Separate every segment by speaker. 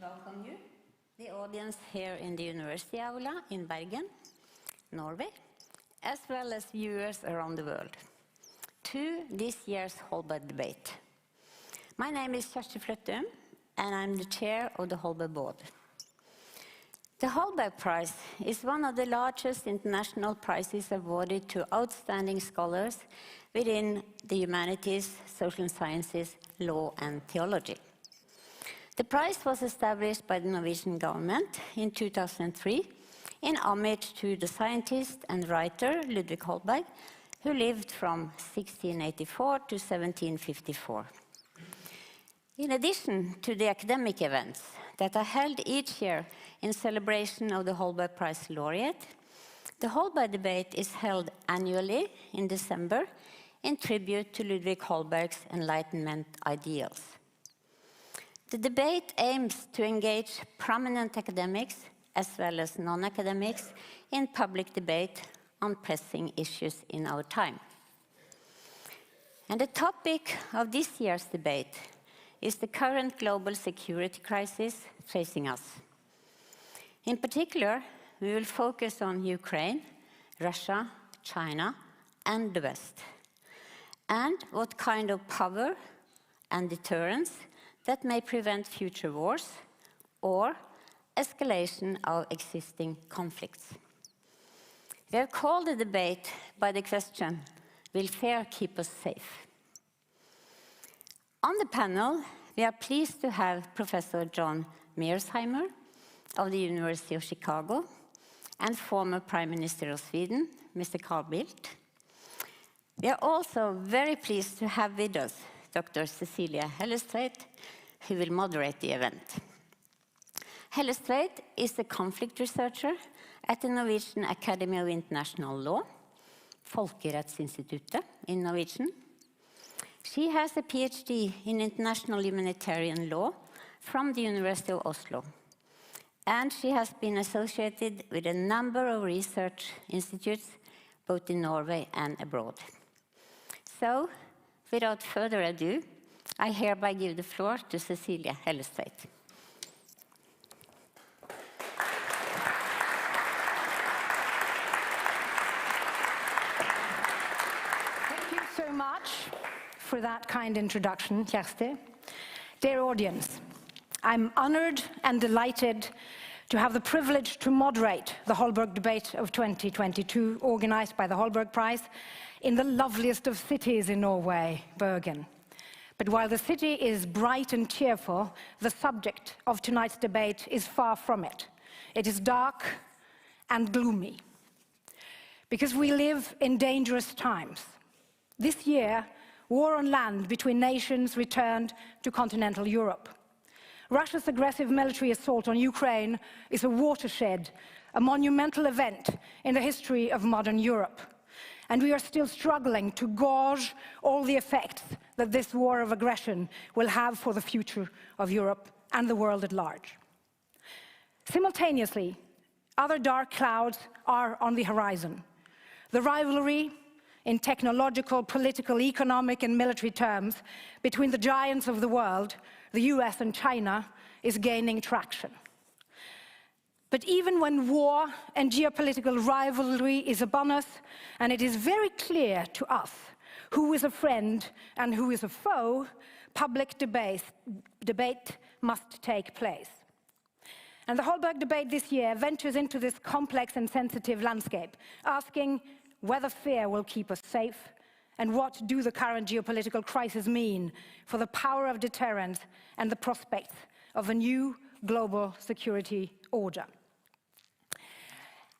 Speaker 1: welcome you, the audience here in the University Aula in Bergen, Norway, as well as viewers around the world, to this year's Holberg debate. My name is Kjersti Fløttum, and I'm the chair of the Holberg board. The Holberg Prize is one of the largest international prizes awarded to outstanding scholars within the humanities, social sciences, law, and theology. The prize was established by the Norwegian government in 2003 in homage to the scientist and writer Ludvig Holberg, who lived from 1684 to 1754. In addition to the academic events that are held each year in celebration of the Holberg Prize laureate, the Holberg debate is held annually in December in tribute to Ludvig Holberg's Enlightenment ideals. The debate aims to engage prominent academics as well as non-academics in public debate on pressing issues in our time. And the topic of this year's debate is the current global security crisis facing us. In particular, we will focus on Ukraine, Russia, China, and the West, and what kind of power and deterrence that may prevent future wars or escalation of existing conflicts. We have called the debate by the question, will fear keep us safe? On the panel, we are pleased to have Professor John Mearsheimer of the University of Chicago and former Prime Minister of Sweden, Mr. Carl Bildt. We are also very pleased to have with us Dr. Cecilia Hellestveit, who will moderate the event. Hellestveit is a conflict researcher at the Norwegian Academy of International Law, Folkerettsinstituttet in Norwegian. She has a PhD in international humanitarian law from the University of Oslo, and she has been associated with a number of research institutes, both in Norway and abroad. So, without further ado, I hereby give the floor to Cecilia Hellestveit.
Speaker 2: Thank you so much for that kind introduction, Kjersti. Dear audience, I'm honored and delighted to have the privilege to moderate the Holberg debate of 2022, organized by the Holberg Prize, in the loveliest of cities in Norway, Bergen. But while the city is bright and cheerful, the subject of tonight's debate is far from it. It is dark and gloomy, because we live in dangerous times. This year, war on land between nations returned to continental Europe. Russia's aggressive military assault on Ukraine is a watershed, a monumental event in the history of modern Europe. And we are still struggling to gauge all the effects that this war of aggression will have for the future of Europe and the world at large. Simultaneously, other dark clouds are on the horizon. The rivalry in technological, political, economic, and military terms between the giants of the world, the US and China, is gaining traction. But even when war and geopolitical rivalry is upon us, and it is very clear to us who is a friend and who is a foe, public debate must take place. And the Holberg debate this year ventures into this complex and sensitive landscape, asking whether fear will keep us safe, and what do the current geopolitical crisis mean for the power of deterrence and the prospects of a new global security order.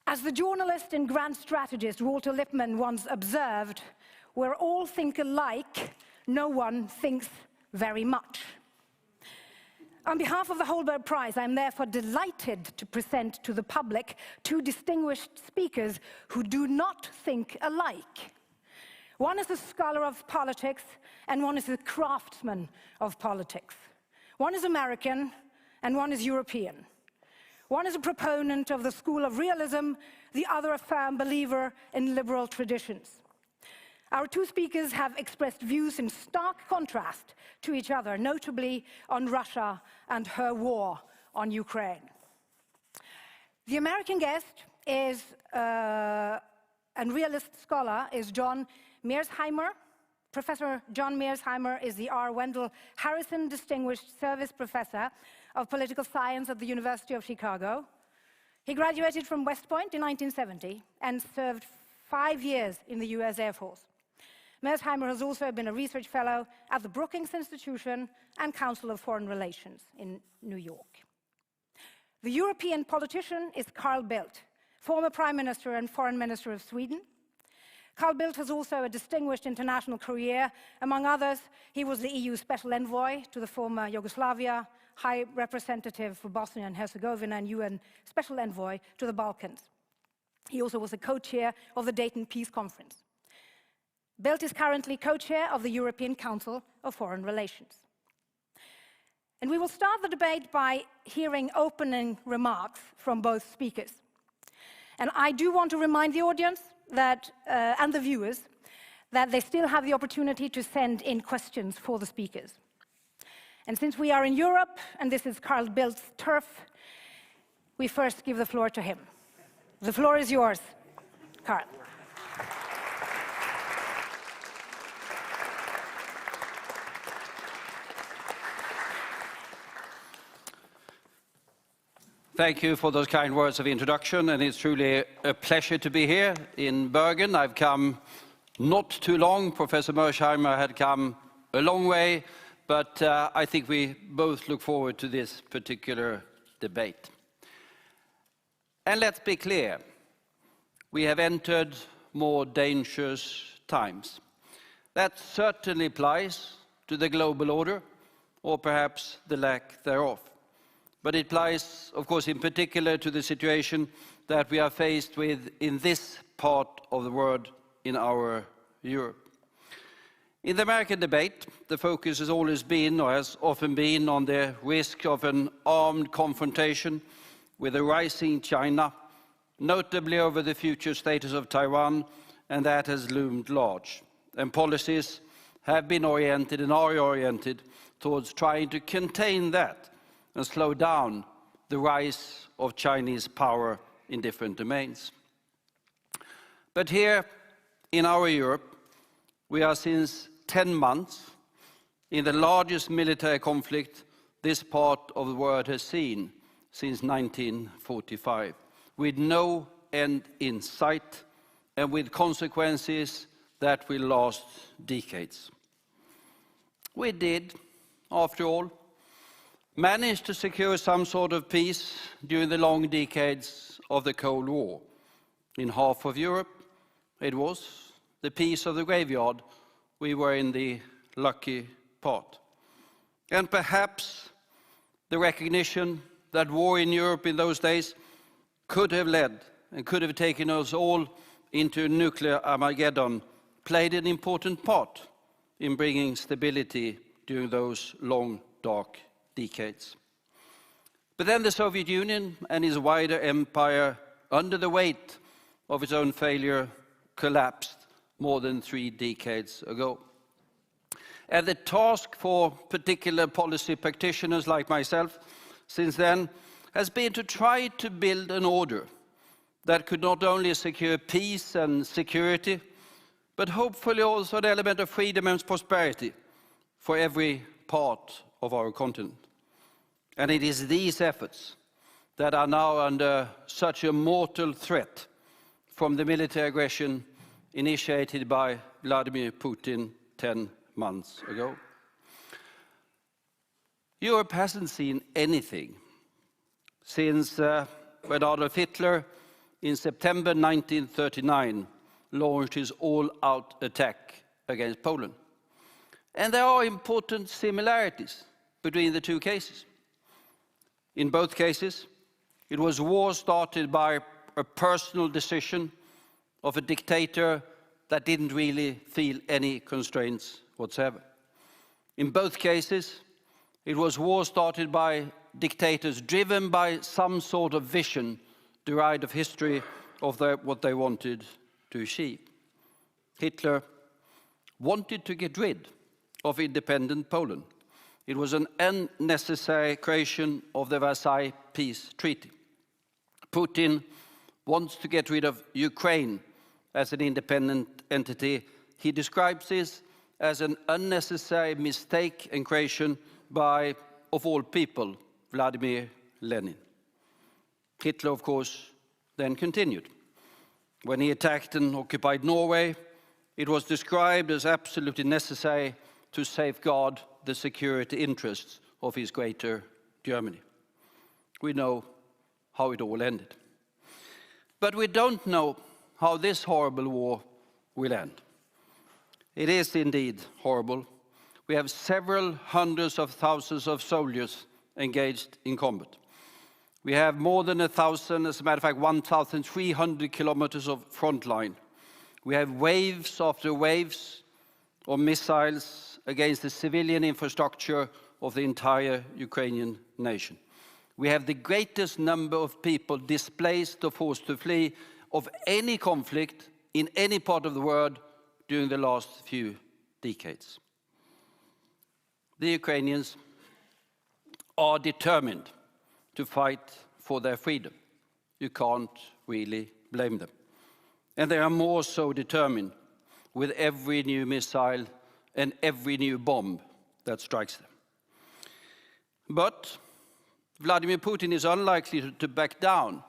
Speaker 2: As the journalist and grand strategist Walter Lippmann once observed, where all think alike, no one thinks very much. On behalf of the Holberg Prize, I'm therefore delighted to present to the public two distinguished speakers who do not think alike. One is a scholar of politics, and one is a craftsman of politics. One is American, and one is European. One is a proponent of the school of realism, the other a firm believer in liberal traditions. Our two speakers have expressed views in stark contrast to each other, notably on Russia and her war on Ukraine. The American guest is, and realist scholar is John Mearsheimer. Professor John Mearsheimer is the R. Wendell Harrison Distinguished Service Professor of Political Science at the University of Chicago. He graduated from West Point in 1970 and served 5 years in the US Air Force. Mearsheimer has also been a research fellow at the Brookings Institution and Council of Foreign Relations in New York. The European politician is Carl Bildt, former Prime Minister and Foreign Minister of Sweden. Carl Bildt has also a distinguished international career. Among others, he was the EU Special Envoy to the former Yugoslavia, High Representative for Bosnia and Herzegovina, and UN Special Envoy to the Balkans. He also was a co-chair of the Dayton Peace Conference. Bildt is currently co-chair of the European Council of Foreign Relations. And we will start the debate by hearing opening remarks from both speakers. And I do want to remind the audience that, and the viewers, that they still have the opportunity to send in questions for the speakers. And since we are in Europe, and this is Carl Bildt's turf, we first give the floor to him. The floor is yours, Carl.
Speaker 3: Thank you for those kind words of introduction, and it's truly a pleasure to be here in Bergen. I've come not too long. Professor Mearsheimer had come a long way, but I think we both look forward to this particular debate. And let's be clear, we have entered more dangerous times. That certainly applies to the global order, or perhaps the lack thereof. But it applies, of course, in particular to the situation that we are faced with in this part of the world, in our Europe. In the American debate, the focus has always been, or has often been, on the risk of an armed confrontation with a rising China, notably over the future status of Taiwan, and that has loomed large. And policies have been oriented and are oriented towards trying to contain that and slow down the rise of Chinese power in different domains. But here in our Europe, we are since 10 months in the largest military conflict this part of the world has seen since 1945, with no end in sight and with consequences that will last decades. We did, after all, managed to secure some sort of peace during the long decades of the Cold War. In half of Europe, it was the peace of the graveyard. We were in the lucky part. And perhaps the recognition that war in Europe in those days could have led and could have taken us all into nuclear Armageddon played an important part in bringing stability during those long, dark decades. But then the Soviet Union and its wider empire, under the weight of its own failure, collapsed more than 3 decades ago. And the task for particular policy practitioners like myself since then has been to try to build an order that could not only secure peace and security, but hopefully also an element of freedom and prosperity for every part of our continent. And it is these efforts that are now under such a mortal threat from the military aggression initiated by Vladimir Putin 10 months ago. Europe hasn't seen anything since when Adolf Hitler in September 1939 launched his all-out attack against Poland. And there are important similarities between the two cases. In both cases, it was war started by a personal decision of a dictator that didn't really feel any constraints whatsoever. In both cases, it was war started by dictators driven by some sort of vision derived of history of what they wanted to achieve. Hitler wanted to get rid of independent Poland. It was an unnecessary creation of the Versailles Peace Treaty. Putin wants to get rid of Ukraine as an independent entity. He describes this as an unnecessary mistake and creation by, of all people, Vladimir Lenin. Hitler, of course, then continued. When he attacked and occupied Norway, it was described as absolutely necessary to safeguard the security interests of his greater Germany. We know how it all ended. But we don't know how this horrible war will end. It is indeed horrible. We have several hundreds of thousands of soldiers engaged in combat. We have more than 1,000, as a matter of fact, 1,300 kilometers of front line. We have waves after waves of missiles against the civilian infrastructure of the entire Ukrainian nation. We have the greatest number of people displaced or forced to flee of any conflict in any part of the world during the last few decades. The Ukrainians are determined to fight for their freedom. You can't really blame them. And they are more so determined with every new missile and every new bomb that strikes them. But Vladimir Putin is unlikely to back down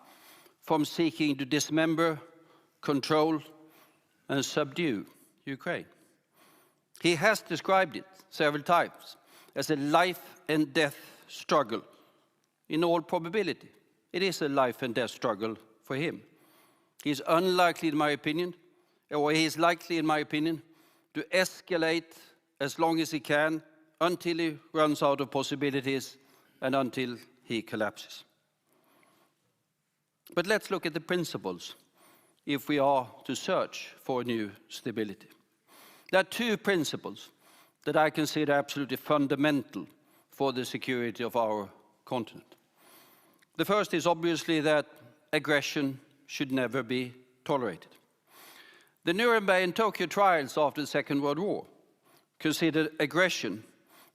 Speaker 3: from seeking to dismember, control, and subdue Ukraine. He has described it several times as a life and death struggle. In all probability, it is a life and death struggle for him. He is unlikely, in my opinion, or he is likely, in my opinion, to escalate as long as he can until he runs out of possibilities and until he collapses. But let's look at the principles if we are to search for new stability. There are two principles that I consider absolutely fundamental for the security of our continent. The first is obviously that aggression should never be tolerated. The Nuremberg and Tokyo trials after the Second World War considered aggression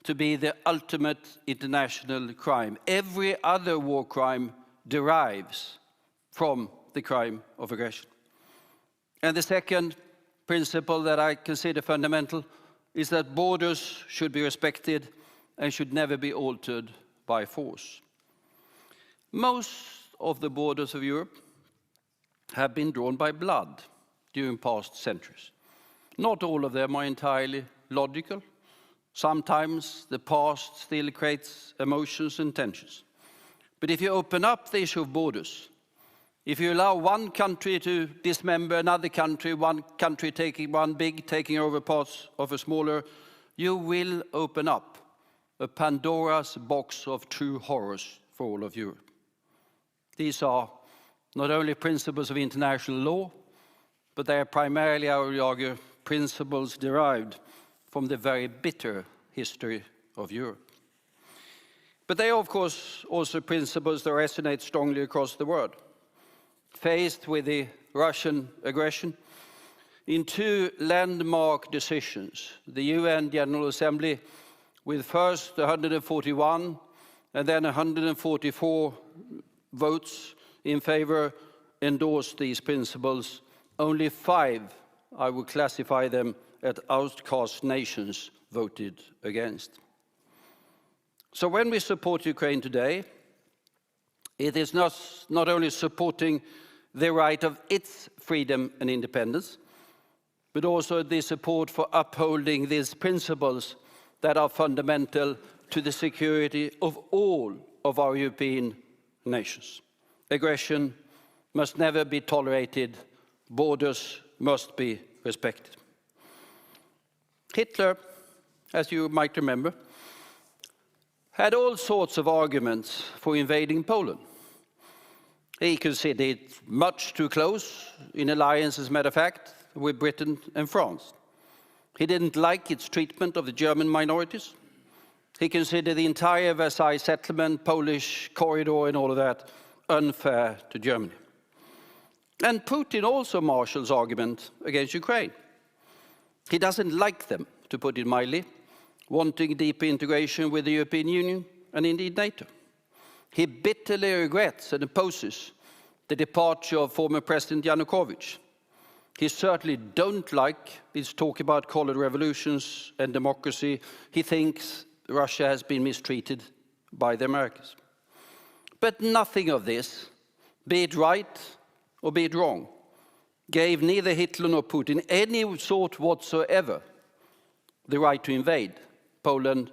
Speaker 3: to be the ultimate international crime. Every other war crime derives from the crime of aggression. And the second principle that I consider fundamental is that borders should be respected and should never be altered by force. Most of the borders of Europe have been drawn by blood during past centuries. Not all of them are entirely logical. Sometimes the past still creates emotions and tensions. But if you open up the issue of borders, if you allow one country to dismember another country, one country taking over parts of a smaller, you will open up a Pandora's box of true horrors for all of Europe. These are not only principles of international law, but they are primarily, I would argue, principles derived from the very bitter history of Europe. But they are, of course, also principles that resonate strongly across the world. Faced with the Russian aggression, in two landmark decisions, the UN General Assembly, with first 141 and then 144 votes in favor, endorsed these principles. Only 5, I would classify them as outcast nations, voted against. So when we support Ukraine today, it is not only supporting the right of its freedom and independence, but also the support for upholding these principles that are fundamental to the security of all of our European nations. Aggression must never be tolerated. Borders must be respected. Hitler, as you might remember, had all sorts of arguments for invading Poland. He considered it much too close, in alliance, as a matter of fact, with Britain and France. He didn't like its treatment of the German minorities. He considered the entire Versailles settlement, Polish corridor and all of that unfair to Germany. And Putin also marshals argument against Ukraine. He doesn't like them, to put it mildly. wanting deeper integration with the European Union and indeed NATO. He bitterly regrets and opposes the departure of former President Yanukovych. He certainly don't like his talk about colored revolutions and democracy. He thinks Russia has been mistreated by the Americans. But nothing of this, be it right or be it wrong, gave neither Hitler nor Putin any sort whatsoever the right to invade Poland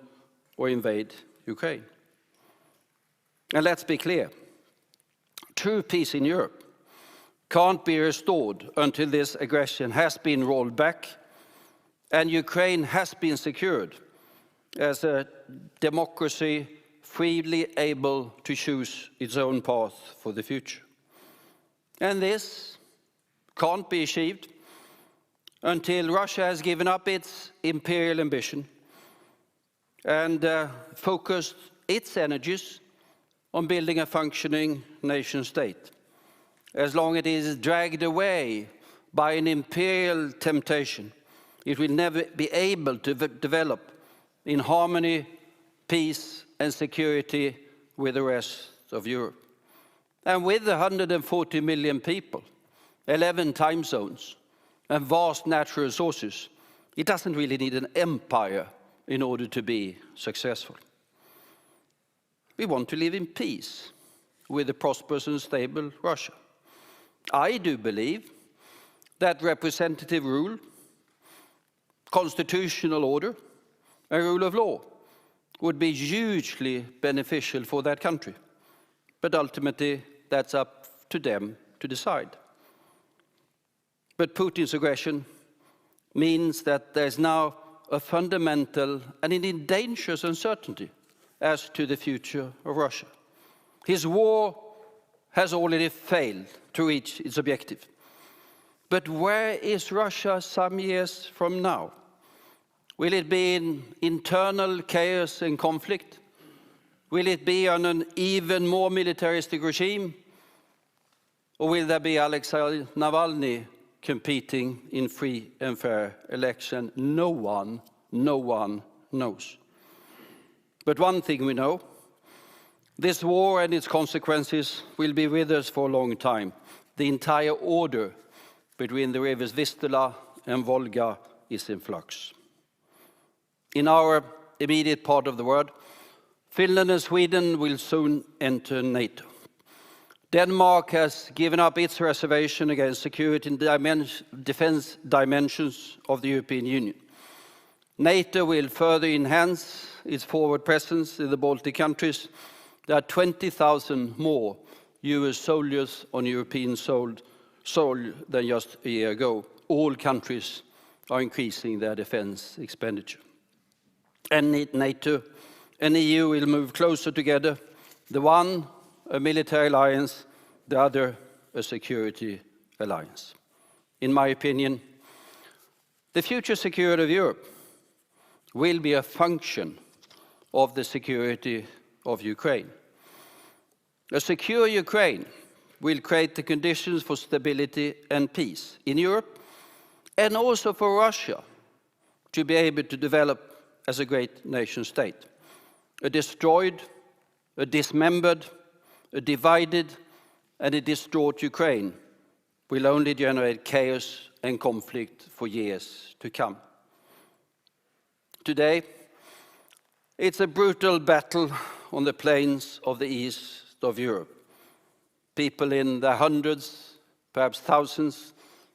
Speaker 3: or invade Ukraine. And let's be clear, true peace in Europe can't be restored until this aggression has been rolled back and Ukraine has been secured as a democracy freely able to choose its own path for the future. And this can't be achieved until Russia has given up its imperial ambition and focused its energies on building a functioning nation state. As long as it is dragged away by an imperial temptation, it will never be able to develop in harmony, peace and security with the rest of Europe. And with 140 million people, 11 time zones and vast natural resources, it doesn't really need an empire in order to be successful. We want to live in peace with a prosperous and stable Russia. I do believe that representative rule, constitutional order, and rule of law would be hugely beneficial for that country. But ultimately, that's up to them to decide. But Putin's aggression means that there's now a fundamental and indeed dangerous uncertainty as to the future of Russia. His war has already failed to reach its objective. But where is Russia some years from now? Will it be in internal chaos and conflict? Will it be on an even more militaristic regime? Or will there be Alexei Navalny competing in free and fair election? No one knows. But one thing we know, this war and its consequences will be with us for a long time. The entire order between the rivers Vistula and Volga is in flux. In our immediate part of the world, Finland and Sweden will soon enter NATO. Denmark has given up its reservation against security and defense dimensions of the European Union. NATO will further enhance its forward presence in the Baltic countries. There are 20,000 more US soldiers on European soil than just a year ago. All countries are increasing their defense expenditure. And NATO and EU will move closer together, the one a military alliance, the other a security alliance. In my opinion, the future security of Europe will be a function of the security of Ukraine. A secure Ukraine will create the conditions for stability and peace in Europe and also for Russia to be able to develop as a great nation state. A destroyed, a dismembered, a divided and a distraught Ukraine will only generate chaos and conflict for years to come. Today, it's a brutal battle on the plains of the east of Europe. People in their hundreds, perhaps thousands,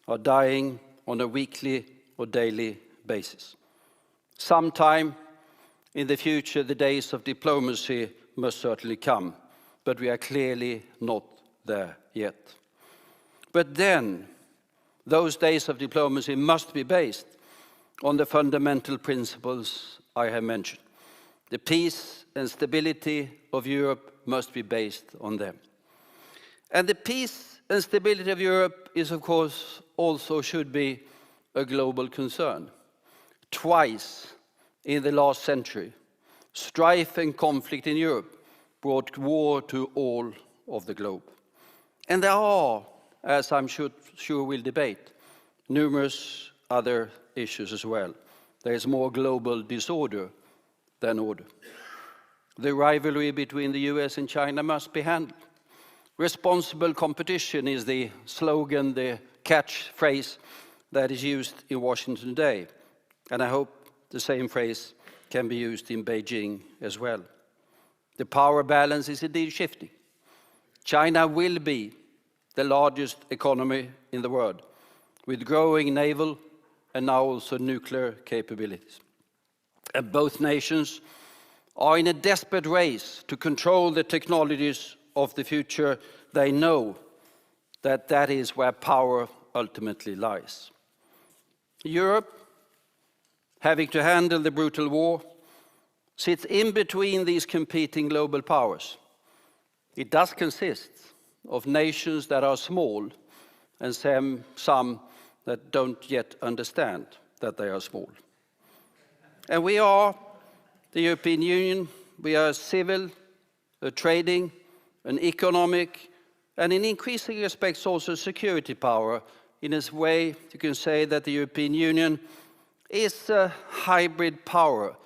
Speaker 3: are dying on a weekly or daily basis. Sometime in the future, the days of diplomacy must certainly come, but we are clearly not there yet. But then, those days of diplomacy must be based on the fundamental principles I have mentioned. The peace and stability of Europe must be based on them. And the peace and stability of Europe is, of course, also should be a global concern. Twice in the last century, strife and conflict in Europe brought war to all of the globe. And there are, as I'm sure we'll debate, numerous other issues as well. There is more global disorder than order. The rivalry between the US and China must be handled. Responsible competition is the slogan, the catchphrase that is used in Washington today. And I hope the same phrase can be used in Beijing as well. The power balance is indeed shifting. China will be the largest economy in the world, with growing naval and now also nuclear capabilities. And both nations are in a desperate race to control the technologies of the future. They know that that is where power ultimately lies. Europe, having to handle the brutal war, sits in between these competing global powers. It does consist of nations that are small and some that don't yet understand that they are small. And we are the European Union. We are a civil, a trading, an economic, and in increasing respects also a security power. In a way, you can say that the European Union is a hybrid power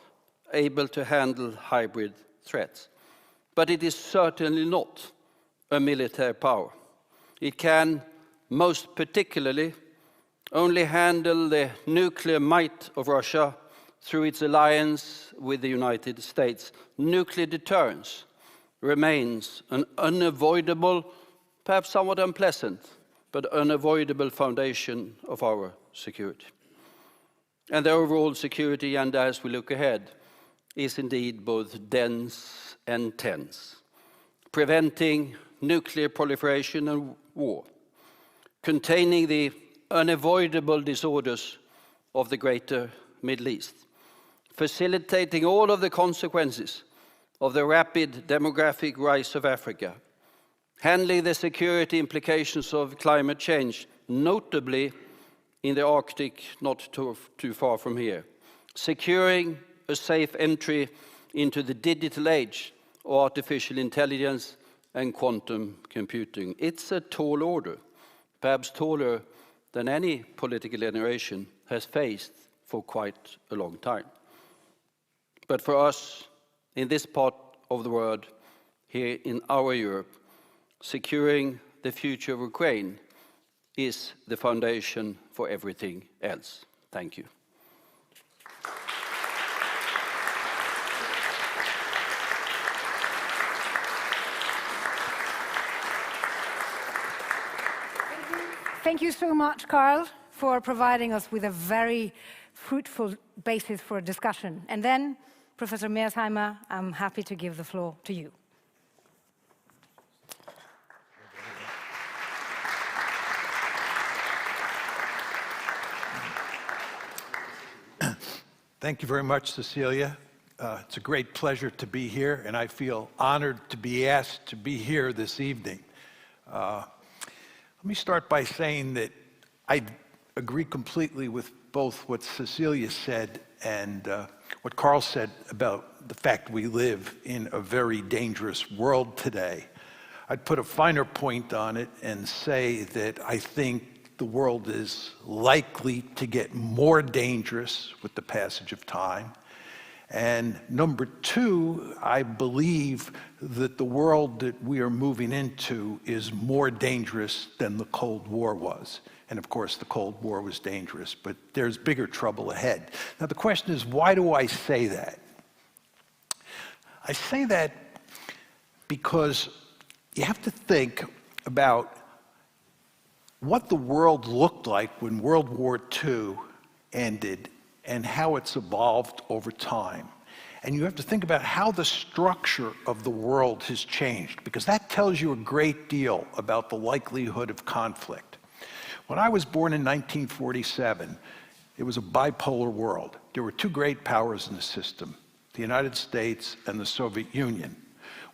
Speaker 3: able to handle hybrid threats. But it is certainly not a military power. It can, most particularly, only handle the nuclear might of Russia through its alliance with the United States. Nuclear deterrence remains an unavoidable, perhaps somewhat unpleasant, but unavoidable foundation of our security. And the overall security agenda as we look ahead is indeed both dense and tense, preventing nuclear proliferation and war, containing the unavoidable disorders of the greater Middle East, facilitating all of the consequences of the rapid demographic rise of Africa, handling the security implications of climate change, notably in the Arctic not too far from here, securing a safe entry into the digital age of artificial intelligence and quantum computing. It's a tall order, perhaps taller than any political generation has faced for quite a long time. But for us, in this part of the world, here in our Europe, securing the future of Ukraine is the foundation for everything else. Thank you.
Speaker 2: Thank you so much, Carl, for providing us with a very fruitful basis for a discussion. And then, Professor Mearsheimer, I'm happy to give the floor to you.
Speaker 4: Thank you very much, Cecilia. It's a great pleasure to be here, and I feel honored to be asked to be here this evening. Let me start by saying that I agree completely with both what Cecilia said and what Carl said about the fact we live in a very dangerous world today. I'd put a finer point on it and say that I think the world is likely to get more dangerous with the passage of time. And number two, I believe that the world that we are moving into is more dangerous than the Cold War was. And of course, the Cold War was dangerous, but there's bigger trouble ahead. Now, the question is, why do I say that? I say that because you have to think about what the world looked like when World War II ended and how it's evolved over time. And you have to think about how the structure of the world has changed, because that tells you a great deal about the likelihood of conflict. When I was born in 1947, it was a bipolar world. There were two great powers in the system, the United States and the Soviet Union.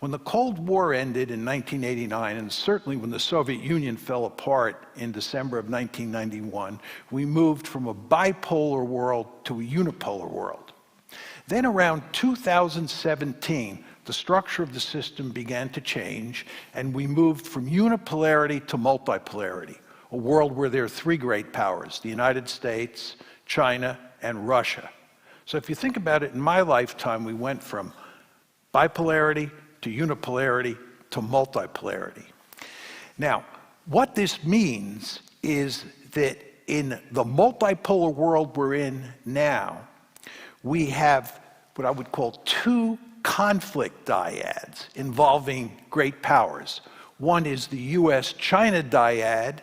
Speaker 4: When the Cold War ended in 1989, and certainly when the Soviet Union fell apart in December of 1991, we moved from a bipolar world to a unipolar world. Then around 2017, the structure of the system began to change, and we moved from unipolarity to multipolarity, a world where there are three great powers, the United States, China, and Russia. So if you think about it, in my lifetime, we went from bipolarity to unipolarity to multipolarity. Now, what this means is that in the multipolar world we're in now, we have what I would call two conflict dyads involving great powers. One is the US-China dyad,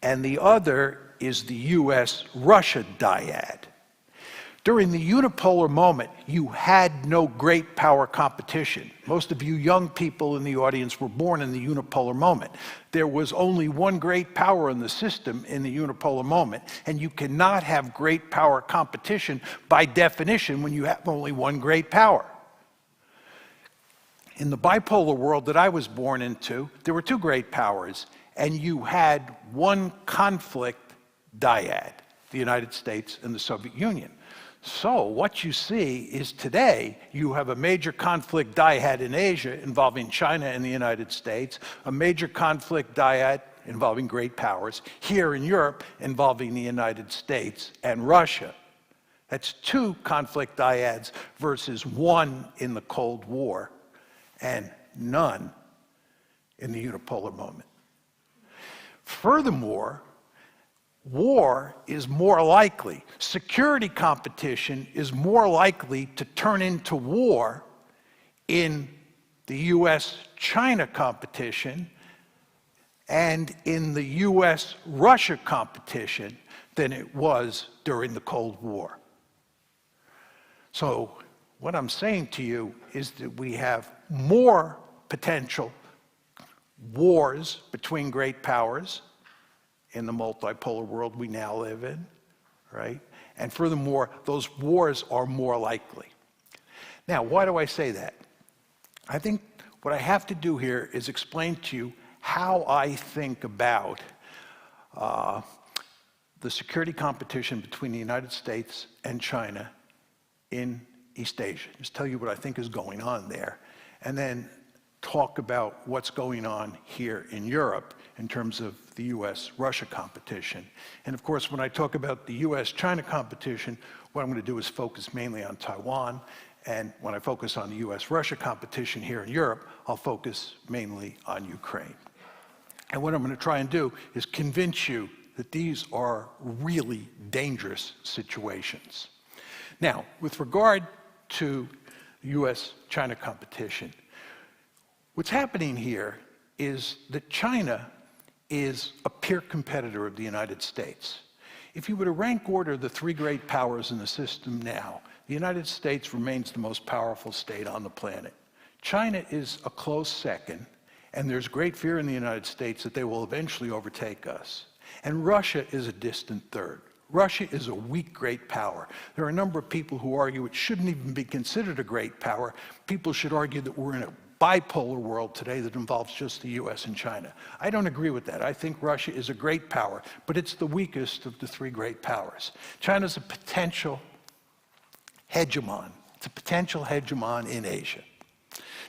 Speaker 4: and the other is the US-Russia dyad. During the unipolar moment, you had no great power competition. Most of you young people in the audience were born in the unipolar moment. There was only one great power in the system in the unipolar moment, and you cannot have great power competition by definition when you have only one great power. In the bipolar world that I was born into, there were two great powers, and you had one conflict dyad, the United States and the Soviet Union. So what you see is today you have a major conflict dyad in Asia involving China and the United States, a major conflict dyad involving great powers here in Europe involving the United States and Russia. That's two conflict dyads versus one in the Cold War and none in the unipolar moment. Furthermore, war is more likely, security competition is more likely to turn into war in the US-China competition and in the US-Russia competition than it was during the Cold War. So what I'm saying to you is that we have more potential wars between great powers in the multipolar world we now live in, right? And furthermore, those wars are more likely. Now, why do I say that? I think what I have to do here is explain to you how I think about the security competition between the United States and China in East Asia. Just tell you what I think is going on there, and then talk about what's going on here in Europe in terms of the US-Russia competition. And of course, when I talk about the US-China competition, what I'm going to do is focus mainly on Taiwan. And when I focus on the US-Russia competition here in Europe, I'll focus mainly on Ukraine. And what I'm going to try and do is convince you that these are really dangerous situations. Now, with regard to US-China competition, what's happening here is that China is a peer competitor of the United States. If you were to rank order the three great powers in the system now, the United States remains the most powerful state on the planet. China is a close second, and there's great fear in the United States that they will eventually overtake us. And Russia is a distant third. Russia is a weak great power. There are a number of people who argue it shouldn't even be considered a great power. People should argue that we're in a bipolar world today that involves just the US and China. I don't agree with that. I think Russia is a great power, but it's the weakest of the three great powers. China's a potential hegemon. It's a potential hegemon in Asia.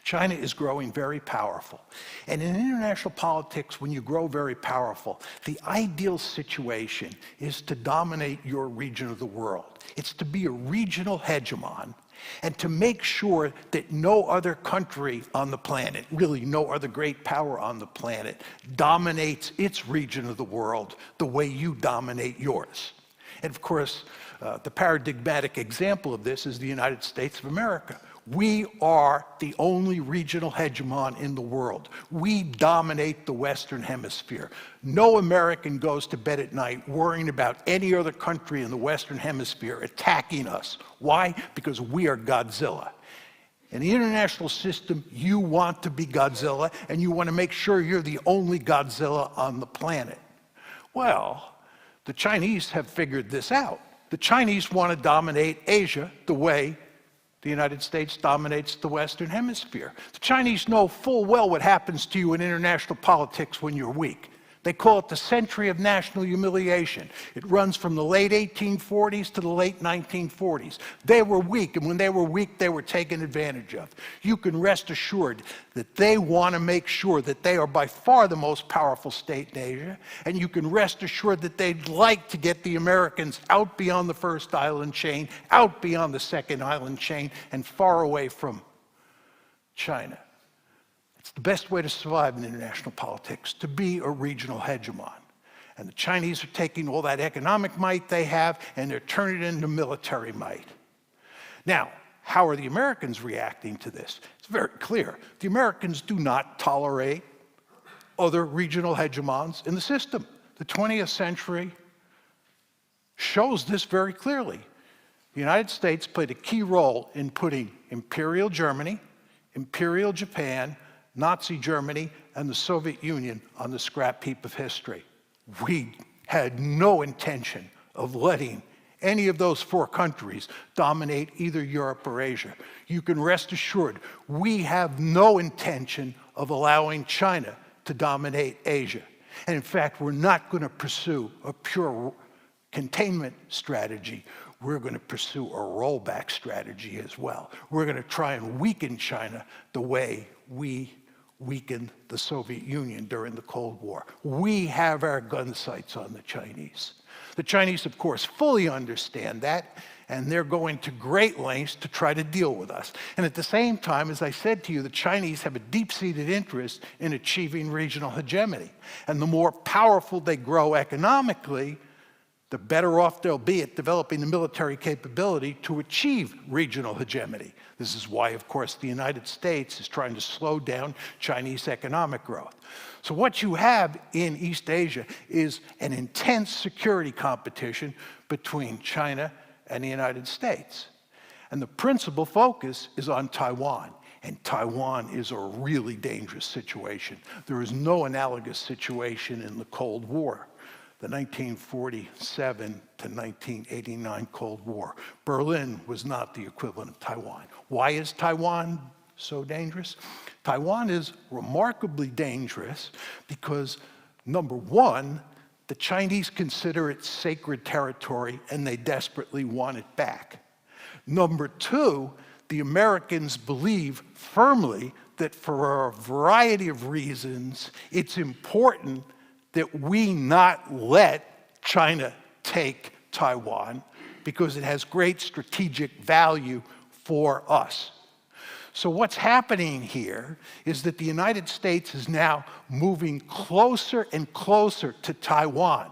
Speaker 4: China is growing very powerful. And in international politics, when you grow very powerful, the ideal situation is to dominate your region of the world. It's to be a regional hegemon and to make sure that no other country on the planet, really no other great power on the planet, dominates its region of the world the way you dominate yours. And of course, the paradigmatic example of this is the United States of America. We are the only regional hegemon in the world. We dominate the Western Hemisphere. No American goes to bed at night worrying about any other country in the Western Hemisphere attacking us. Why? Because we are Godzilla. In the international system, you want to be Godzilla, and you want to make sure you're the only Godzilla on the planet. Well, the Chinese have figured this out. The Chinese want to dominate Asia the way the United States dominates the Western Hemisphere. The Chinese know full well what happens to you in international politics when you're weak. They call it the century of national humiliation. It runs from the late 1840s to the late 1940s. They were weak, and when they were weak, they were taken advantage of. You can rest assured that they want to make sure that they are by far the most powerful state in Asia, and you can rest assured that they'd like to get the Americans out beyond the first island chain, out beyond the second island chain, and far away from China. It's the best way to survive in international politics, to be a regional hegemon. And the Chinese are taking all that economic might they have and they're turning it into military might. Now, how are the Americans reacting to this? It's very clear. The Americans do not tolerate other regional hegemons in the system. The 20th century shows this very clearly. The United States played a key role in putting Imperial Germany, Imperial Japan, Nazi Germany, and the Soviet Union on the scrap heap of history. We had no intention of letting any of those four countries dominate either Europe or Asia. You can rest assured, we have no intention of allowing China to dominate Asia. And in fact, we're not going to pursue a pure containment strategy. We're going to pursue a rollback strategy as well. We're going to try and weaken China the way we weakened the Soviet Union during the Cold War. We have our gun sights on the Chinese. The Chinese, of course, fully understand that, and they're going to great lengths to try to deal with us. And at the same time, as I said to you, the Chinese have a deep-seated interest in achieving regional hegemony. And the more powerful they grow economically, the better off they'll be at developing the military capability to achieve regional hegemony. This is why, of course, the United States is trying to slow down Chinese economic growth. So what you have in East Asia is an intense security competition between China and the United States. And the principal focus is on Taiwan. And Taiwan is a really dangerous situation. There is no analogous situation in the Cold War. The 1947 to 1989 Cold War. Berlin was not the equivalent of Taiwan. Why is Taiwan so dangerous? Taiwan is remarkably dangerous because, number one, the Chinese consider it sacred territory and they desperately want it back. Number two, the Americans believe firmly that for a variety of reasons, it's important that we not let China take Taiwan because it has great strategic value for us. So what's happening here is that the United States is now moving closer and closer to Taiwan.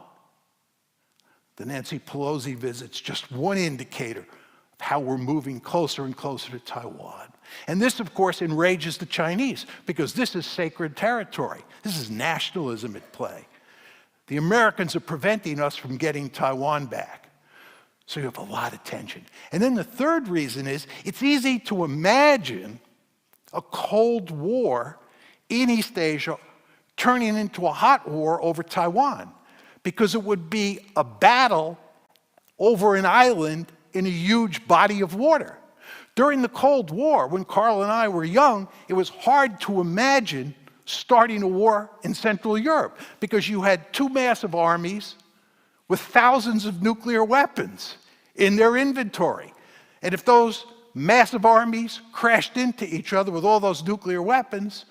Speaker 4: The Nancy Pelosi visit's just one indicator of how we're moving closer and closer to Taiwan. And this, of course, enrages the Chinese because this is sacred territory. This is nationalism at play. The Americans are preventing us from getting Taiwan back. So you have a lot of tension. And then the third reason is it's easy to imagine a Cold War in East Asia turning into a hot war over Taiwan because it would be a battle over an island in a huge body of water. During the Cold War, when Carl and I were young, it was hard to imagine starting a war in Central Europe because you had two massive armies with thousands of nuclear weapons in their inventory. And if those massive armies crashed into each other with all those nuclear weapons,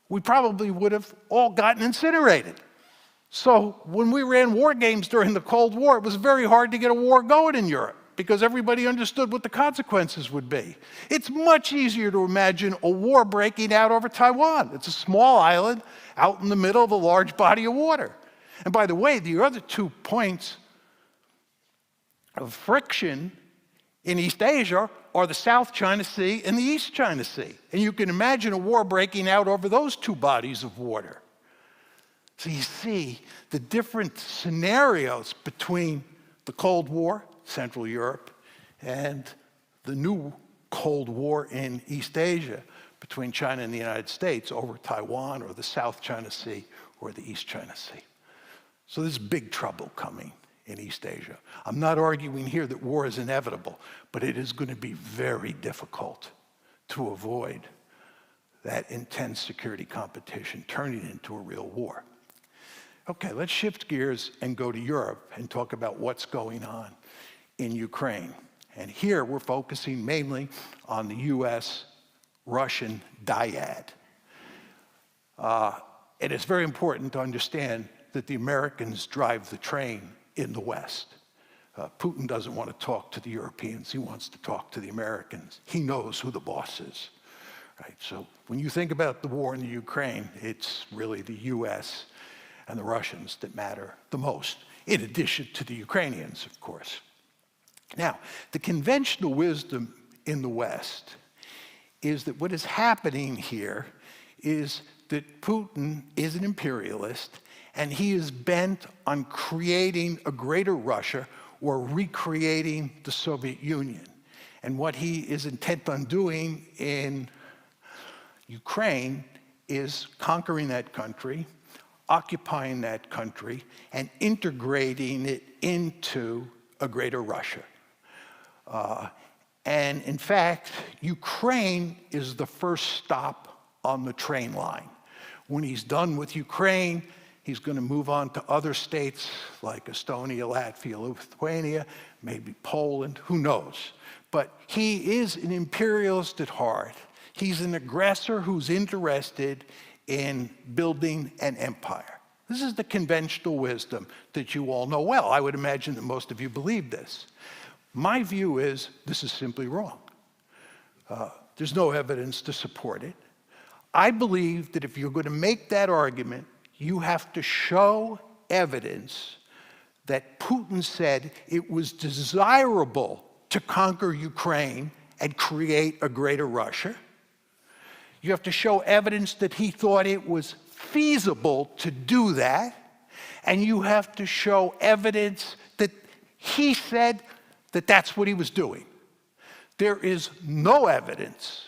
Speaker 4: we probably would have all gotten incinerated. So when we ran war games during the Cold War, it was very hard to get a war going in Europe because everybody understood what the consequences would be. It's much easier to imagine a war breaking out over Taiwan. It's a small island out in the middle of a large body of water. And by the way, the other 2 points of friction in East Asia are the South China Sea and the East China Sea. And you can imagine a war breaking out over those two bodies of water. So you see the different scenarios between the Cold War, Central Europe, and the new Cold War in East Asia between China and the United States over Taiwan or the South China Sea or the East China Sea. So there's big trouble coming in East Asia. I'm not arguing here that war is inevitable, but it is going to be very difficult to avoid that intense security competition turning into a real war. Okay, let's shift gears and go to Europe and talk about what's going on in Ukraine. And here we're focusing mainly on the US-Russian dyad. And it's very important to understand that the Americans drive the train in the West. Putin doesn't want to talk to the Europeans. He wants to talk to the Americans. He knows who the boss is. Right? So when you think about the war in the Ukraine, it's really the US and the Russians that matter the most, in addition to the Ukrainians, of course. Now, the conventional wisdom in the West is that what is happening here is that Putin is an imperialist, and he is bent on creating a greater Russia or recreating the Soviet Union. And what he is intent on doing in Ukraine is conquering that country, occupying that country, and integrating it into a greater Russia. And in fact, Ukraine is the first stop on the train line. When he's done with Ukraine, he's going to move on to other states like Estonia, Latvia, Lithuania, maybe Poland, who knows. But he is an imperialist at heart. He's an aggressor who's interested in building an empire. This is the conventional wisdom that you all know well. I would imagine that most of you believe this. My view is this is simply wrong. There's no evidence to support it. I believe that if you're going to make that argument, you have to show evidence that Putin said it was desirable to conquer Ukraine and create a greater Russia. You have to show evidence that he thought it was feasible to do that. And you have to show evidence that he said that that's what he was doing. There is no evidence,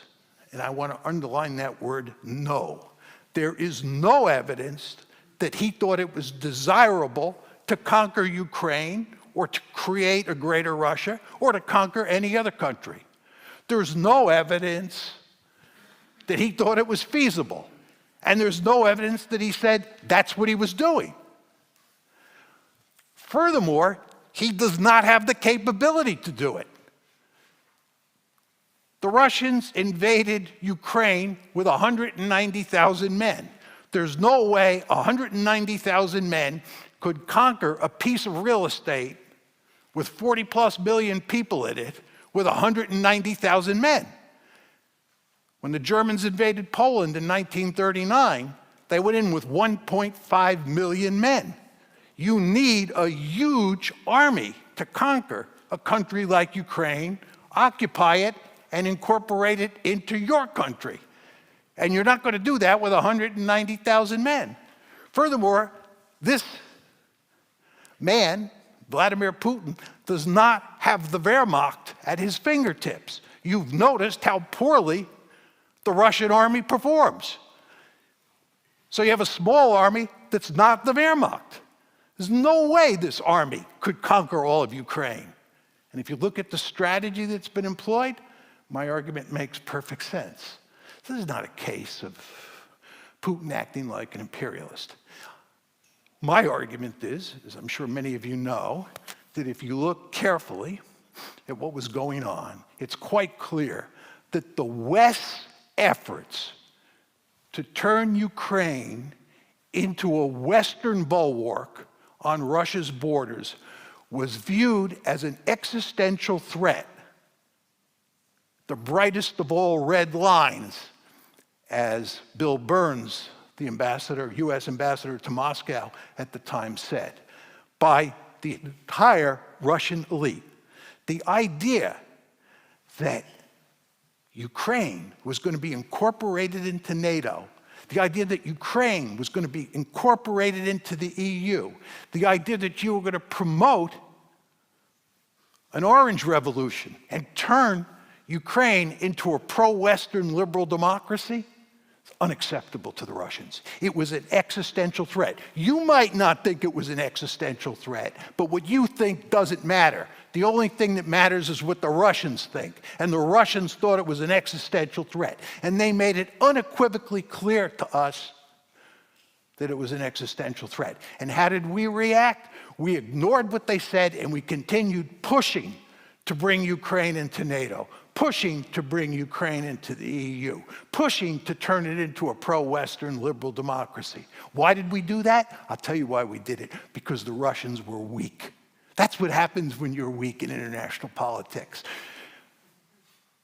Speaker 4: and I want to underline that word no. There is no evidence that he thought it was desirable to conquer Ukraine or to create a greater Russia or to conquer any other country. There's no evidence that he thought it was feasible. And there's no evidence that he said that's what he was doing. Furthermore, he does not have the capability to do it. The Russians invaded Ukraine with 190,000 men. There's no way 190,000 men could conquer a piece of real estate with 40+ million people in it with 190,000 men. When the Germans invaded Poland in 1939, they went in with 1.5 million men. You need a huge army to conquer a country like Ukraine, occupy it, and incorporate it into your country. And you're not going to do that with 190,000 men. Furthermore, this man, Vladimir Putin, does not have the Wehrmacht at his fingertips. You've noticed how poorly the Russian army performs. So you have a small army that's not the Wehrmacht. There's no way this army could conquer all of Ukraine. And if you look at the strategy that's been employed, my argument makes perfect sense. This is not a case of Putin acting like an imperialist. My argument is, as I'm sure many of you know, that if you look carefully at what was going on, it's quite clear that the West's efforts to turn Ukraine into a Western bulwark on Russia's borders was viewed as an existential threat. The brightest of all red lines, as Bill Burns, the ambassador, US ambassador to Moscow at the time said, by the entire Russian elite. The idea that Ukraine was going to be incorporated into NATO, the idea that Ukraine was going to be incorporated into the EU, the idea that you were going to promote an orange revolution and turn Ukraine into a pro-Western liberal democracy, it's unacceptable to the Russians. It was an existential threat. You might not think it was an existential threat, but what you think doesn't matter. The only thing that matters is what the Russians think. And the Russians thought it was an existential threat. And they made it unequivocally clear to us that it was an existential threat. And how did we react? We ignored what they said, and we continued pushing to bring Ukraine into NATO, pushing to bring Ukraine into the EU, pushing to turn it into a pro-Western liberal democracy. Why did we do that? I'll tell you why we did it. Because the Russians were weak. That's what happens when you're weak in international politics.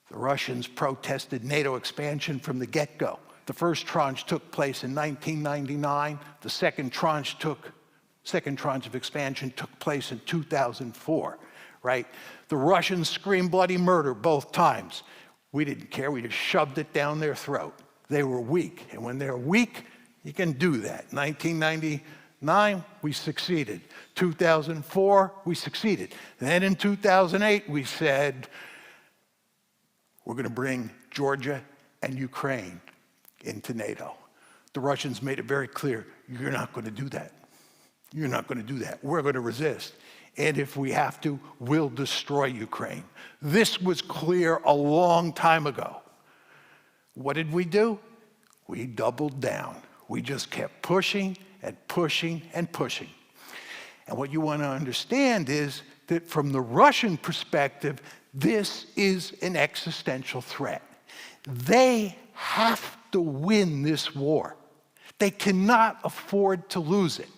Speaker 4: The Russians protested NATO expansion from the get-go. The first tranche took place in 1999. The second tranche of expansion took place in 2004, right? The Russians screamed bloody murder both times. We didn't care. We just shoved it down their throat. They were weak. And when they're weak, you can do that. 1999, we succeeded. 2004, we succeeded. And then in 2008, we said, we're going to bring Georgia and Ukraine into NATO. The Russians made it very clear, you're not going to do that. You're not going to do that. We're going to resist. And if we have to, we'll destroy Ukraine. This was clear a long time ago. What did we do? We doubled down. We just kept pushing and pushing and pushing. And what you want to understand is that from the Russian perspective, this is an existential threat. They have to win this war. They cannot afford to lose it.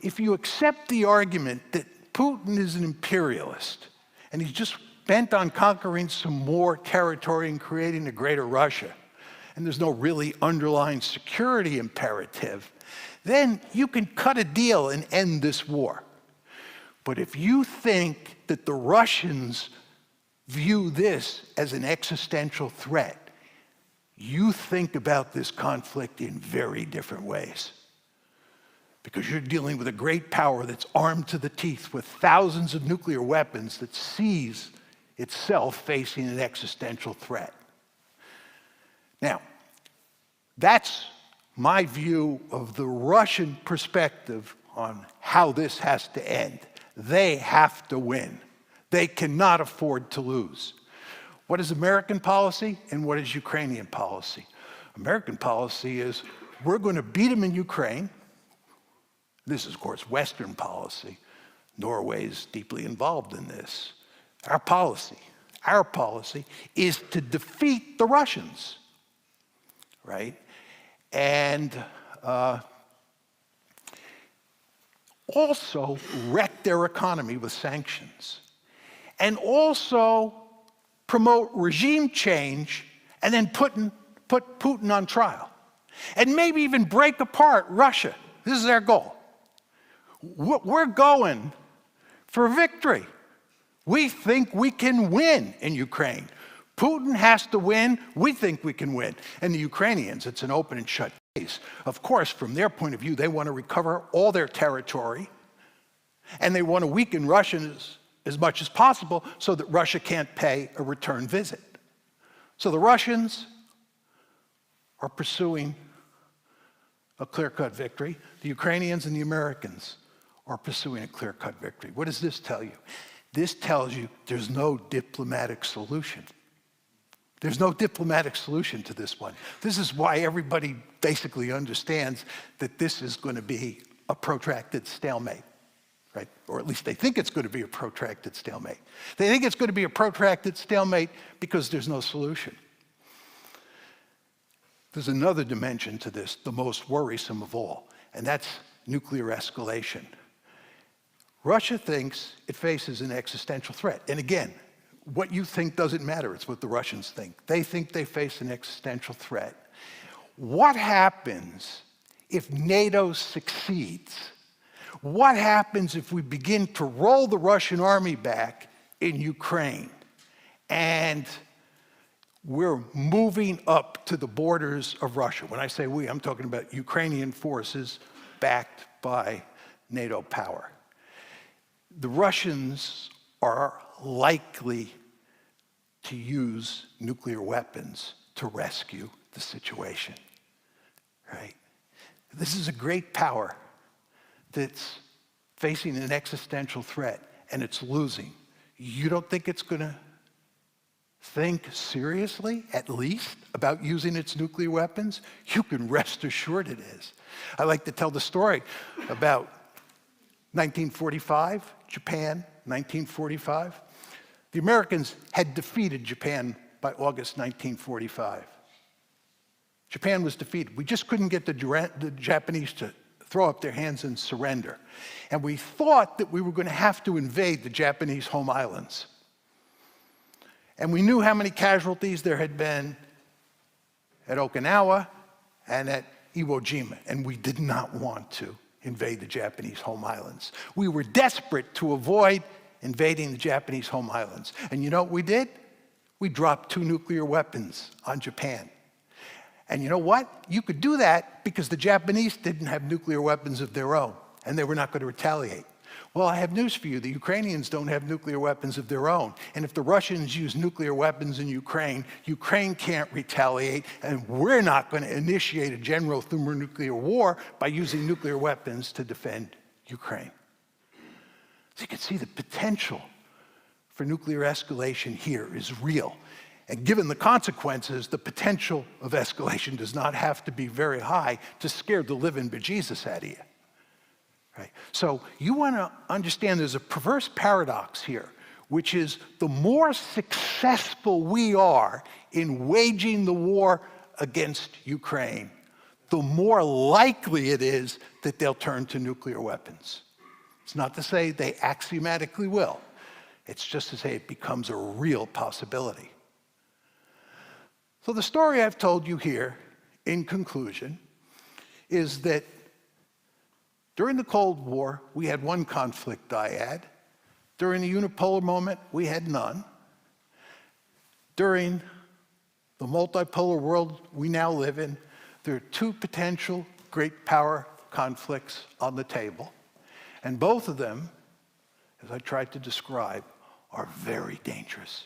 Speaker 4: If you accept the argument that Putin is an imperialist and he's just bent on conquering some more territory and creating a greater Russia, and there's no really underlying security imperative, then you can cut a deal and end this war. But if you think that the Russians view this as an existential threat, you think about this conflict in very different ways. Because you're dealing with a great power that's armed to the teeth with thousands of nuclear weapons that sees itself facing an existential threat. Now, that's my view of the Russian perspective on how this has to end. They have to win. They cannot afford to lose. What is American policy and what is Ukrainian policy? American policy is we're going to beat them in Ukraine. This is, of course, Western policy. Norway's deeply involved in this. Our policy is to defeat the Russians, right? And also wreck their economy with sanctions. And also promote regime change and then put Putin on trial. And maybe even break apart Russia. This is their goal. We're going for victory. We think we can win in Ukraine. Putin has to win. We think we can win. And the Ukrainians, it's an open and shut case. Of course, from their point of view, they want to recover all their territory. And they want to weaken Russia as much as possible so that Russia can't pay a return visit. So the Russians are pursuing a clear-cut victory. The Ukrainians and the Americans are pursuing a clear-cut victory. What does this tell you? This tells you there's no diplomatic solution. There's no diplomatic solution to this one. This is why everybody basically understands that this is going to be a protracted stalemate, right? Or at least they think it's going to be a protracted stalemate. They think it's going to be a protracted stalemate because there's no solution. There's another dimension to this, the most worrisome of all, and that's nuclear escalation. Russia thinks it faces an existential threat. And again, what you think doesn't matter. It's what the Russians think. They think they face an existential threat. What happens if NATO succeeds? What happens if we begin to roll the Russian army back in Ukraine and we're moving up to the borders of Russia? When I say we, I'm talking about Ukrainian forces backed by NATO power. The Russians are likely to use nuclear weapons to rescue the situation, right? This is a great power that's facing an existential threat, and it's losing. You don't think it's going to think seriously, at least, about using its nuclear weapons, you can rest assured it is. I like to tell the story about 1945, Japan, 1945. The Americans had defeated Japan by August 1945. Japan was defeated. We just couldn't get the Japanese to throw up their hands and surrender. And we thought that we were going to have to invade the Japanese home islands. And we knew how many casualties there had been at Okinawa and at Iwo Jima, and we did not want to invade the Japanese home islands. We were desperate to avoid invading the Japanese home islands. And you know what we did? We dropped 2 nuclear weapons on Japan. And you know what? You could do that because the Japanese didn't have nuclear weapons of their own, and they were not going to retaliate. Well, I have news for you. The Ukrainians don't have nuclear weapons of their own. And if the Russians use nuclear weapons in Ukraine, Ukraine can't retaliate, and we're not going to initiate a general thermonuclear war by using nuclear weapons to defend Ukraine. So you can see the potential for nuclear escalation here is real. And given the consequences, the potential of escalation does not have to be very high to scare the living bejesus out of you. Right? So you want to understand there's a perverse paradox here, which is the more successful we are in waging the war against Ukraine, the more likely it is that they'll turn to nuclear weapons. It's not to say they axiomatically will. It's just to say it becomes a real possibility. So the story I've told you here, in conclusion, is that during the Cold War, we had one conflict dyad. During the unipolar moment, we had none. During the multipolar world we now live in, there are 2 potential great power conflicts on the table. And both of them, as I tried to describe, are very dangerous.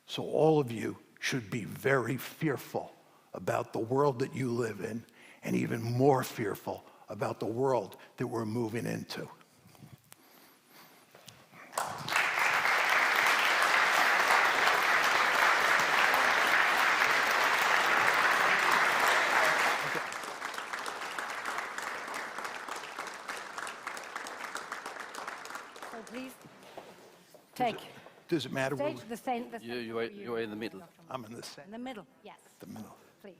Speaker 4: So all of you should be very fearful about the world that you live in, and even more fearful about the world that we're moving into.
Speaker 2: So please take.
Speaker 4: Does it matter?
Speaker 2: Stage the same.
Speaker 3: You're in the middle.
Speaker 4: I'm in the center.
Speaker 2: In the middle, yes.
Speaker 4: The middle.
Speaker 2: Please.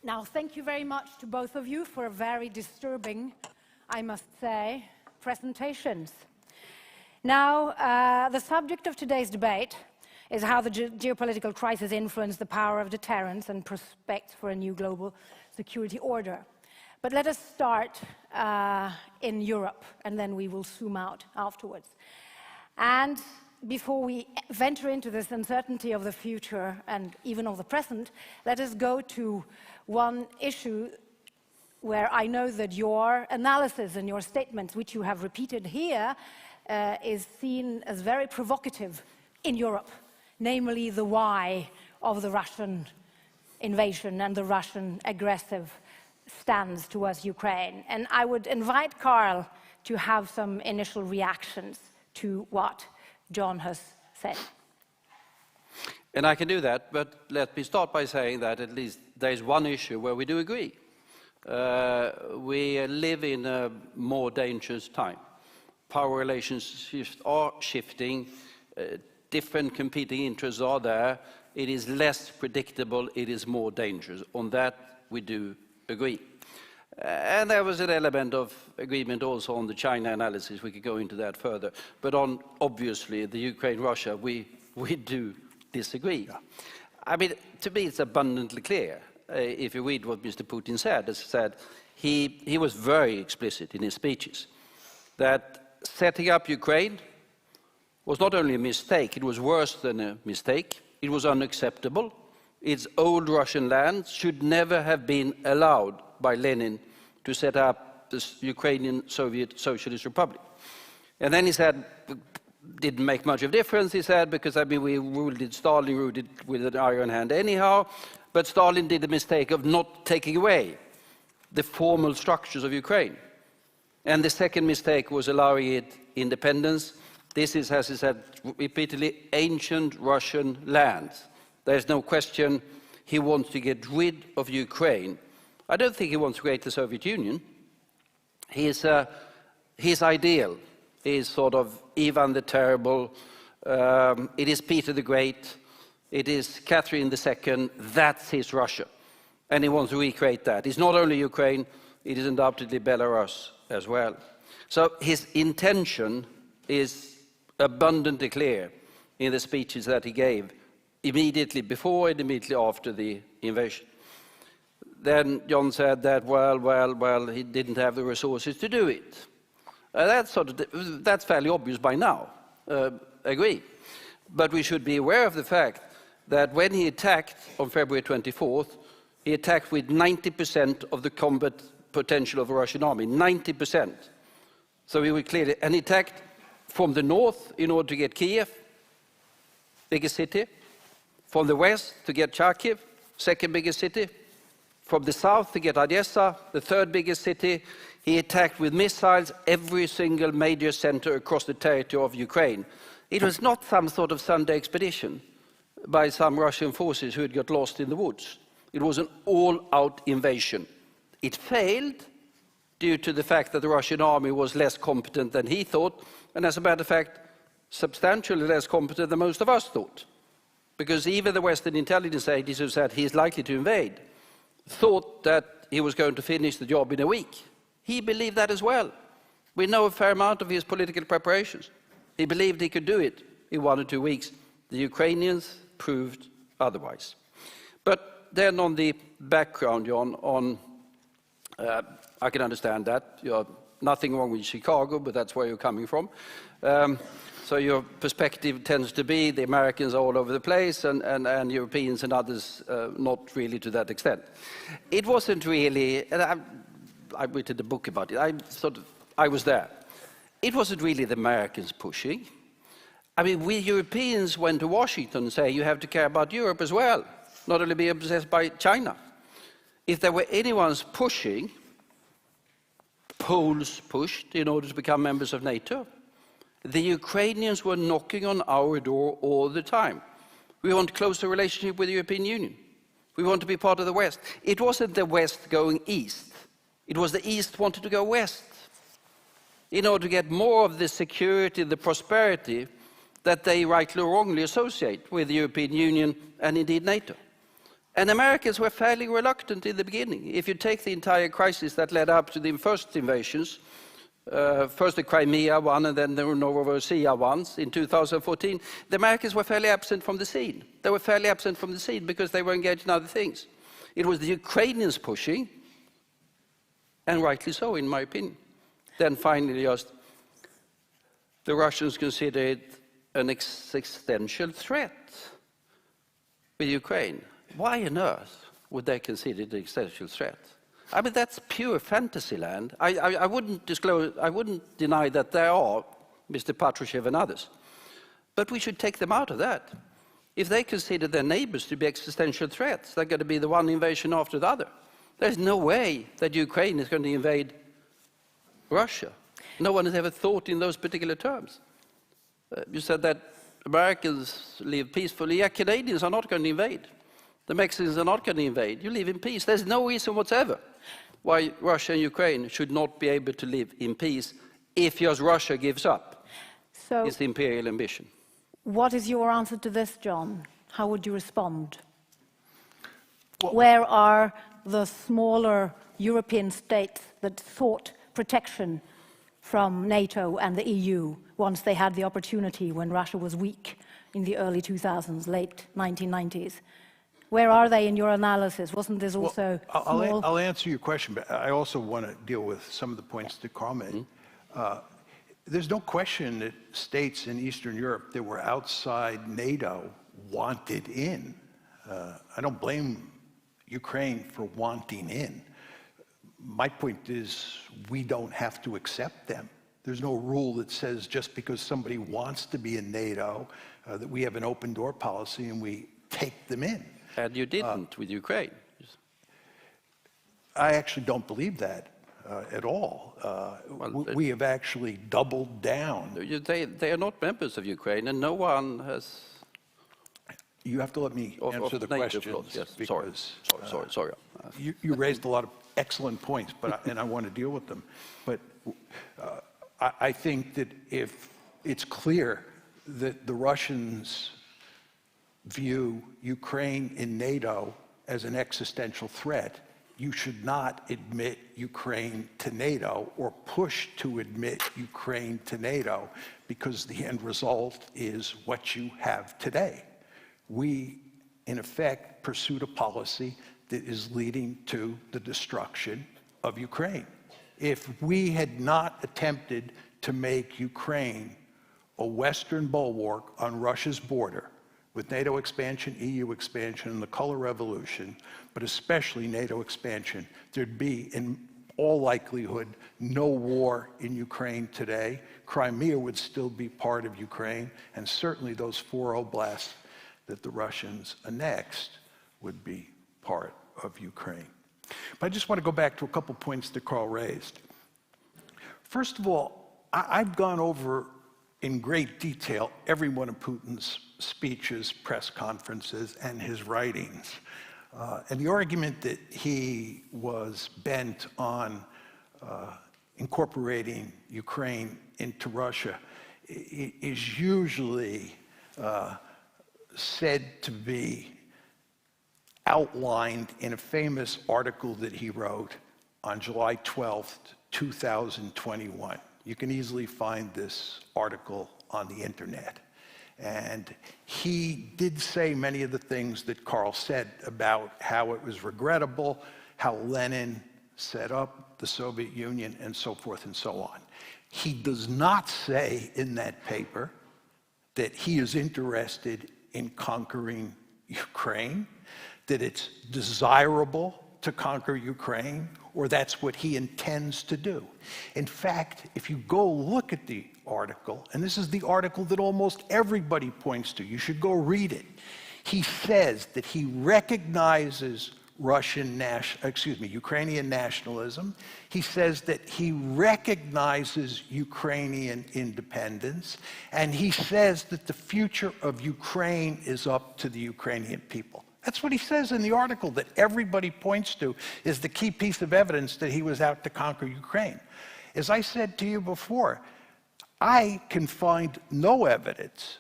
Speaker 2: Now, thank you very much to both of you for a very disturbing, I must say, presentations. Now, the subject of today's debate is how the geopolitical crisis influenced the power of deterrence and prospects for a new global security order. But let us start in Europe, and then we will zoom out afterwards. And before we venture into this uncertainty of the future and even of the present, let us go to one issue where I know that your analysis and your statements, which you have repeated here, is seen as very provocative in Europe, namely the why of the Russian invasion and the Russian aggressive stance towards Ukraine. And I would invite Carl to have some initial reactions to what John has said.
Speaker 3: And I can do that, but let me start by saying that at least there is one issue where we do agree. We live in a more dangerous time. Power relations are shifting, different competing interests are there, it is less predictable, it is more dangerous. On that we do agree. And there was an element of agreement also on the China analysis, we could go into that further. But on, obviously, the Ukraine-Russia, we do disagree. Yeah. I mean, to me it's abundantly clear. If you read what Mr. Putin said, as I said, he was very explicit in his speeches that setting up Ukraine was not only a mistake, it was worse than a mistake, it was unacceptable. Its old Russian land should never have been allowed by Lenin to set up the Ukrainian Soviet Socialist Republic. And then he said, didn't make much of a difference, he said, because I mean, Stalin ruled it with an iron hand anyhow, but Stalin did the mistake of not taking away the formal structures of Ukraine. And the second mistake was allowing it independence This is, as he said repeatedly, ancient Russian lands. There's no question he wants to get rid of Ukraine. I don't think he wants to create the Soviet Union. His ideal is sort of Ivan the Terrible, it is Peter the Great, it is Catherine II, that's his Russia. And he wants to recreate that. It's not only Ukraine, it is undoubtedly Belarus as well. So his intention is abundantly clear in the speeches that he gave immediately before and immediately after the invasion. Then John said that, well, he didn't have the resources to do it. That's fairly obvious by now, agree. But we should be aware of the fact that when he attacked on February 24th, he attacked with 90% of the combat potential of the Russian army, 90%. So he was clearly, and he attacked from the north in order to get Kiev, biggest city, from the west to get Kharkiv, second biggest city, from the south to get Odessa, the third biggest city. He attacked with missiles every single major center across the territory of Ukraine. It was not some sort of Sunday expedition by some Russian forces who had got lost in the woods. It was an all-out invasion. It failed due to the fact that the Russian army was less competent than he thought, and as a matter of fact, substantially less competent than most of us thought. Because even the Western intelligence agencies who said he's likely to invade thought that he was going to finish the job in a week. He believed that as well. We know a fair amount of his political preparations. He believed he could do it in 1 or 2 weeks. The Ukrainians proved otherwise. But then on the background, John, I can understand that. You're nothing wrong with Chicago, but that's where you're coming from. So your perspective tends to be the Americans are all over the place and Europeans and others not really to that extent. It wasn't really, and I've written a book about it, I was there. It wasn't really the Americans pushing. I mean, we Europeans went to Washington and say you have to care about Europe as well, not only be obsessed by China. If there were anyone's pushing, Poles pushed in order to become members of NATO. The Ukrainians were knocking on our door all the time. We want a closer relationship with the European Union. We want to be part of the West. It wasn't the West going east. It was the East wanted to go west in order to get more of the security, the prosperity that they rightly or wrongly associate with the European Union and indeed NATO. And Americans were fairly reluctant in the beginning. If you take the entire crisis that led up to the first invasions, first the Crimea one and then the Novorossiya ones in 2014, the Americans were fairly absent from the scene. They were fairly absent from the scene because they were engaged in other things. It was the Ukrainians pushing, and rightly so, in my opinion. Then finally, just the Russians considered it an existential threat with Ukraine. Why on earth would they consider it an existential threat? I mean, that's pure fantasy land. I wouldn't deny that there are Mr. Patrushev and others. But we should take them out of that. If they consider their neighbors to be existential threats, they're going to be the one invasion after the other. There's no way that Ukraine is going to invade Russia. No one has ever thought in those particular terms. You said that Americans live peacefully. Yeah, Canadians are not going to invade. The Mexicans are not going to invade. You live in peace. There's no reason whatsoever why Russia and Ukraine should not be able to live in peace if just Russia gives up its imperial ambition.
Speaker 2: What is your answer to this, John? How would you respond? Well, where are the smaller European states that sought protection from NATO and the EU once they had the opportunity when Russia was weak in the early 2000s, late 1990s? Where are they in your analysis? Wasn't this also small?
Speaker 4: I'll answer your question, but I also want to deal with some of the points that Carl made. There's no question that states in Eastern Europe that were outside NATO wanted in. I don't blame Ukraine for wanting in. My point is we don't have to accept them. There's no rule that says just because somebody wants to be in NATO that we have an open door policy and we take them in.
Speaker 3: And you didn't with Ukraine.
Speaker 4: I actually don't believe that. at all. We have actually doubled down.
Speaker 3: They are not members of Ukraine, and no one has...
Speaker 4: You have to let me answer the questions.
Speaker 3: Yes.
Speaker 4: Because,
Speaker 3: sorry.
Speaker 4: You raised a lot of excellent points, and I want to deal with them. But I think that if it's clear that the Russians view Ukraine in NATO as an existential threat, you should not admit Ukraine to NATO or push to admit Ukraine to NATO, because the end result is what you have today. We, in effect, pursued a policy that is leading to the destruction of Ukraine. If we had not attempted to make Ukraine a Western bulwark on Russia's border, with NATO expansion, EU expansion, and the color revolution, but especially NATO expansion, there'd be, in all likelihood, no war in Ukraine today. Crimea would still be part of Ukraine, and certainly those 4 oblasts that the Russians annexed would be part of Ukraine. But I just want to go back to a couple points that Carl raised. First of all, I've gone over in great detail every one of Putin's speeches, press conferences, and his writings. And the argument that he was bent on incorporating Ukraine into Russia is usually said to be outlined in a famous article that he wrote on July 12th, 2021. You can easily find this article on the internet. And he did say many of the things that Carl said about how it was regrettable, how Lenin set up the Soviet Union, and so forth and so on. He does not say in that paper that he is interested in conquering Ukraine, that it's desirable to conquer Ukraine, or that's what he intends to do. In fact, if you go look at the article, and this is the article that almost everybody points to, you should go read it. He says that he recognizes Ukrainian nationalism. He says that he recognizes Ukrainian independence, and he says that the future of Ukraine is up to the Ukrainian people. That's what he says in the article that everybody points to is the key piece of evidence that he was out to conquer Ukraine. As I said to you before, I can find no evidence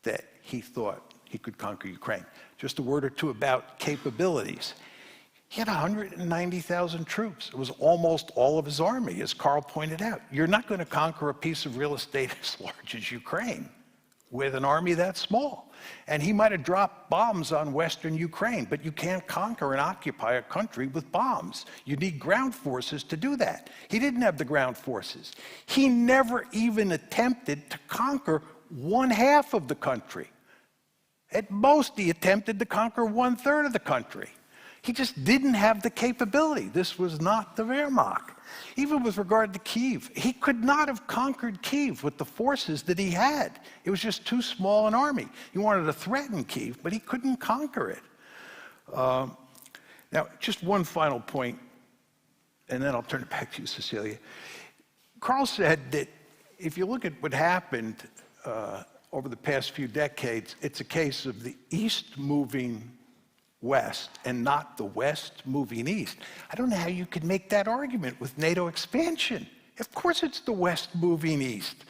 Speaker 4: that he thought he could conquer Ukraine. Just a word or two about capabilities. He had 190,000 troops. It was almost all of his army, as Carl pointed out. You're not going to conquer a piece of real estate as large as Ukraine with an army that small. And he might have dropped bombs on Western Ukraine, but you can't conquer and occupy a country with bombs. You need ground forces to do that. He didn't have the ground forces. He never even attempted to conquer 1/2 of the country. At most, he attempted to conquer 1/3 of the country. He just didn't have the capability. This was not the Wehrmacht. Even with regard to Kyiv, he could not have conquered Kyiv with the forces that he had. It was just too small an army. He wanted to threaten Kyiv, but he couldn't conquer it. Now, just one final point, and then I'll turn it back to you, Cecilia. Carl said that if you look at what happened over the past few decades, it's a case of the East moving West and not the West moving East. I don't know how you could make that argument with NATO expansion. Of course it's the West moving East.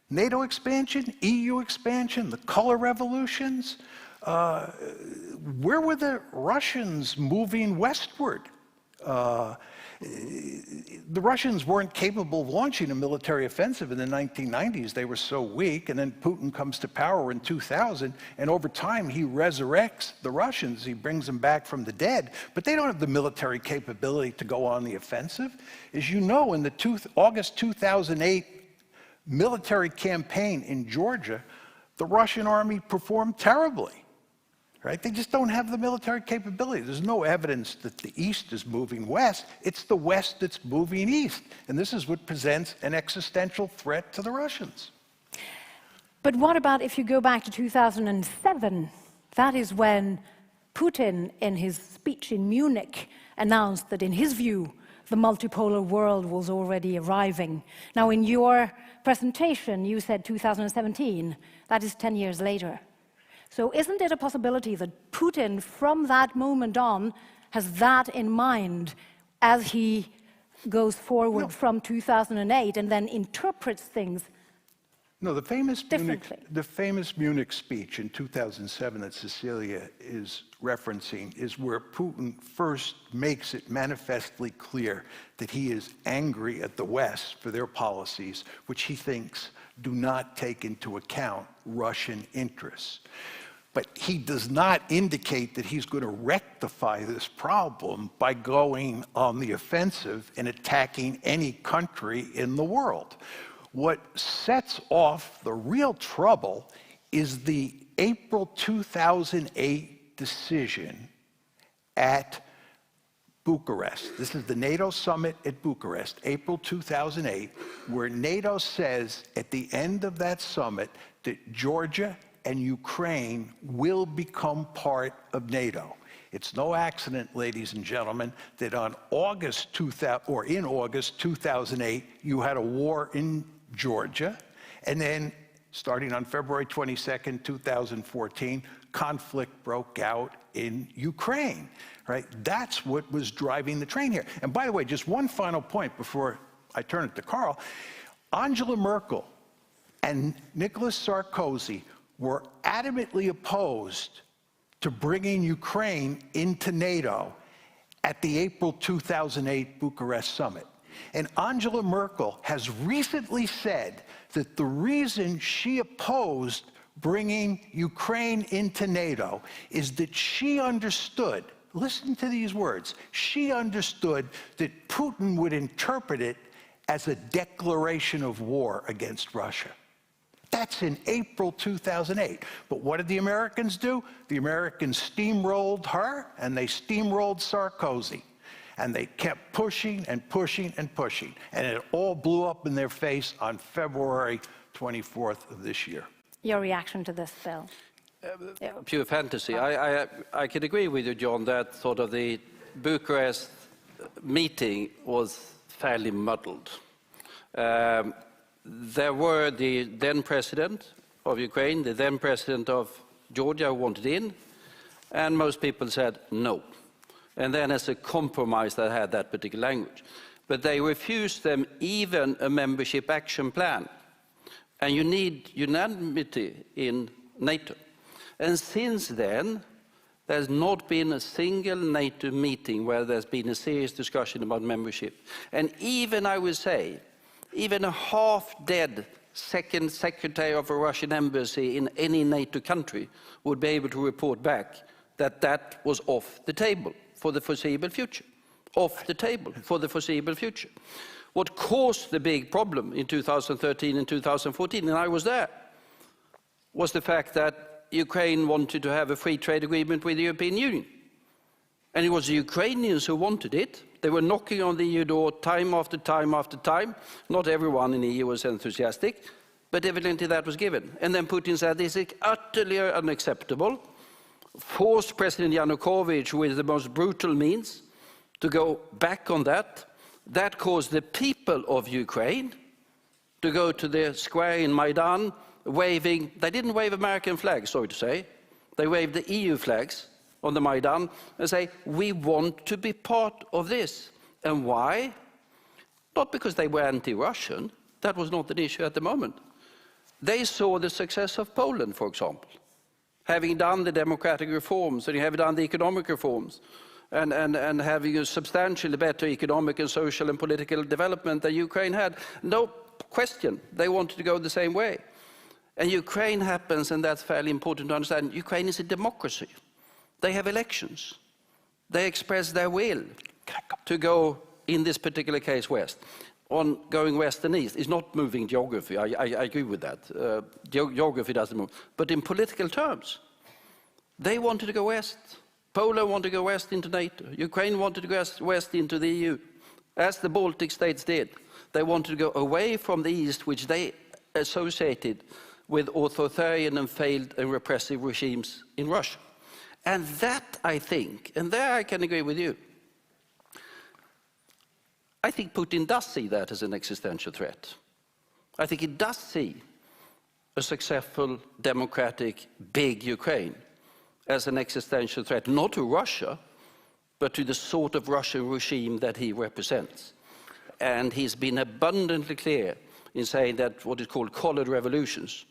Speaker 4: NATO expansion, EU expansion, the color revolutions. Where were the Russians moving westward? The Russians weren't capable of launching a military offensive in the 1990s. They were so weak, and then Putin comes to power in 2000, and over time he resurrects the Russians. He brings them back from the dead, but they don't have the military capability to go on the offensive. As you know, in the August 2008 military campaign in Georgia, the Russian army performed terribly. Right? They just don't have the military capability. There's no evidence that the East is moving west. It's the West that's moving east. And this is what presents an existential threat to the Russians.
Speaker 2: But what about if you go back to 2007? That is when Putin, in his speech in Munich, announced that in his view, the multipolar world was already arriving. Now, in your presentation, you said 2017. That is 10 years later. So isn't it a possibility that Putin, from that moment on, has that in mind as he goes forward from 2008 and then interprets things
Speaker 4: No, the
Speaker 2: differently?
Speaker 4: the famous Munich speech in 2007 that Cecilia is referencing is where Putin first makes it manifestly clear that he is angry at the West for their policies, which he thinks do not take into account Russian interests. But he does not indicate that he's going to rectify this problem by going on the offensive and attacking any country in the world. What sets off the real trouble is the April 2008 decision at Bucharest. This is the NATO summit at Bucharest, April 2008, where NATO says at the end of that summit that Georgia and Ukraine will become part of NATO. It's no accident, ladies and gentlemen, that in August 2008, you had a war in Georgia, and then starting on February 22nd, 2014, conflict broke out in Ukraine, right? That's what was driving the train here. And by the way, just one final point before I turn it to Carl. Angela Merkel and Nicolas Sarkozy were adamantly opposed to bringing Ukraine into NATO at the April 2008 Bucharest summit. And Angela Merkel has recently said that the reason she opposed bringing Ukraine into NATO is that she understood, listen to these words, she understood that Putin would interpret it as a declaration of war against Russia. That's in April 2008. But what did the Americans do? The Americans steamrolled her, and they steamrolled Sarkozy. And they kept pushing and pushing and pushing. And it all blew up in their face on February 24th of this year.
Speaker 2: Your reaction to this, Bill?
Speaker 3: Pure fantasy. I can agree with you, John, that sort of the Bucharest meeting was fairly muddled. There were the then president of Ukraine, the then president of Georgia who wanted in, and most people said no. And then as a compromise they had that particular language. But they refused them even a membership action plan. And you need unanimity in NATO. And since then, there's not been a single NATO meeting where there's been a serious discussion about membership. And even, I would say, even a half-dead second secretary of a Russian embassy in any NATO country would be able to report back that that was off the table for the foreseeable future. Off the table for the foreseeable future. What caused the big problem in 2013 and 2014, and I was there, was the fact that Ukraine wanted to have a free trade agreement with the European Union. And it was the Ukrainians who wanted it. They were knocking on the EU door time after time after time. Not everyone in the EU was enthusiastic, but evidently that was given. And then Putin said, this is utterly unacceptable. Forced President Yanukovych with the most brutal means to go back on that. That caused the people of Ukraine to go to the square in Maidan waving, they didn't wave American flags, sorry to say, they waved the EU flags on the Maidan and say, we want to be part of this. And why? Not because they were anti-Russian, that was not an issue at the moment. They saw the success of Poland, for example, having done the democratic reforms and having done the economic reforms and having a substantially better economic and social and political development than Ukraine had. No question, they wanted to go the same way. And Ukraine happens, and that's fairly important to understand, Ukraine is a democracy. They have elections. They express their will to go, in this particular case, west. On going west and east is not moving geography. I agree with that. Geography doesn't move. But in political terms, they wanted to go west. Poland wanted to go west into NATO. Ukraine wanted to go west into the EU, as the Baltic states did. They wanted to go away from the east, which they associated with authoritarian and failed and repressive regimes in Russia. And that, I think, and there I can agree with you, I think Putin does see that as an existential threat. I think he does see a successful, democratic, big Ukraine as an existential threat, not to Russia, but to the sort of Russian regime that he represents. And he's been abundantly clear in saying that what is called colored revolutions,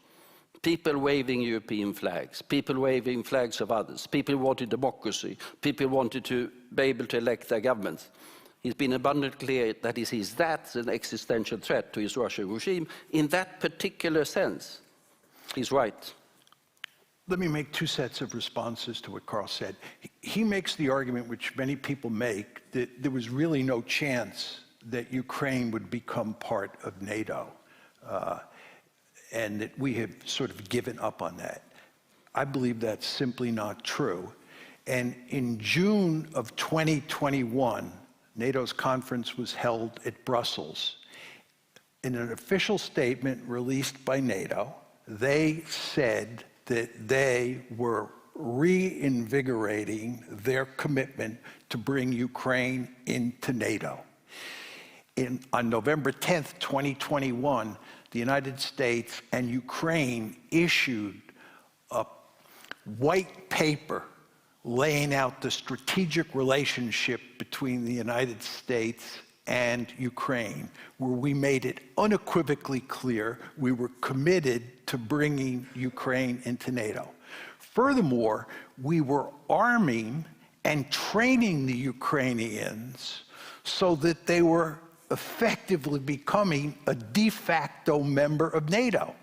Speaker 3: people waving European flags, people waving flags of others, people wanted democracy, people wanted to be able to elect their governments. He's been abundantly clear that he sees that as an existential threat to his Russian regime. In that particular sense, he's right.
Speaker 4: Let me make two sets of responses to what Carl said. He makes the argument, which many people make, that there was really no chance that Ukraine would become part of NATO, and that we have sort of given up on that. I believe that's simply not true. And in June of 2021, NATO's conference was held at Brussels. In an official statement released by NATO, they said that they were reinvigorating their commitment to bring Ukraine into NATO. On November 10th, 2021, the United States and Ukraine issued a white paper laying out the strategic relationship between the United States and Ukraine, where we made it unequivocally clear we were committed to bringing Ukraine into NATO. Furthermore, we were arming and training the Ukrainians so that they were effectively becoming a de facto member of NATO.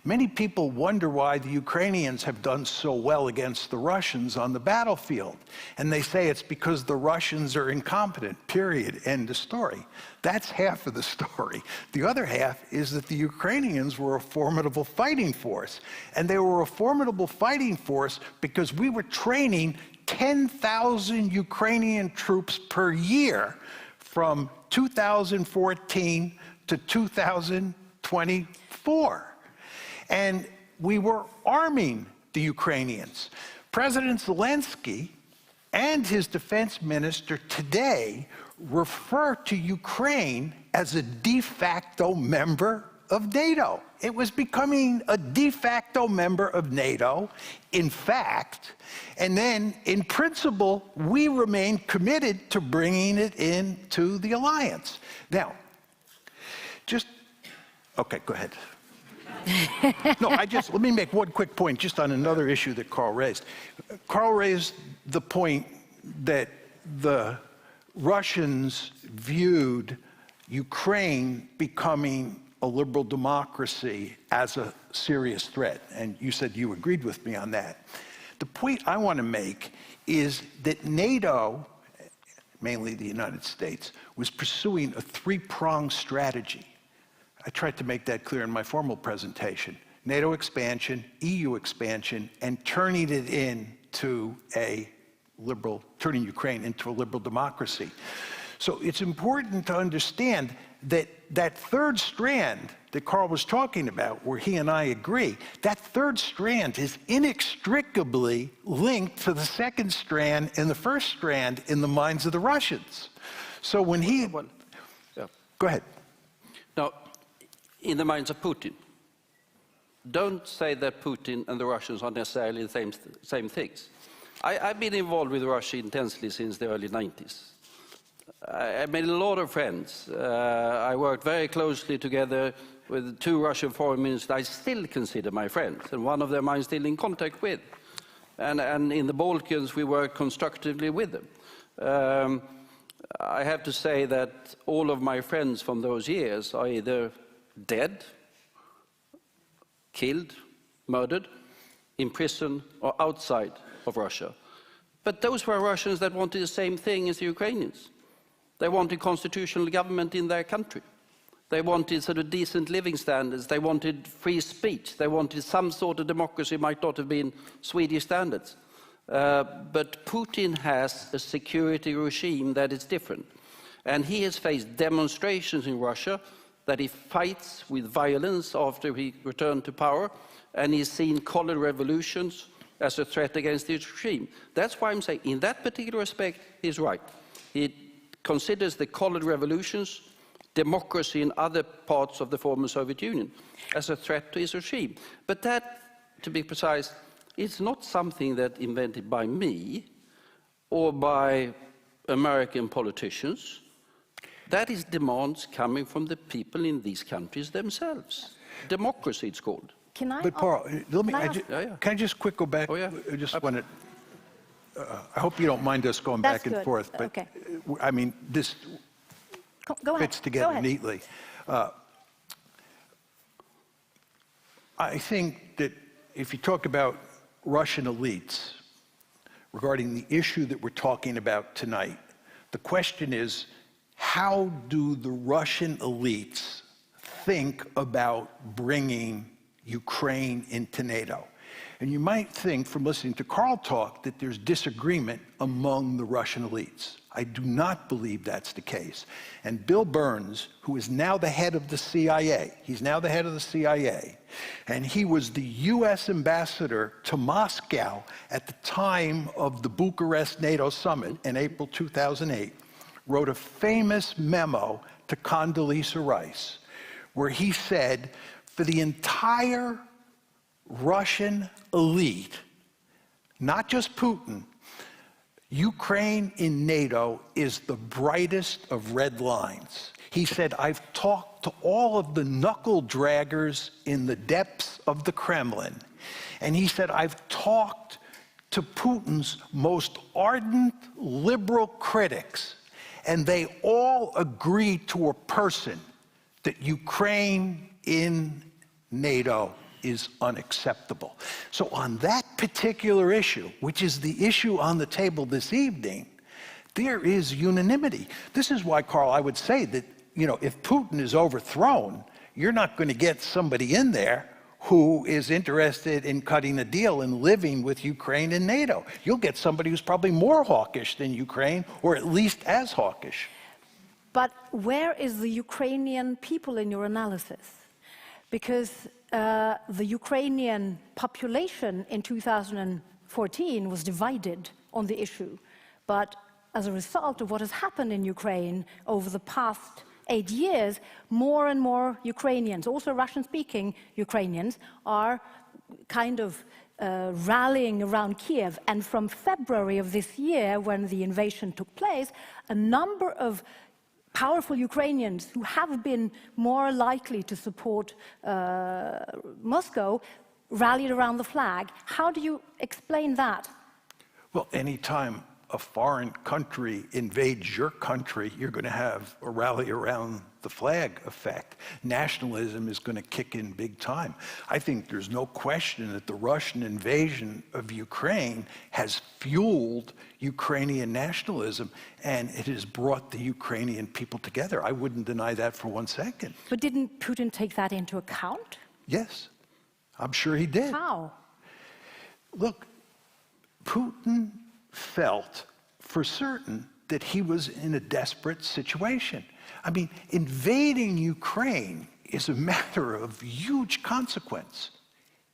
Speaker 4: Many people wonder why the Ukrainians have done so well against the Russians on the battlefield. And they say it's because the Russians are incompetent, period, end of story. That's half of the story. The other half is that the Ukrainians were a formidable fighting force. And they were a formidable fighting force because we were training 10,000 Ukrainian troops per year from 2014 to 2024. And we were arming the Ukrainians. President Zelensky and his defense minister today refer to Ukraine as a de facto member of NATO. It was becoming a de facto member of NATO, in fact, and then in principle, we remain committed to bringing it into the alliance. Now, okay, go ahead. No, let me make one quick point just on another issue that Carl raised. Carl raised the point that the Russians viewed Ukraine becoming a liberal democracy as a serious threat, and you said you agreed with me on that. The point I want to make is that NATO, mainly the United States, was pursuing a three-pronged strategy. I tried to make that clear in my formal presentation. NATO expansion, EU expansion, and turning Ukraine into a liberal democracy. So it's important to understand that that third strand that Carl was talking about, where he and I agree, that third strand is inextricably linked to the second strand and the first strand in the minds of the Russians. So when Go ahead.
Speaker 3: Now, in the minds of Putin, don't say that Putin and the Russians are necessarily the same things. I've been involved with Russia intensely since the early 90s. I made a lot of friends. I worked very closely together with two Russian foreign ministers I still consider my friends, and one of them I'm still in contact with. And in the Balkans, we work constructively with them. I have to say that all of my friends from those years are either dead, killed, murdered, in prison, or outside of Russia. But those were Russians that wanted the same thing as the Ukrainians. They wanted constitutional government in their country. They wanted sort of decent living standards. They wanted free speech. They wanted some sort of democracy, might not have been Swedish standards. But Putin has a security regime that is different. And he has faced demonstrations in Russia that he fights with violence after he returned to power, and he's seen colored revolutions as a threat against his regime. That's why I'm saying, in that particular respect, he's right. He considers the colored revolutions, democracy in other parts of the former Soviet Union as a threat to his regime. But that, to be precise, is not something that invented by me or by American politicians. That is demands coming from the people in these countries themselves. Democracy, it's called.
Speaker 2: Can I?
Speaker 4: But Paul, let me,
Speaker 3: Yeah.
Speaker 4: can I just quick go back?
Speaker 3: Oh, yeah.
Speaker 4: I just want to, I hope you don't mind us going
Speaker 2: That's
Speaker 4: back and
Speaker 2: good.
Speaker 4: forth, but
Speaker 2: Okay.
Speaker 4: I mean, this
Speaker 2: Go ahead.
Speaker 4: fits together
Speaker 2: Go ahead.
Speaker 4: neatly. I think that if you talk about Russian elites regarding the issue that we're talking about tonight, the question is, how do the Russian elites think about bringing Ukraine into NATO? And you might think from listening to Carl talk that there's disagreement among the Russian elites. I do not believe that's the case. And Bill Burns, who is now the head of the CIA, he's now the head of the CIA, and he was the US ambassador to Moscow at the time of the Bucharest NATO summit in April 2008, wrote a famous memo to Condoleezza Rice, where he said, for the entire Russian elite, not just Putin, Ukraine in NATO is the brightest of red lines. He said, I've talked to all of the knuckle draggers in the depths of the Kremlin. And he said, I've talked to Putin's most ardent liberal critics, and they all agree to a person that Ukraine in NATO is unacceptable. So on that particular issue, which is the issue on the table this evening, there is unanimity. This is why, Carl, I would say that, you know, if Putin is overthrown, you're not going to get somebody in there who is interested in cutting a deal and living with Ukraine and NATO. You'll get somebody who's probably more hawkish than Ukraine, or at least as hawkish.
Speaker 2: But where is the Ukrainian people in your analysis? Because the Ukrainian population in 2014 was divided on the issue. But as a result of what has happened in Ukraine over the past 8 years, more and more Ukrainians, also Russian-speaking Ukrainians, are kind of rallying around Kiev. And from February of this year, when the invasion took place, a number of powerful Ukrainians who have been more likely to support Moscow rallied around the flag. How do you explain that?
Speaker 4: Well, anytime a foreign country invades your country, you're going to have a rally around the flag effect. Nationalism is going to kick in big time. I think there's no question that the Russian invasion of Ukraine has fueled Ukrainian nationalism, and it has brought the Ukrainian people together. I wouldn't deny that for 1 second.
Speaker 2: But didn't Putin take that into account?
Speaker 4: Yes, I'm sure he did.
Speaker 2: How?
Speaker 4: Look, Putin felt for certain that he was in a desperate situation. I mean, invading Ukraine is a matter of huge consequence.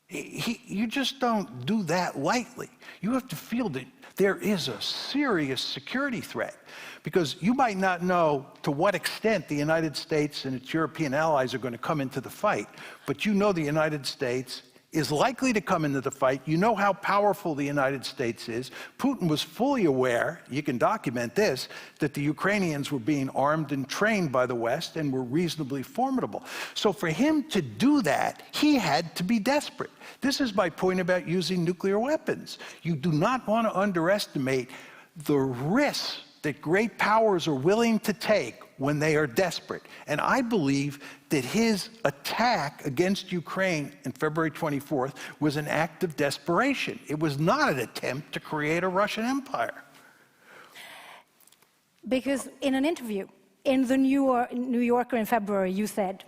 Speaker 4: You just don't do that lightly. You have to feel that there is a serious security threat, because you might not know to what extent the United States and its European allies are going to come into the fight, but you know the United States is likely to come into the fight. You know how powerful the United States is. Putin was fully aware, you can document this, that the Ukrainians were being armed and trained by the West and were reasonably formidable. So for him to do that, he had to be desperate. This is my point about using nuclear weapons. You do not want to underestimate the risks that great powers are willing to take when they are desperate. And I believe that his attack against Ukraine on February 24th was an act of desperation. It was not an attempt to create a Russian empire.
Speaker 2: Because in an interview in the New Yorker in February, you said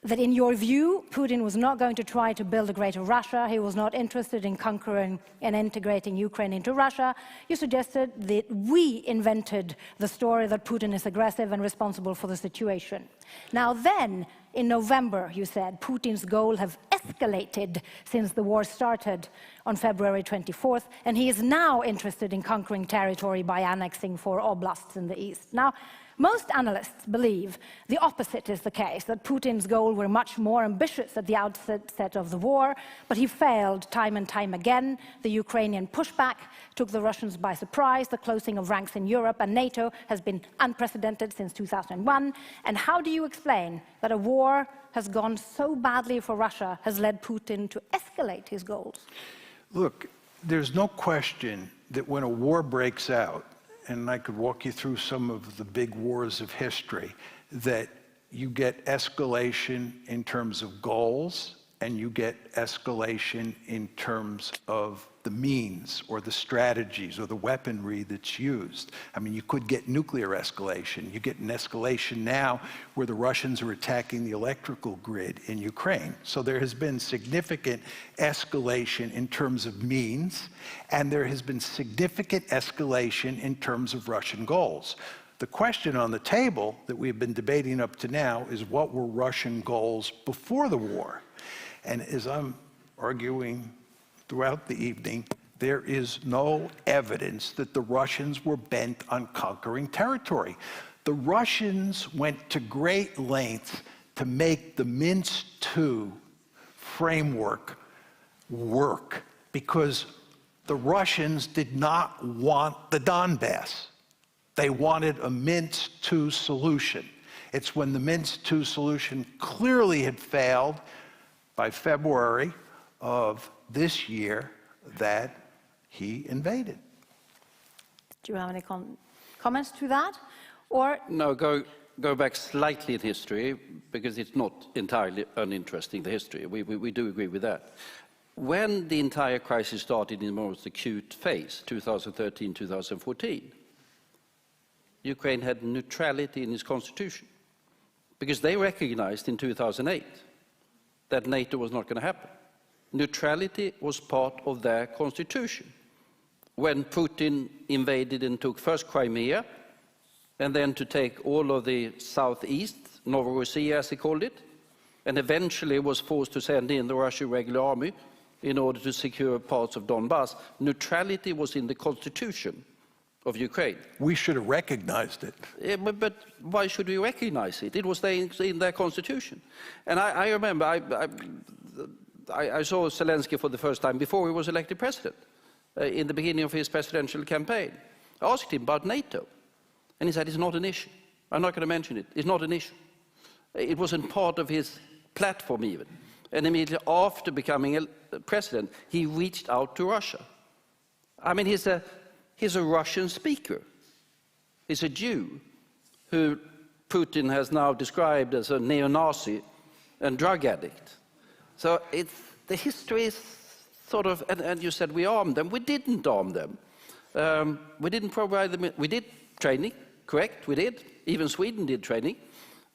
Speaker 2: that in your view, Putin was not going to try to build a greater Russia. He was not interested in conquering and integrating Ukraine into Russia. You suggested that we invented the story that Putin is aggressive and responsible for the situation. Now then, in November, you said, Putin's goals have escalated since the war started on February 24th, and he is now interested in conquering territory by annexing 4 oblasts in the east. Now, most analysts believe the opposite is the case, that Putin's goals were much more ambitious at the outset of the war, but he failed time and time again. The Ukrainian pushback took the Russians by surprise. The closing of ranks in Europe and NATO has been unprecedented since 2001. And how do you explain that a war has gone so badly for Russia has led Putin to escalate his goals?
Speaker 4: Look, there's no question that when a war breaks out, and I could walk you through some of the big wars of history, that you get escalation in terms of goals, and you get escalation in terms of the means or the strategies or the weaponry that's used. I mean, you could get nuclear escalation. You get an escalation now where the Russians are attacking the electrical grid in Ukraine. So there has been significant escalation in terms of means, and there has been significant escalation in terms of Russian goals. The question on the table that we've been debating up to now is, what were Russian goals before the war? And as I'm arguing throughout the evening, there is no evidence that the Russians were bent on conquering territory. The Russians went to great lengths to make the Minsk II framework work because the Russians did not want the Donbass. They wanted a Minsk II solution. It's when the Minsk II solution clearly had failed by February of this year that he invaded.
Speaker 2: Do you have any comments to that? Or
Speaker 3: No, go back slightly in history, because it's not entirely uninteresting, the history. We do agree with that. When the entire crisis started in the most acute phase, 2013, 2014, Ukraine had neutrality in its constitution, because they recognized in 2008 that NATO was not going to happen. Neutrality was part of their constitution. When Putin invaded and took first Crimea, and then to take all of the southeast, Novorossiya as he called it, and eventually was forced to send in the Russian regular army in order to secure parts of Donbass, neutrality was in the constitution of Ukraine.
Speaker 4: We should have recognized it.
Speaker 3: Yeah, but why should we recognize it? It was in their constitution. And I remember I saw Zelensky for the first time before he was elected president, in the beginning of his presidential campaign. I asked him about NATO, and he said, it's not an issue. I'm not going to mention it. It's not an issue. It wasn't part of his platform even. And immediately after becoming president, he reached out to Russia. I mean, he's a Russian speaker. He's a Jew who Putin has now described as a neo-Nazi and drug addict. So the history is sort of, and you said we armed them. We didn't arm them. We didn't provide them. We did training, correct? We did. Even Sweden did training.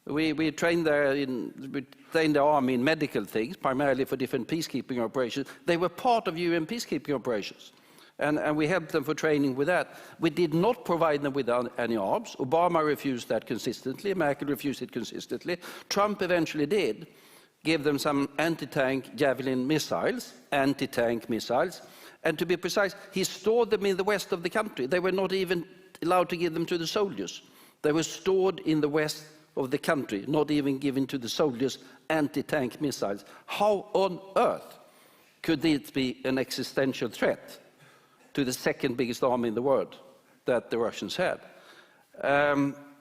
Speaker 3: We trained we trained the army in medical things, primarily for different peacekeeping operations. They were part of UN peacekeeping operations. And we helped them for training with that. We did not provide them with any arms. Obama refused that consistently. Merkel refused it consistently. Trump eventually did give them some anti-tank Javelin missiles, anti-tank missiles. And to be precise, he stored them in the west of the country. They were not even allowed to give them to the soldiers. They were stored in the west of the country, not even given to the soldiers, anti-tank missiles. How on earth could this be an existential threat to the second biggest army in the world that the Russians had?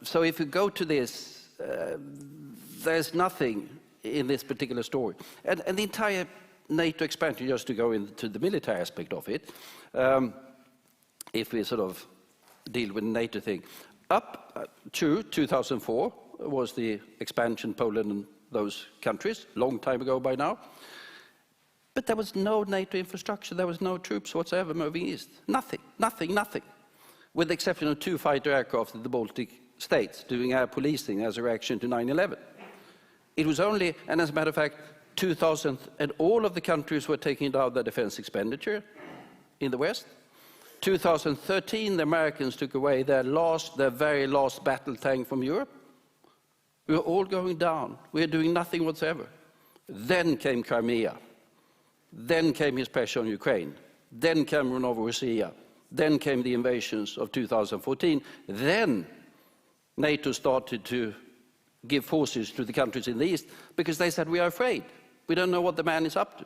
Speaker 3: So if you go to this, there's nothing in this particular story. And the entire NATO expansion, just to go into the military aspect of it, if we sort of deal with the NATO thing, up to 2004 was the expansion, Poland and those countries, long time ago by now. But there was no NATO infrastructure, there was no troops whatsoever moving east. Nothing, nothing, nothing. With the exception of 2 fighter aircraft in the Baltic states doing air policing as a reaction to 9/11. It was only, and as a matter of fact, 2000, and all of the countries were taking down their defense expenditure in the West. 2013, the Americans took away their very last battle tank from Europe. We were all going down. We were doing nothing whatsoever. Then came Crimea. Then came his pressure on Ukraine. Then came Novorossiya. Then came the invasions of 2014. Then NATO started to give forces to the countries in the east because they said, we are afraid. We don't know what the man is up to.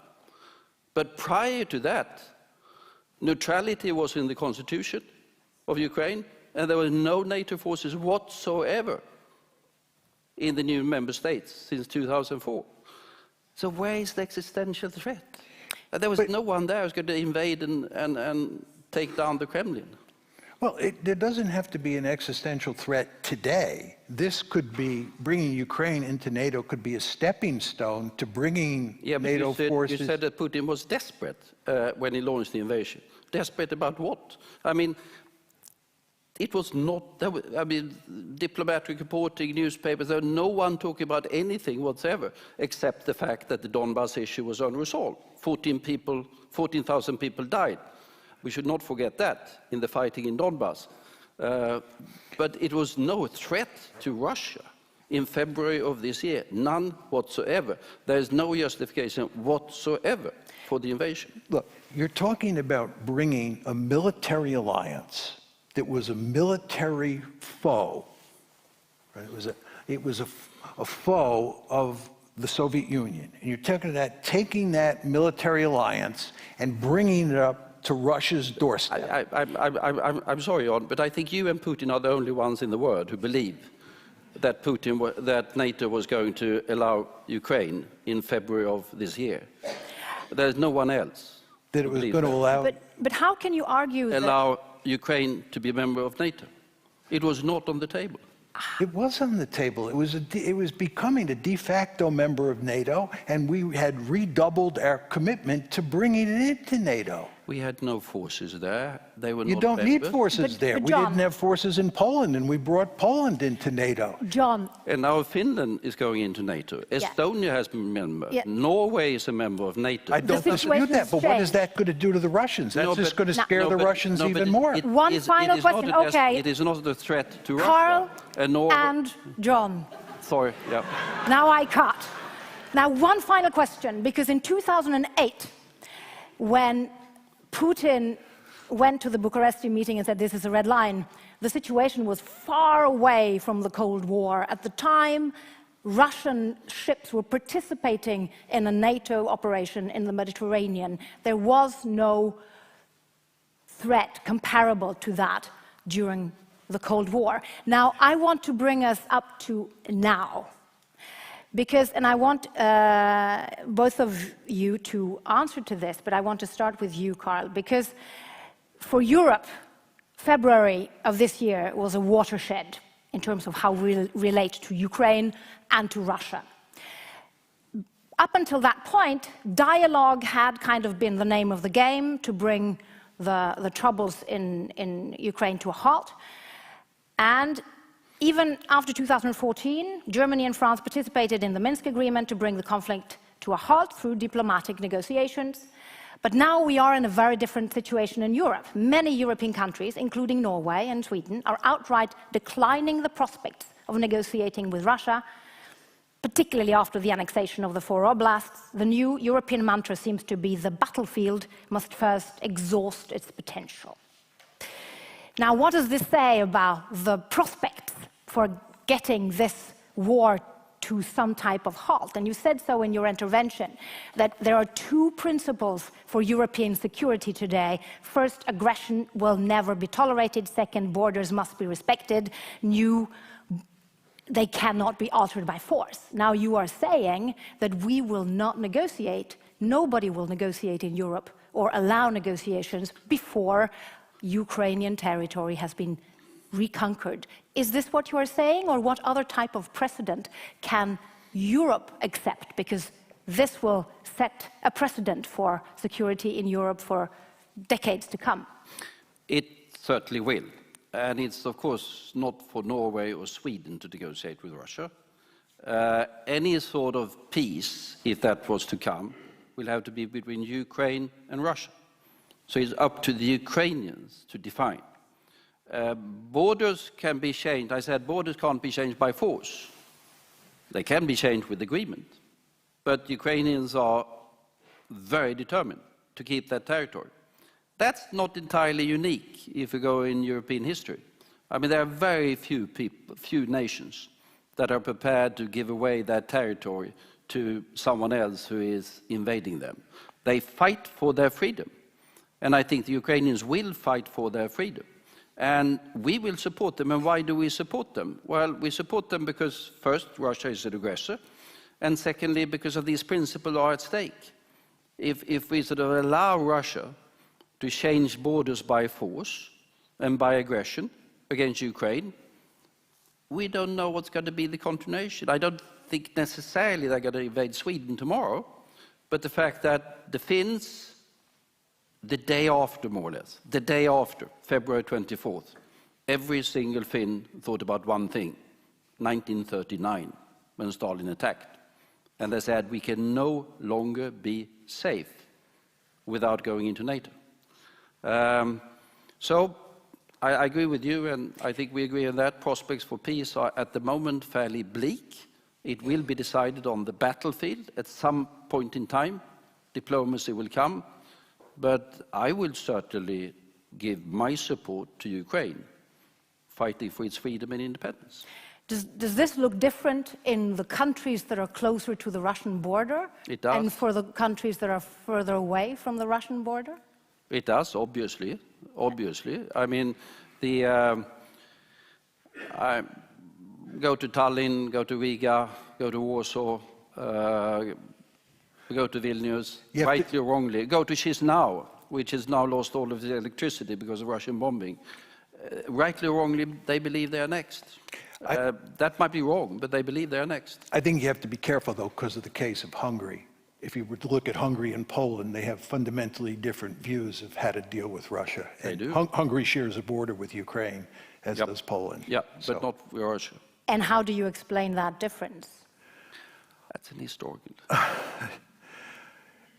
Speaker 3: But prior to that, neutrality was in the constitution of Ukraine, and there were no NATO forces whatsoever in the new member states since 2004. So where is the existential threat? There was no one there who was going to invade and take down the Kremlin.
Speaker 4: Well, there doesn't have to be an existential threat today. This could be, bringing Ukraine into NATO could be a stepping stone to bringing NATO forces.
Speaker 3: You said that Putin was desperate when he launched the invasion. Desperate about what? I mean, it was not, diplomatic reporting, newspapers, there was no one talking about anything whatsoever, except the fact that the Donbas issue was unresolved. 14,000 people died. We should not forget that in the fighting in Donbas. But it was no threat to Russia in February of this year, none whatsoever. There is no justification whatsoever for the invasion.
Speaker 4: Look, you're talking about bringing a military alliance that was a military foe. Right? It was a foe of the Soviet Union. And you're talking about taking that military alliance and bringing it up to Russia's doorstep.
Speaker 3: I'm sorry, Jon, but I think you and Putin are the only ones in the world who believe that that NATO was going to allow Ukraine in February of this year. There's no one else
Speaker 4: that it was going to allow.
Speaker 2: But how can you argue
Speaker 3: allow Ukraine to be a member of NATO? It was not on the table.
Speaker 4: It was on the table. It was becoming a de facto member of NATO, and we had redoubled our commitment to bringing it into NATO.
Speaker 3: We had no forces there. They were not
Speaker 4: You don't need
Speaker 3: members.
Speaker 4: forces there.
Speaker 2: But
Speaker 4: we didn't have forces in Poland, and we brought Poland into NATO.
Speaker 2: John.
Speaker 3: And now Finland is going into NATO. Estonia has been a member. Norway is a member of NATO.
Speaker 4: I don't dispute that, but what is that going to do to the Russians? That's just going to scare the Russians even more.
Speaker 2: One final question, okay.
Speaker 3: It is not a threat to
Speaker 2: Carl
Speaker 3: Russia.
Speaker 2: And John.
Speaker 3: Sorry, yeah.
Speaker 2: Now I cut. Now one final question, because in 2008, when Putin went to the Bucharesti meeting and said this is a red line, the situation was far away from the Cold War. At the time, Russian ships were participating in a NATO operation in the Mediterranean. There was no threat comparable to that during the Cold War. Now, I want to bring us up to now, because, and I want both of you to answer to this, but I want to start with you, Carl, because for Europe, February of this year was a watershed in terms of how we relate to Ukraine and to Russia. Up until that point, dialogue had kind of been the name of the game to bring the troubles in Ukraine to a halt. And even after 2014, Germany and France participated in the Minsk agreement to bring the conflict to a halt through diplomatic negotiations. But now we are in a very different situation in Europe. Many European countries, including Norway and Sweden, are outright declining the prospects of negotiating with Russia, particularly after the annexation of the 4 oblasts. The new European mantra seems to be the battlefield must first exhaust its potential. Now, what does this say about the prospects for getting this war to some type of halt? And you said so in your intervention, that there are 2 principles for European security today. First, aggression will never be tolerated. Second, borders must be respected. They cannot be altered by force. Now you are saying that we will not negotiate, nobody will negotiate in Europe or allow negotiations before Ukrainian territory has been reconquered. Is this what you are saying, or what other type of precedent can Europe accept? Because this will set a precedent for security in Europe for decades to come.
Speaker 3: It certainly will. And it's, of course, not for Norway or Sweden to negotiate with Russia. Any sort of peace, if that was to come, will have to be between Ukraine and Russia. So it's up to the Ukrainians to define. Borders can be changed. I said borders can't be changed by force. They can be changed with agreement, but Ukrainians are very determined to keep that territory. That's not entirely unique if we go in European history. I mean, there are very few people, few nations that are prepared to give away that territory to someone else who is invading them. They fight for their freedom, and I think the Ukrainians will fight for their freedom. And we will support them. And why do we support them? Well, we support them because, first, Russia is an aggressor, and secondly, because of these principles are at stake. If we sort of allow Russia to change borders by force and by aggression against Ukraine, we don't know what's going to be the continuation. I don't think necessarily they're going to invade Sweden tomorrow, but the fact that the Finns, the day after, more or less, the day after, February 24th, every single Finn thought about one thing, 1939, when Stalin attacked. And they said, we can no longer be safe without going into NATO. So I agree with you, and I think we agree on that. Prospects for peace are at the moment fairly bleak. It will be decided on the battlefield at some point in time. Diplomacy will come. But I will certainly give my support to Ukraine, fighting for its freedom and independence.
Speaker 2: Does this look different in the countries that are closer to the Russian border?
Speaker 3: It does.
Speaker 2: And for the countries that are further away from the Russian border?
Speaker 3: It does, obviously. Obviously. I mean, I go to Tallinn, go to Riga, go to Warsaw, go to Vilnius, rightly or wrongly. Go to Chisinau, which has now lost all of its electricity because of Russian bombing. Rightly or wrongly, they believe they are next. That might be wrong, but they believe they are next.
Speaker 4: I think you have to be careful, though, because of the case of Hungary. If you were to look at Hungary and Poland, they have fundamentally different views of how to deal with Russia.
Speaker 3: They do.
Speaker 4: Hungary shares a border with Ukraine, as does Poland.
Speaker 3: Yeah, but not with Russia.
Speaker 2: And how do you explain that difference?
Speaker 3: That's an historical.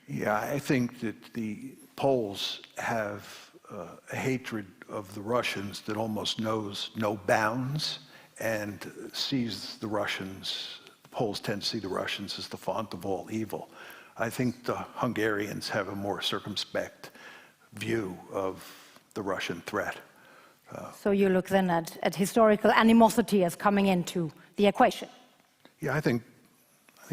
Speaker 4: Yeah, I think that the Poles have a hatred of the Russians that almost knows no bounds and sees the Russians, the Poles tend to see the Russians as the font of all evil. I think the Hungarians have a more circumspect view of the Russian threat.
Speaker 2: So you look then at historical animosity as coming into the equation?
Speaker 4: Yeah, I think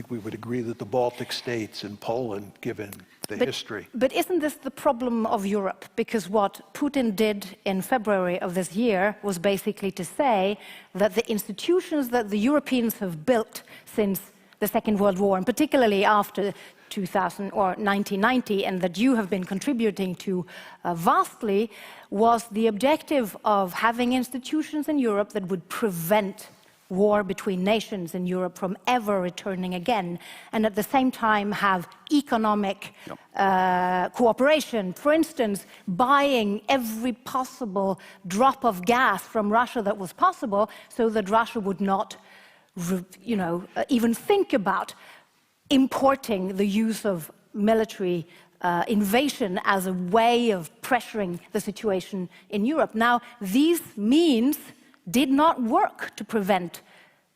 Speaker 4: we would agree that the Baltic states and Poland, given the history.
Speaker 2: But isn't this the problem of Europe? Because what Putin did in February of this year was basically to say that the institutions that the Europeans have built since the Second World War, and particularly after 2000 or 1990, and that you have been contributing to vastly, was the objective of having institutions in Europe that would prevent war between nations in Europe from ever returning again, and at the same time have economic cooperation. For instance, buying every possible drop of gas from Russia that was possible so that Russia would not, even think about importing the use of military invasion as a way of pressuring the situation in Europe. Now, these means did not work to prevent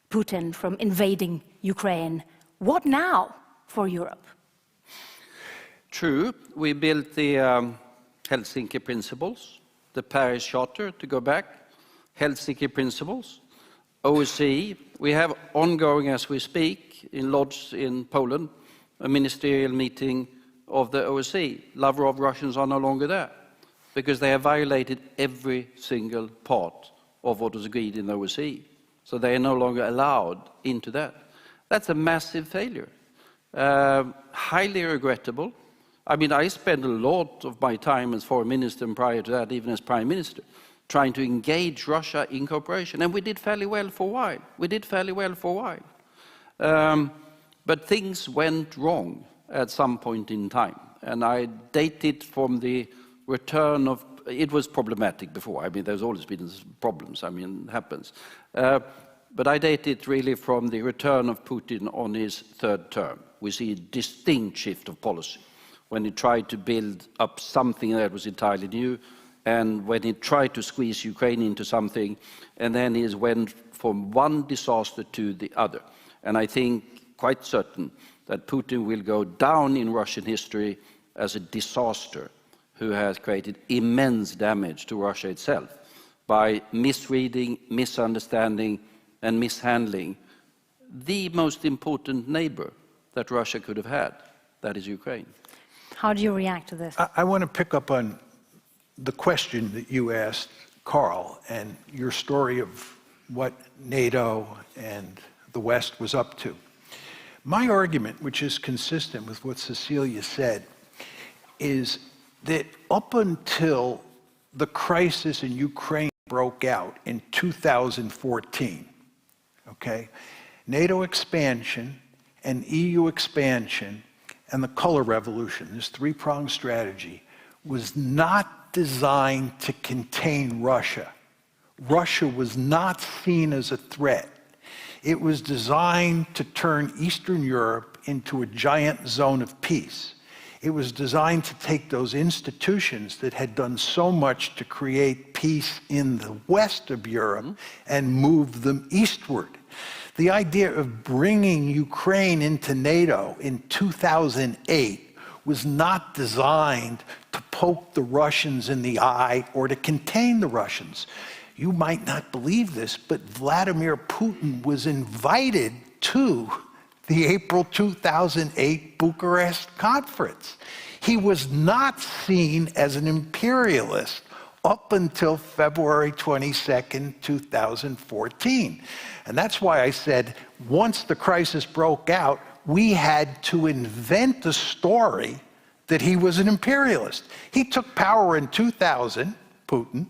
Speaker 2: Putin from invading Ukraine. What now for Europe?
Speaker 3: True, we built the Helsinki Principles, the Paris Charter, to go back, Helsinki Principles, OSCE. We have ongoing, as we speak, in Lodz in Poland, a ministerial meeting of the OSCE. Lavrov Russians are no longer there because they have violated every single part of what was agreed in the OSCE. So they are no longer allowed into that. That's a massive failure. Highly regrettable. I mean, I spent a lot of my time as foreign minister, and prior to that, even as prime minister, trying to engage Russia in cooperation. And we did fairly well for a while. But things went wrong at some point in time. And I date it from the return of, it was problematic before. I mean, there's always been problems. I mean, it happens. But I date it really from the return of Putin on his third term. We see a distinct shift of policy when he tried to build up something that was entirely new, and when he tried to squeeze Ukraine into something, and then he went from one disaster to the other. And I think quite certain that Putin will go down in Russian history as a disaster who has created immense damage to Russia itself by misreading, misunderstanding, and mishandling the most important neighbor that Russia could have had, that is Ukraine.
Speaker 2: How do you react to this?
Speaker 4: I want to pick up on the question that you asked, Carl, and your story of what NATO and the West was up to. My argument, which is consistent with what Cecilia said, is that up until the crisis in Ukraine broke out in 2014, okay, NATO expansion and EU expansion and the color revolution, this three-pronged strategy, was not designed to contain Russia. Russia was not seen as a threat. It was designed to turn Eastern Europe into a giant zone of peace. It was designed to take those institutions that had done so much to create peace in the west of Europe and move them eastward. The idea of bringing Ukraine into NATO in 2008 was not designed to poke the Russians in the eye or to contain the Russians. You might not believe this, but Vladimir Putin was invited to the April 2008 Bucharest conference. He was not seen as an imperialist up until February 22nd, 2014. And that's why I said, once the crisis broke out, we had to invent a story that he was an imperialist. He took power in 2000, Putin.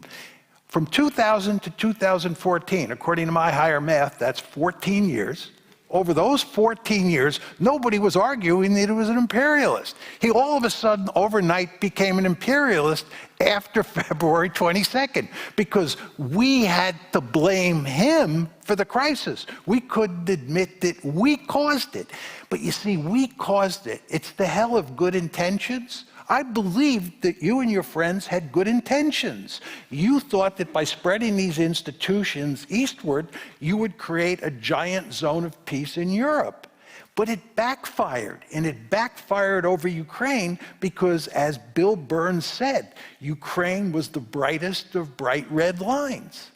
Speaker 4: From 2000 to 2014, according to my higher math, that's 14 years. Over those 14 years, nobody was arguing that he was an imperialist. He all of a sudden, overnight, became an imperialist after February 22nd, because we had to blame him for the crisis. We couldn't admit that we caused it. But you see, we caused it. It's the hell of good intentions. I believed that you and your friends had good intentions. You thought that by spreading these institutions eastward, you would create a giant zone of peace in Europe. But it backfired, and it backfired over Ukraine because, as Bill Burns said, Ukraine was the brightest of bright red lines.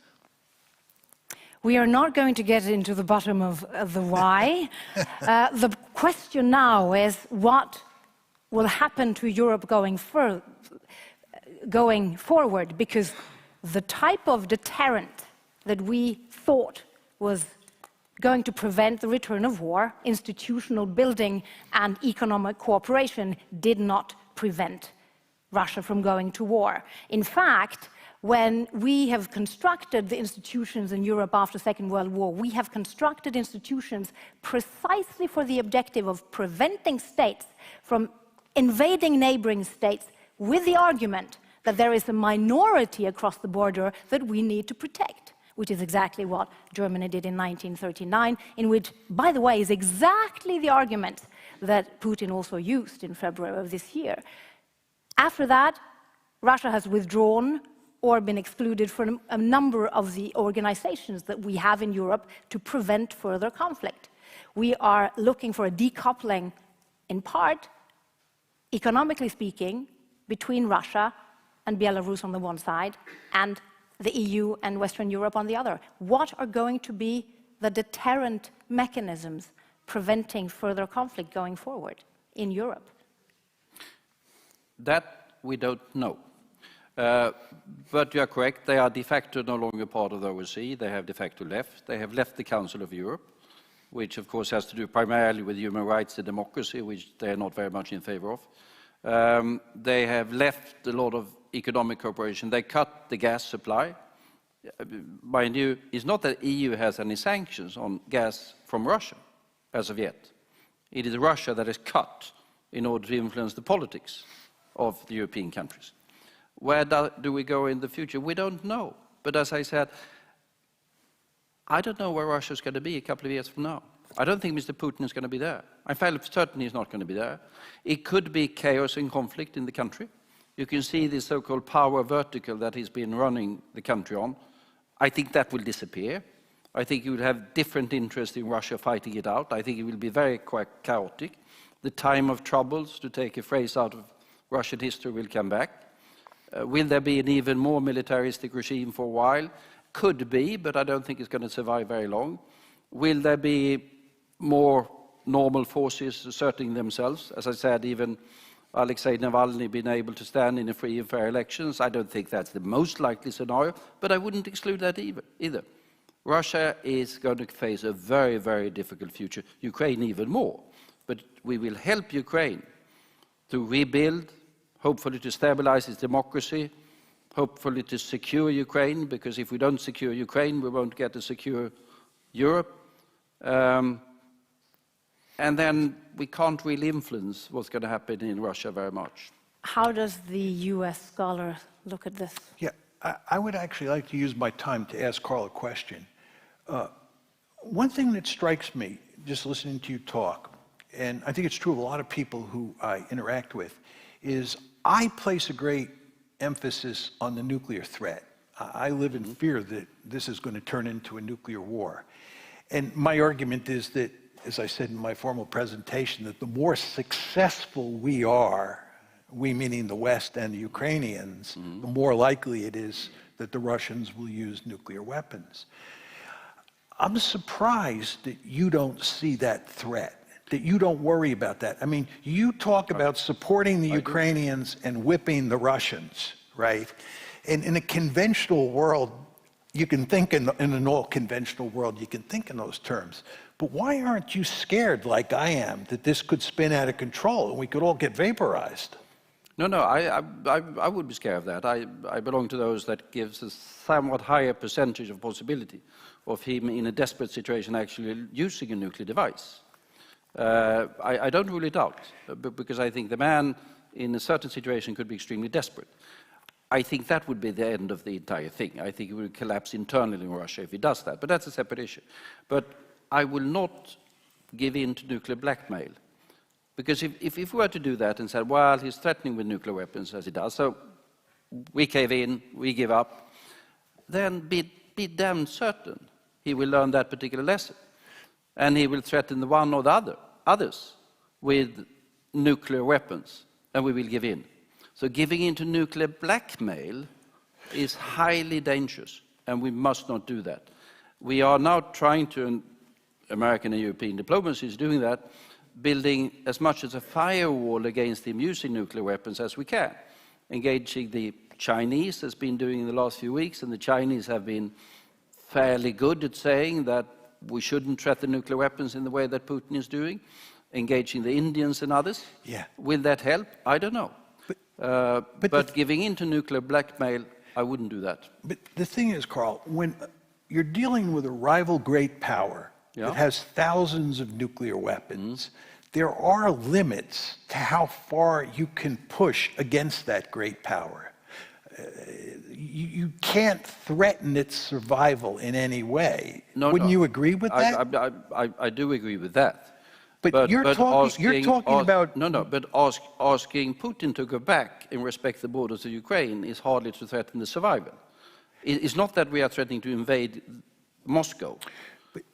Speaker 2: We are not going to get into the bottom of the why. The question now is what will happen to Europe going forward, because the type of deterrent that we thought was going to prevent the return of war, institutional building and economic cooperation, did not prevent Russia from going to war. In fact, when we have constructed the institutions in Europe after the Second World War, we have constructed institutions precisely for the objective of preventing states from invading neighboring states with the argument that there is a minority across the border that we need to protect, which is exactly what Germany did in 1939, in which, by the way, is exactly the argument that Putin also used in February of this year. After that, Russia has withdrawn or been excluded from a number of the organizations that we have in Europe to prevent further conflict. We are looking for a decoupling, in part, economically speaking, between Russia and Belarus on the one side and the EU and Western Europe on the other. What are going to be the deterrent mechanisms preventing further conflict going forward in Europe?
Speaker 3: That we don't know. But you are correct, they are de facto no longer part of the OSCE, they have de facto left. They have left the Council of Europe, which of course has to do primarily with human rights and democracy, which they are not very much in favor of. They have left a lot of economic cooperation. They cut the gas supply. Mind you, it's not that EU has any sanctions on gas from Russia as of yet. It is Russia that is cut in order to influence the politics of the European countries. Where do we go in the future? We don't know. But as I said, I don't know where Russia is going to be a couple of years from now. I don't think Mr. Putin is going to be there. I'm fairly certain he's not going to be there. It could be chaos and conflict in the country. You can see the so-called power vertical that he's been running the country on. I think that will disappear. I think you will have different interests in Russia fighting it out. I think it will be very quite chaotic. The time of troubles, to take a phrase out of Russian history, will come back. Will there be an even more militaristic regime for a while? Could be, but I don't think it's going to survive very long. Will there be more normal forces asserting themselves? As I said, even Alexei Navalny being able to stand in a free and fair elections. I don't think that's the most likely scenario, but I wouldn't exclude that either. Russia is going to face a very, very difficult future, Ukraine even more. But we will help Ukraine to rebuild, hopefully to stabilize its democracy, hopefully to secure Ukraine, because if we don't secure Ukraine, we won't get a secure Europe. And then we can't really influence what's going to happen in Russia very much.
Speaker 2: How does the US scholar look at this?
Speaker 4: Yeah, I would actually like to use my time to ask Carl a question. One thing that strikes me, just listening to you talk, and I think it's true of a lot of people who I interact with, is I place a great emphasis on the nuclear threat. I live in fear that this is going to turn into a nuclear war. And my argument is that, as I said in my formal presentation, that the more successful we are, we meaning the West and the Ukrainians, the more likely it is that the Russians will use nuclear weapons. I'm surprised that you don't see that threat, that you don't worry about that. I mean, you talk about supporting the Ukrainians and whipping the Russians, right? And in a conventional world, you can think in an all-conventional world, you can think in those terms. But why aren't you scared, like I am, that this could spin out of control and we could all get vaporized?
Speaker 3: No, I would be scared of that. I belong to those that gives a somewhat higher percentage of possibility of him in a desperate situation actually using a nuclear device. I don't rule it out, because I think the man in a certain situation could be extremely desperate. I think that would be the end of the entire thing. I think it would collapse internally in Russia if he does that, but that's a separate issue. But I will not give in to nuclear blackmail. Because if we were to do that and say, well, he's threatening with nuclear weapons as he does, so we cave in, we give up, then be damn certain he will learn that particular lesson. And he will threaten the one or the others with nuclear weapons, and we will give in. So giving in to nuclear blackmail is highly dangerous, and we must not do that. We are now trying to, and American and European diplomacy is doing that, building as much as a firewall against him using nuclear weapons as we can. Engaging the Chinese, has been doing in the last few weeks, and the Chinese have been fairly good at saying that we shouldn't threaten nuclear weapons in the way that Putin is doing. Engaging the Indians and others.
Speaker 4: Yeah.
Speaker 3: Will that help? I don't know. But giving in to nuclear blackmail, I wouldn't do that.
Speaker 4: But the thing is, Carl, when you're dealing with a rival great power that has thousands of nuclear weapons, there are limits to how far you can push against that great power. You can't threaten its survival in any way. Wouldn't you agree with that?
Speaker 3: I do agree with that.
Speaker 4: But you're talking about...
Speaker 3: But asking Putin to go back and respect the borders of Ukraine is hardly to threaten the survival. It's not that we are threatening to invade Moscow.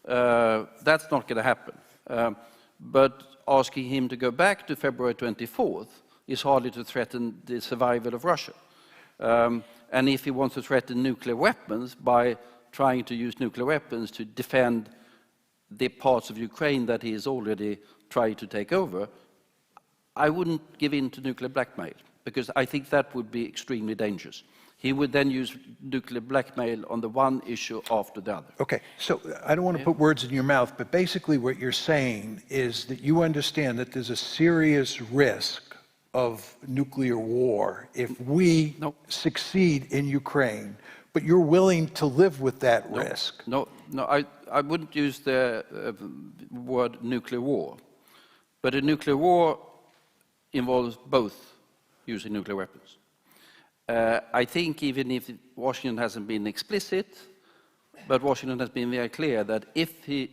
Speaker 3: That's not going to happen. But asking him to go back to February 24th is hardly to threaten the survival of Russia. And if he wants to threaten nuclear weapons by trying to use nuclear weapons to defend the parts of Ukraine that he has already tried to take over, I wouldn't give in to nuclear blackmail, because I think that would be extremely dangerous. He would then use nuclear blackmail on the one issue after the other.
Speaker 4: Okay, so I don't want to put words in your mouth, but basically what you're saying is that you understand that there's a serious risk of nuclear war if we succeed in Ukraine, but you're willing to live with that risk.
Speaker 3: No, I wouldn't use the word nuclear war. But a nuclear war involves both using nuclear weapons. I think even if Washington hasn't been explicit, but Washington has been very clear that if he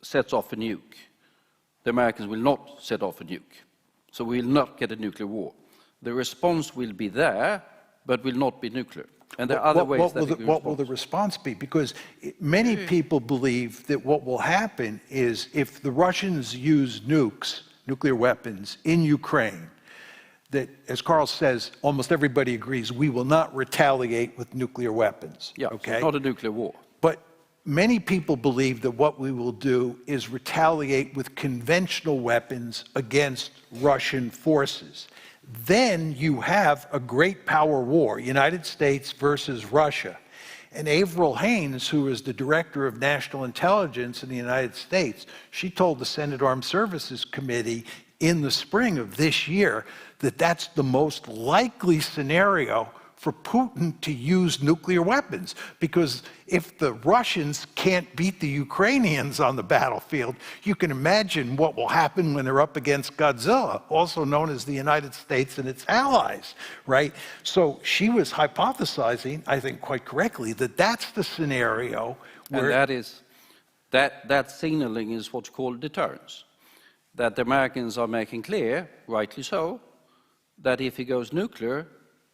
Speaker 3: sets off a nuke, the Americans will not set off a nuke. So we will not get a nuclear war. The response will be there, but will not be nuclear. And there are other ways that
Speaker 4: what will the response be? Because many people believe that what will happen is if the Russians use nukes, nuclear weapons, in Ukraine, that, as Carl says, almost everybody agrees, we will not retaliate with nuclear weapons.
Speaker 3: Yeah,
Speaker 4: okay?
Speaker 3: it's not a nuclear war.
Speaker 4: But many people believe that what we will do is retaliate with conventional weapons against Russian forces. Then you have a great power war, United States versus Russia. And Avril Haines, who is the director of national intelligence in the United States, she told the Senate Armed Services Committee in the spring of this year that that's the most likely scenario for Putin to use nuclear weapons. Because if the Russians can't beat the Ukrainians on the battlefield, you can imagine what will happen when they're up against Godzilla, also known as the United States and its allies, right? So she was hypothesizing, I think quite correctly, that that's the scenario where...
Speaker 3: And that signaling is what's called deterrence. That the Americans are making clear, rightly so, that if he goes nuclear,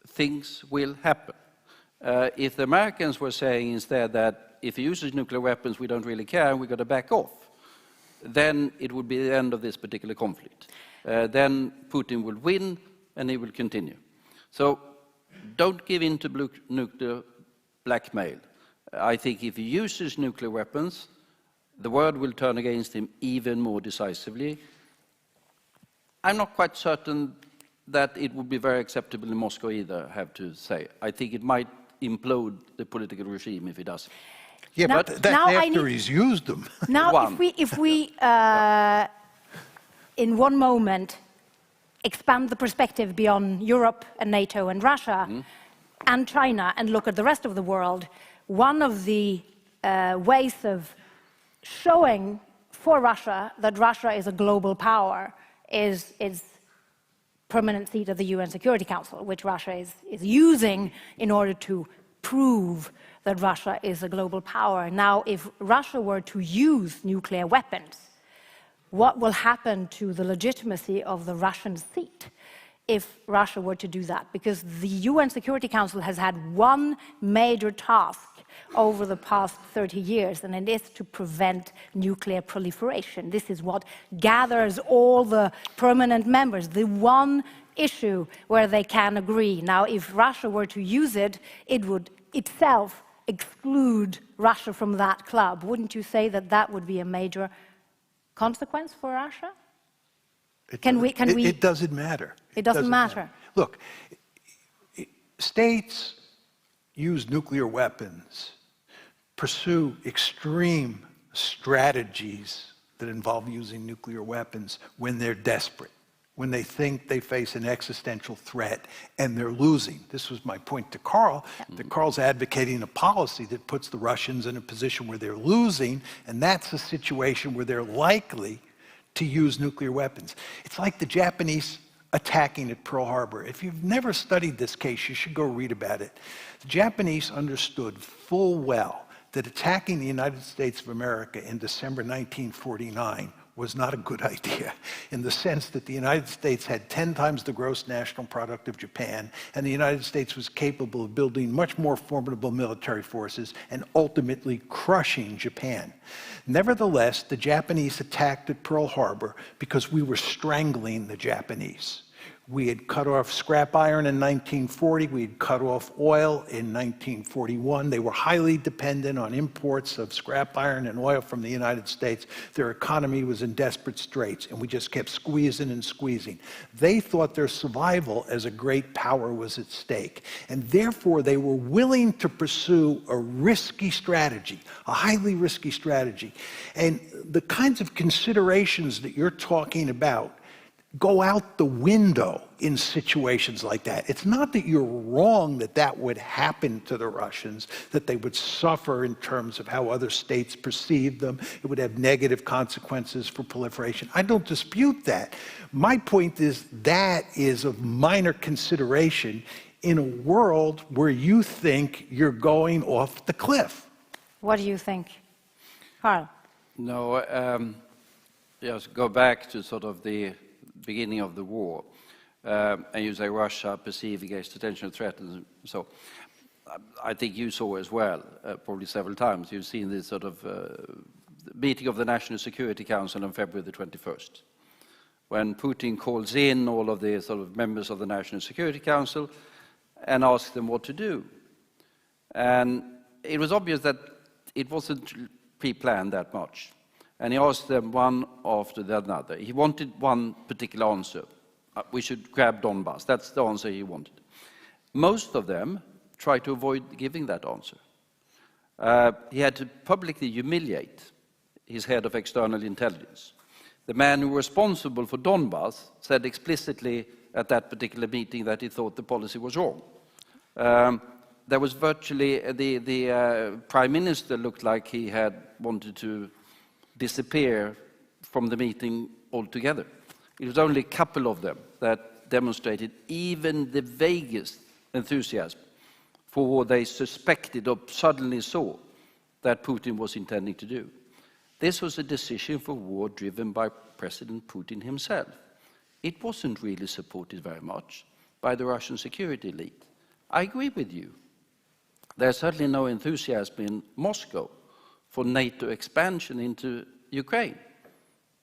Speaker 3: things will happen. If the Americans were saying instead that if he uses nuclear weapons, we don't really care, and we've got to back off, then it would be the end of this particular conflict. Then Putin will win, and he will continue. So don't give in to nuclear blackmail. I think if he uses nuclear weapons, the world will turn against him even more decisively. I'm not quite certain that it would be very acceptable in Moscow either, I have to say. I think it might implode the political regime if it does.
Speaker 4: Yeah,
Speaker 2: now,
Speaker 4: but that's after he's used them.
Speaker 2: Now, if we in one moment, expand the perspective beyond Europe and NATO and Russia and China and look at the rest of the world, one of the ways of showing for Russia that Russia is a global power is permanent seat of the UN Security Council, which Russia is using in order to prove that Russia is a global power. Now, if Russia were to use nuclear weapons, what will happen to the legitimacy of the Russian seat if Russia were to do that? Because the UN Security Council has had one major task over the past 30 years, and it is to prevent nuclear proliferation. This is what gathers all the permanent members, the one issue where they can agree. Now, if Russia were to use it, it would itself exclude Russia from that club. Wouldn't you say that that would be a major consequence for Russia?
Speaker 4: It doesn't matter.
Speaker 2: It doesn't matter.
Speaker 4: Look, states use nuclear weapons, pursue extreme strategies that involve using nuclear weapons when they're desperate, when they think they face an existential threat and they're losing. This was my point to Carl, that Carl's advocating a policy that puts the Russians in a position where they're losing, and that's a situation where they're likely to use nuclear weapons. It's like the Japanese attacking at Pearl Harbor. If you've never studied this case, you should go read about it. The Japanese understood full well that attacking the United States of America in December 1949 was not a good idea, in the sense that the United States had 10 times the gross national product of Japan, and the United States was capable of building much more formidable military forces and ultimately crushing Japan. Nevertheless, the Japanese attacked at Pearl Harbor because we were strangling the Japanese. We had cut off scrap iron in 1940. We had cut off oil in 1941. They were highly dependent on imports of scrap iron and oil from the United States. Their economy was in desperate straits, and we just kept squeezing and squeezing. They thought their survival as a great power was at stake, and therefore they were willing to pursue a risky strategy, a highly risky strategy. And the kinds of considerations that you're talking about go out the window in situations like that. It's not that you're wrong that that would happen to the Russians, that they would suffer in terms of how other states perceive them. It would have negative consequences for proliferation. I don't dispute that. My point is that is of minor consideration in a world where you think you're going off the cliff.
Speaker 2: What do you think? Carl?
Speaker 3: No, just go back to sort of the beginning of the war, and you say Russia perceived against potential threat and so. I think you saw as well, probably several times, you've seen this sort of meeting of the National Security Council on February the 21st, when Putin calls in all of the sort of members of the National Security Council and asks them what to do. And it was obvious that it wasn't pre-planned that much. And he asked them one after the other. He wanted one particular answer. We should grab Donbass. That's the answer he wanted. Most of them tried to avoid giving that answer. He had to publicly humiliate his head of external intelligence. The man who was responsible for Donbass said explicitly at that particular meeting that he thought the policy was wrong. There was virtually, the prime minister looked like he had wanted to disappear from the meeting altogether. It was only a couple of them that demonstrated even the vaguest enthusiasm for what they suspected or suddenly saw that Putin was intending to do. This was a decision for war driven by President Putin himself. It wasn't really supported very much by the Russian security elite. I agree with you. There's certainly no enthusiasm in Moscow for NATO expansion into Ukraine.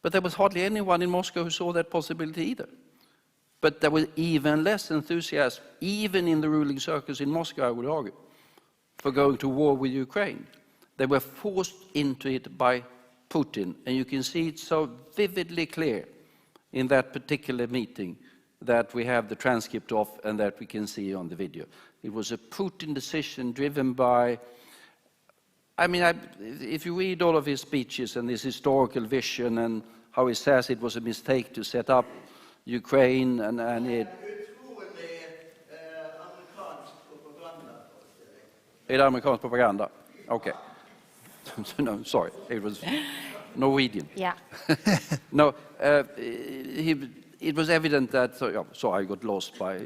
Speaker 3: But there was hardly anyone in Moscow who saw that possibility either. But there was even less enthusiasm, even in the ruling circles in Moscow, I would argue, for going to war with Ukraine. They were forced into it by Putin, and you can see it so vividly clear in that particular meeting that we have the transcript of and that we can see on the video. It was a Putin decision driven by, if you read all of his speeches and his historical vision and how he says it was a mistake to set up Ukraine and it... Är det amerikansk propaganda? Okay. No, sorry, it was Norwegian.
Speaker 2: Yeah.
Speaker 3: No, it was evident that, so I got lost by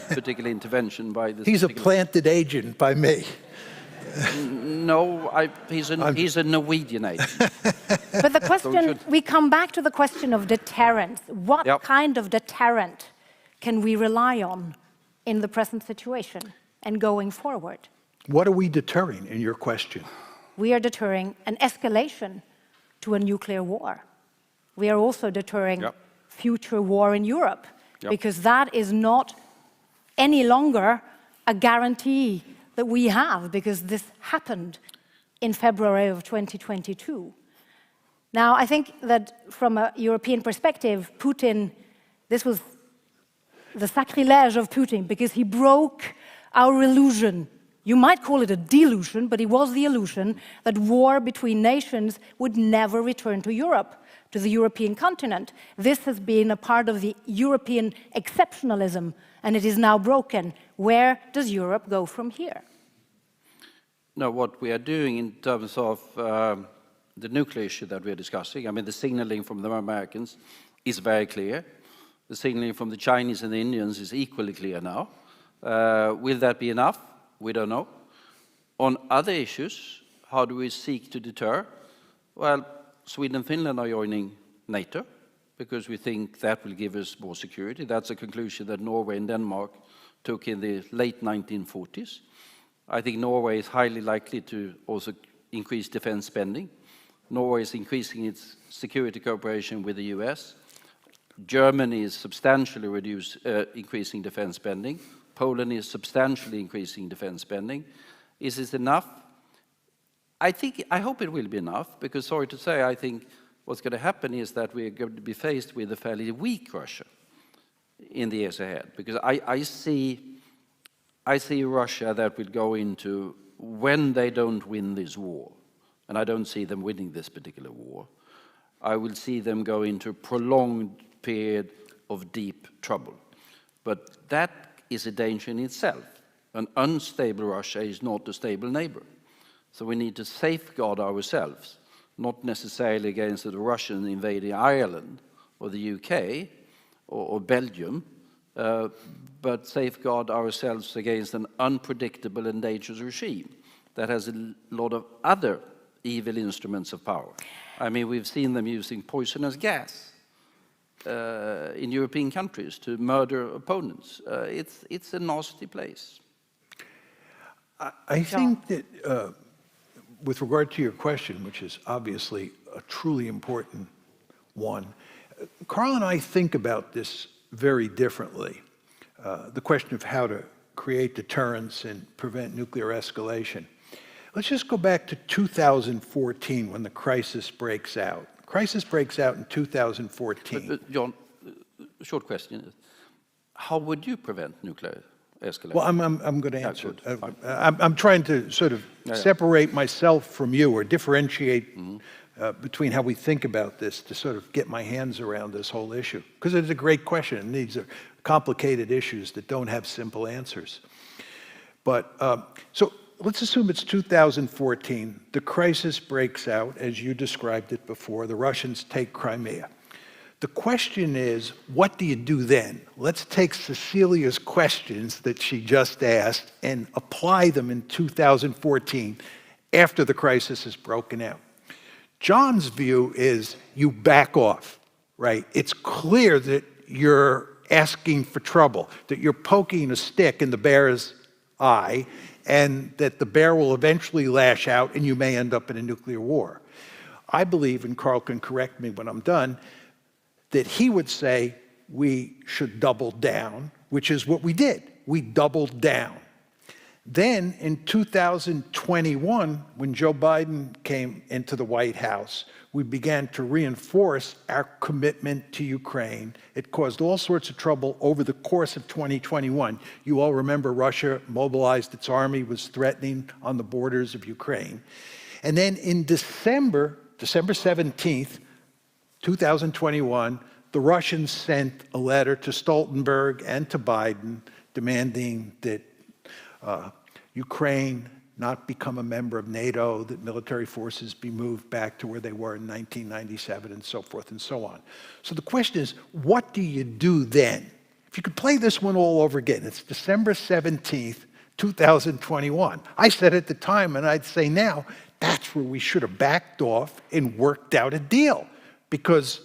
Speaker 3: particular intervention by this.
Speaker 4: He's a planted agent by me.
Speaker 3: No, he's a Norwegian agent.
Speaker 2: But the question, we come back to the question of deterrence. What kind of deterrent can we rely on in the present situation and going forward?
Speaker 4: What are we deterring in your question?
Speaker 2: We are deterring an escalation to a nuclear war. We are also deterring future war in Europe, because that is not any longer a guarantee that we have, because this happened in February of 2022. Now, I think that from a European perspective, Putin, this was the sacrilege of Putin, because he broke our illusion. You might call it a delusion, but it was the illusion that war between nations would never return to Europe, to the European continent. This has been a part of the European exceptionalism, and it is now broken. Where does Europe go from here?
Speaker 3: No, what we are doing in terms of the nuclear issue that we are discussing, the signaling from the Americans is very clear. The signaling from the Chinese and the Indians is equally clear now. Will that be enough? We don't know. On other issues, how do we seek to deter? Well, Sweden and Finland are joining NATO because we think that will give us more security. That's a conclusion that Norway and Denmark took in the late 1940s. I think Norway is highly likely to also increase defense spending. Norway is increasing its security cooperation with the US. Germany is substantially increasing defense spending. Poland is substantially increasing defense spending. Is this enough? I hope it will be enough, because sorry to say, I think what's going to happen is that we're going to be faced with a fairly weak Russia in the years ahead. Because I see Russia that will go into, when they don't win this war, and I don't see them winning this particular war, I will see them go into a prolonged period of deep trouble. But that is a danger in itself. An unstable Russia is not a stable neighbor. So we need to safeguard ourselves, not necessarily against the Russians invading Ireland or the UK or Belgium, but safeguard ourselves against an unpredictable and dangerous regime that has a lot of other evil instruments of power. We've seen them using poisonous gas in European countries to murder opponents. It's a nasty place.
Speaker 4: I think that with regard to your question, which is obviously a truly important one, Carl and I think about this very differently. The question of how to create deterrence and prevent nuclear escalation. Let's just go back to 2014 when the crisis breaks out. The crisis breaks out in 2014.
Speaker 3: But John, short question. How would you prevent nuclear escalation?
Speaker 4: Well, I'm going to answer.
Speaker 3: Good.
Speaker 4: I'm trying to sort of separate myself from you or differentiate between how we think about this to sort of get my hands around this whole issue. Because it's a great question. These are complicated issues that don't have simple answers. But so let's assume it's 2014. The crisis breaks out, as you described it before. The Russians take Crimea. The question is, what do you do then? Let's take Cecilia's questions that she just asked and apply them in 2014 after the crisis is broken out. John's view is you back off, right? It's clear that you're asking for trouble, that you're poking a stick in the bear's eye, and that the bear will eventually lash out and you may end up in a nuclear war. I believe, and Carl can correct me when I'm done, that he would say we should double down, which is what we did. We doubled down. Then in 2021, when Joe Biden came into the White House, we began to reinforce our commitment to Ukraine. It caused all sorts of trouble over the course of 2021. You all remember Russia mobilized its army, was threatening on the borders of Ukraine. And then in December 17th, 2021, the Russians sent a letter to Stoltenberg and to Biden demanding that Ukraine not become a member of NATO, that military forces be moved back to where they were in 1997, and so forth and so on. So the question is, what do you do then? If you could play this one all over again, it's December 17th, 2021. I said at the time, and I'd say now, that's where we should have backed off and worked out a deal, because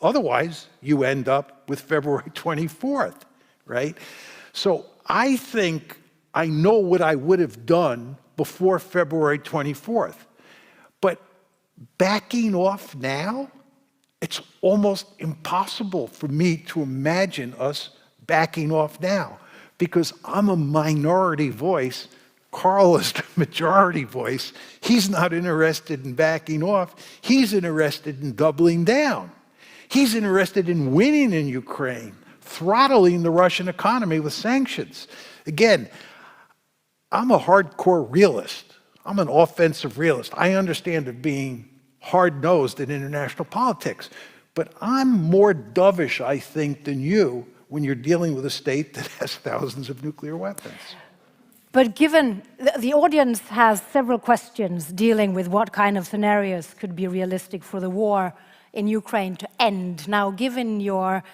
Speaker 4: otherwise you end up with February 24th, right? So I think I know what I would have done before February 24th. But backing off now, it's almost impossible for me to imagine us backing off now, because I'm a minority voice. Carl is the majority voice. He's not interested in backing off. He's interested in doubling down. He's interested in winning in Ukraine, throttling the Russian economy with sanctions. Again, I'm a hardcore realist. I'm an offensive realist. I understand it being hard-nosed in international politics. But I'm more dovish, I think, than you when you're dealing with a state that has thousands of nuclear weapons.
Speaker 2: But given the audience has several questions dealing with what kind of scenarios could be realistic for the war in Ukraine to end. Now, given your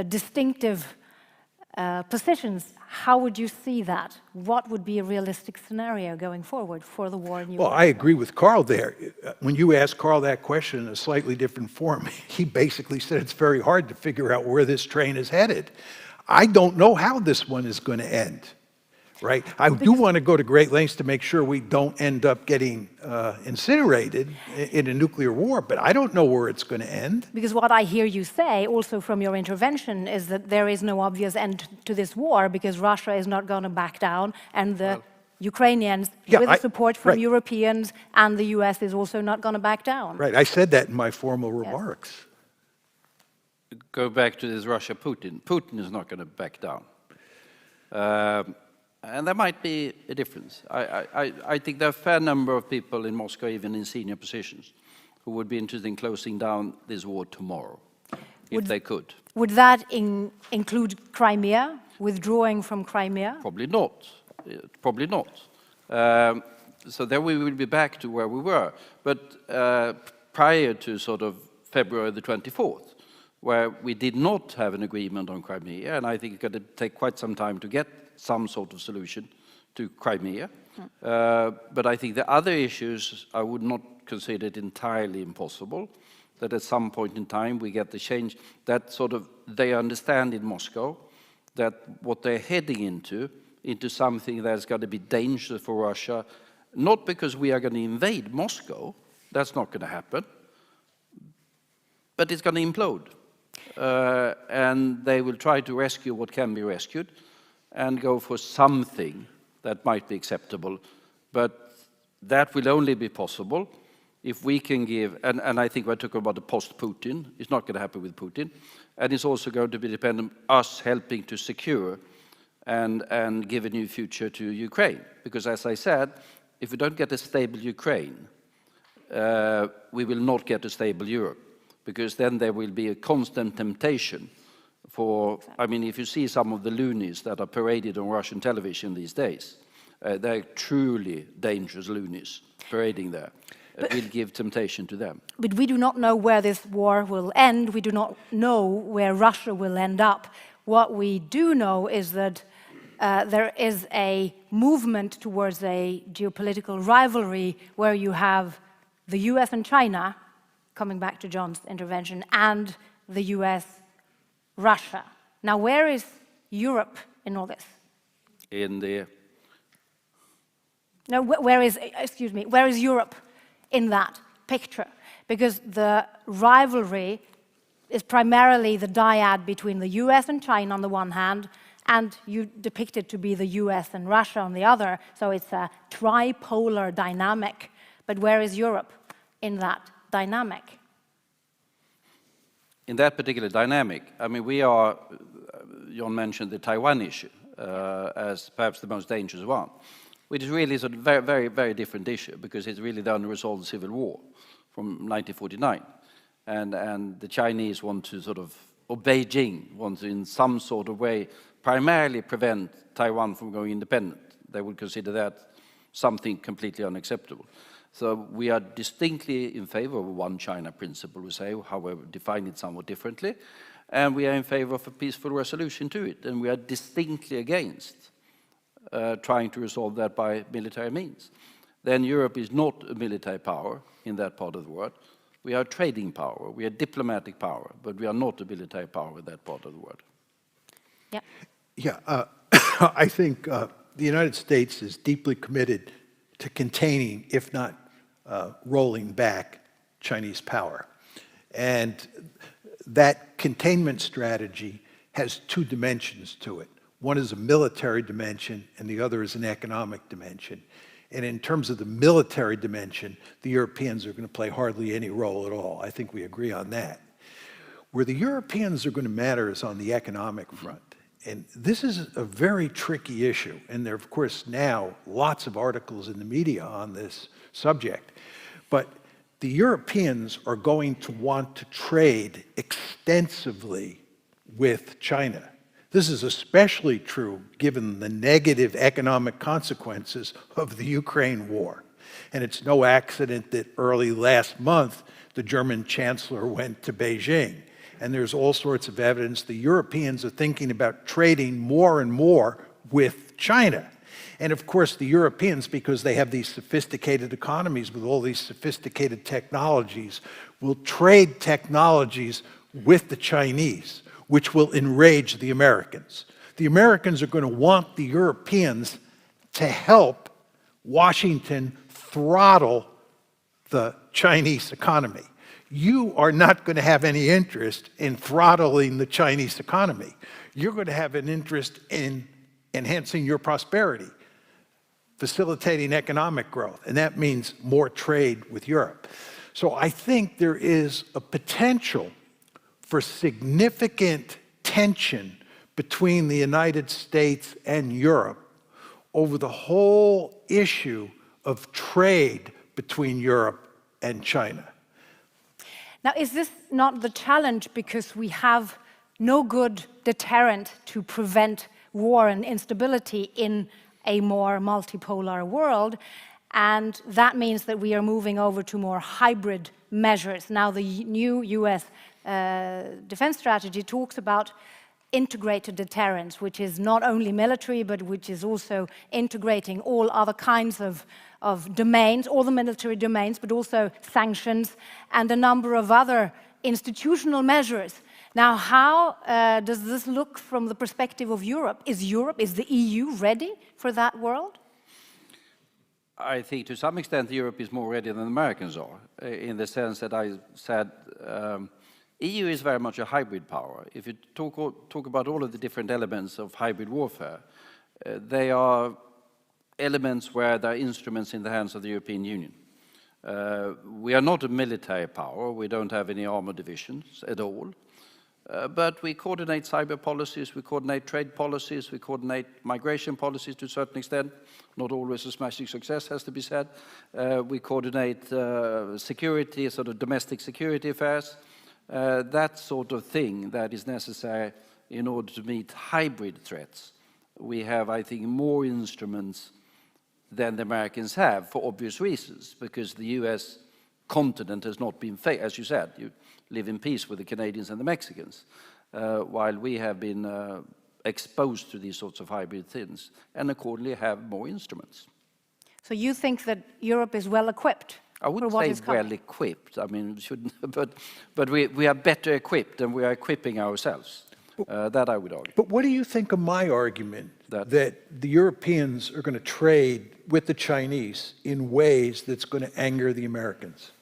Speaker 2: distinctive positions, how would you see that? What would be a realistic scenario going forward for the war in Ukraine?
Speaker 4: Well, I agree with Carl there. When you asked Carl that question in a slightly different form, he basically said it's very hard to figure out where this train is headed. I don't know how this one is going to end, right? I do want to go to great lengths to make sure we don't end up getting incinerated in a nuclear war, but I don't know where it's going to end.
Speaker 2: Because what I hear you say, also from your intervention, is that there is no obvious end to this war because Russia is not going to back down, and the Ukrainians, with the support from Europeans and the US, is also not going to back down.
Speaker 4: Right, I said that in my formal remarks.
Speaker 3: Go back to this Russia-Putin. Putin is not going to back down. And there might be a difference. I think there are a fair number of people in Moscow, even in senior positions, who would be interested in closing down this war tomorrow, if they could.
Speaker 2: Would that include Crimea, withdrawing from Crimea?
Speaker 3: Probably not. Probably not. So then we will be back to where we were. But prior to sort of February the 24th, where we did not have an agreement on Crimea, and I think it's going to take quite some time to get some sort of solution to Crimea. But I think the other issues, I would not consider it entirely impossible, that at some point in time we get the change, that sort of they understand in Moscow that what they're heading into into something that's going to be dangerous for Russia, not because we are going to invade Moscow, that's not going to happen, but it's going to implode. And they will try to rescue what can be rescued and go for something that might be acceptable. But that will only be possible if we can give, and I think we're talking about the post-Putin, it's not going to happen with Putin, and it's also going to be dependent on us helping to secure and give a new future to Ukraine. Because as I said, if we don't get a stable Ukraine, we will not get a stable Europe, because then there will be a constant temptation for, I mean, if you see some of the loonies that are paraded on Russian television these days, they're truly dangerous loonies parading there. It will give temptation to them.
Speaker 2: But we do not know where this war will end. We do not know where Russia will end up. What we do know is that there is a movement towards a geopolitical rivalry where you have the US and China, coming back to John's intervention, and the US, Russia. Now, where is Europe in all this?
Speaker 3: In the...
Speaker 2: No, where is Europe in that picture? Because the rivalry is primarily the dyad between the US and China on the one hand, and you depict it to be the US and Russia on the other, so it's a tripolar dynamic. But where is Europe in that dynamic?
Speaker 3: In that particular dynamic, I mean, we are, John mentioned the Taiwan issue as perhaps the most dangerous one, which is really sort of very, very, very different issue, because it's really the unresolved civil war from 1949. And the Chinese want to sort of, or Beijing wants to in some sort of way primarily prevent Taiwan from going independent. They would consider that something completely unacceptable. So we are distinctly in favor of a one China principle, we say, however, define it somewhat differently. And we are in favor of a peaceful resolution to it. And we are distinctly against trying to resolve that by military means. Then Europe is not a military power in that part of the world. We are a trading power, we are a diplomatic power, but we are not a military power in that part of the world.
Speaker 2: Yeah.
Speaker 4: Yeah, I think the United States is deeply committed to containing, if not rolling back, Chinese power. And that containment strategy has two dimensions to it. One is a military dimension, and the other is an economic dimension. And in terms of the military dimension, the Europeans are going to play hardly any role at all. I think we agree on that. Where the Europeans are going to matter is on the economic front. And this is a very tricky issue. And there are, of course, now lots of articles in the media on this subject. But the Europeans are going to want to trade extensively with China. This is especially true given the negative economic consequences of the Ukraine war. And it's no accident that early last month, the German chancellor went to Beijing. And there's all sorts of evidence the Europeans are thinking about trading more and more with China. And of course, the Europeans, because they have these sophisticated economies with all these sophisticated technologies, will trade technologies with the Chinese, which will enrage the Americans. The Americans are going to want the Europeans to help Washington throttle the Chinese economy. You are not going to have any interest in throttling the Chinese economy. You're going to have an interest in enhancing your prosperity, facilitating economic growth, and that means more trade with Europe. So I think there is a potential for significant tension between the United States and Europe over the whole issue of trade between Europe and China.
Speaker 2: Now, is this not the challenge because we have no good deterrent to prevent war and instability in a more multipolar world, and that means that we are moving over to more hybrid measures. Now, the new US defense strategy talks about integrated deterrence, which is not only military, but which is also integrating all other kinds of domains, all the military domains, but also sanctions and a number of other institutional measures. Now, how does this look from the perspective of Europe? Is the EU ready for that world?
Speaker 3: I think to some extent Europe is more ready than the Americans are, in the sense that I said EU is very much a hybrid power. If you talk about all of the different elements of hybrid warfare, they are elements where there are instruments in the hands of the European Union. We are not a military power, we don't have any armor divisions at all. But we coordinate cyber policies, we coordinate trade policies, we coordinate migration policies to a certain extent, not always a smashing success, has to be said. We coordinate security, sort of domestic security affairs, that sort of thing that is necessary in order to meet hybrid threats. We have, I think, more instruments than the Americans have, for obvious reasons, because the US continent has not been, as you said, you live in peace with the Canadians and the Mexicans, while we have been exposed to these sorts of hybrid things, and accordingly have more instruments.
Speaker 2: So you think that Europe is well equipped?
Speaker 3: I wouldn't say well equipped. I mean, shouldn't, but we are better equipped, and we are equipping ourselves. That I would argue.
Speaker 4: But what do you think of my argument that the Europeans are going to trade with the Chinese in ways that's going to anger the Americans?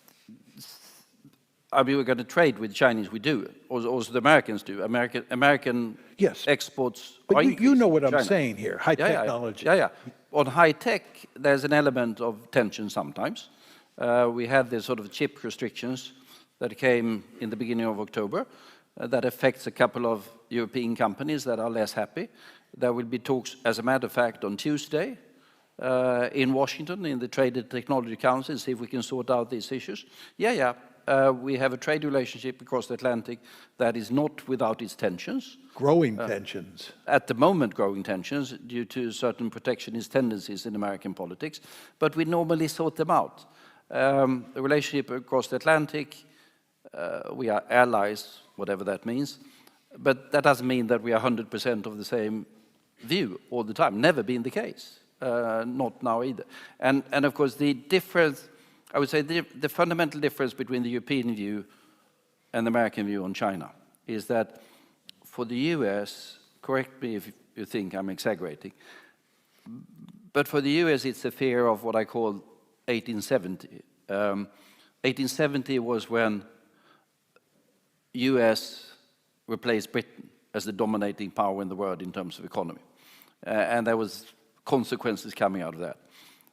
Speaker 3: I mean, we're going to trade with the Chinese, we do. Also the Americans do. American exports
Speaker 4: but
Speaker 3: are
Speaker 4: you know what I'm saying here, high technology.
Speaker 3: Yeah. On high tech, there's an element of tension sometimes. We had this sort of chip restrictions that came in the beginning of October that affects a couple of European companies that are less happy. There will be talks, as a matter of fact, on Tuesday in Washington, in the Trade and Technology Council, see if we can sort out these issues. We have a trade relationship across the Atlantic that is not without its tensions.
Speaker 4: Growing tensions.
Speaker 3: At the moment, growing tensions due to certain protectionist tendencies in American politics, but we normally sort them out. The relationship across the Atlantic, we are allies, whatever that means, but that doesn't mean that we are 100% of the same view all the time. Never been the case, not now either. And of course, the difference, I would say the fundamental difference between the European view and the American view on China is that for the US, correct me if you think I'm exaggerating, but for the US it's a fear of what I call 1870. 1870 was when US replaced Britain as the dominating power in the world in terms of economy. And there was consequences coming out of that.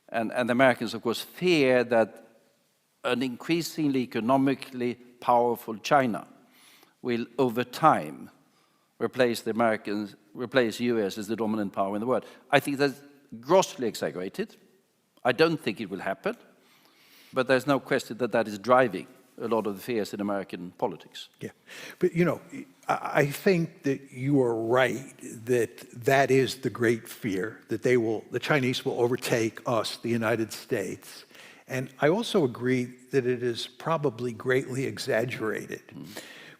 Speaker 3: And the Americans, of course, fear that an increasingly economically powerful China will, over time, replace US as the dominant power in the world. I think that's grossly exaggerated. I don't think it will happen, but there's no question that that is driving a lot of the fears in American politics.
Speaker 4: Yeah, but you know, I think that you are right that is the great fear, that the Chinese will overtake us, the United States. And I also agree that it is probably greatly exaggerated.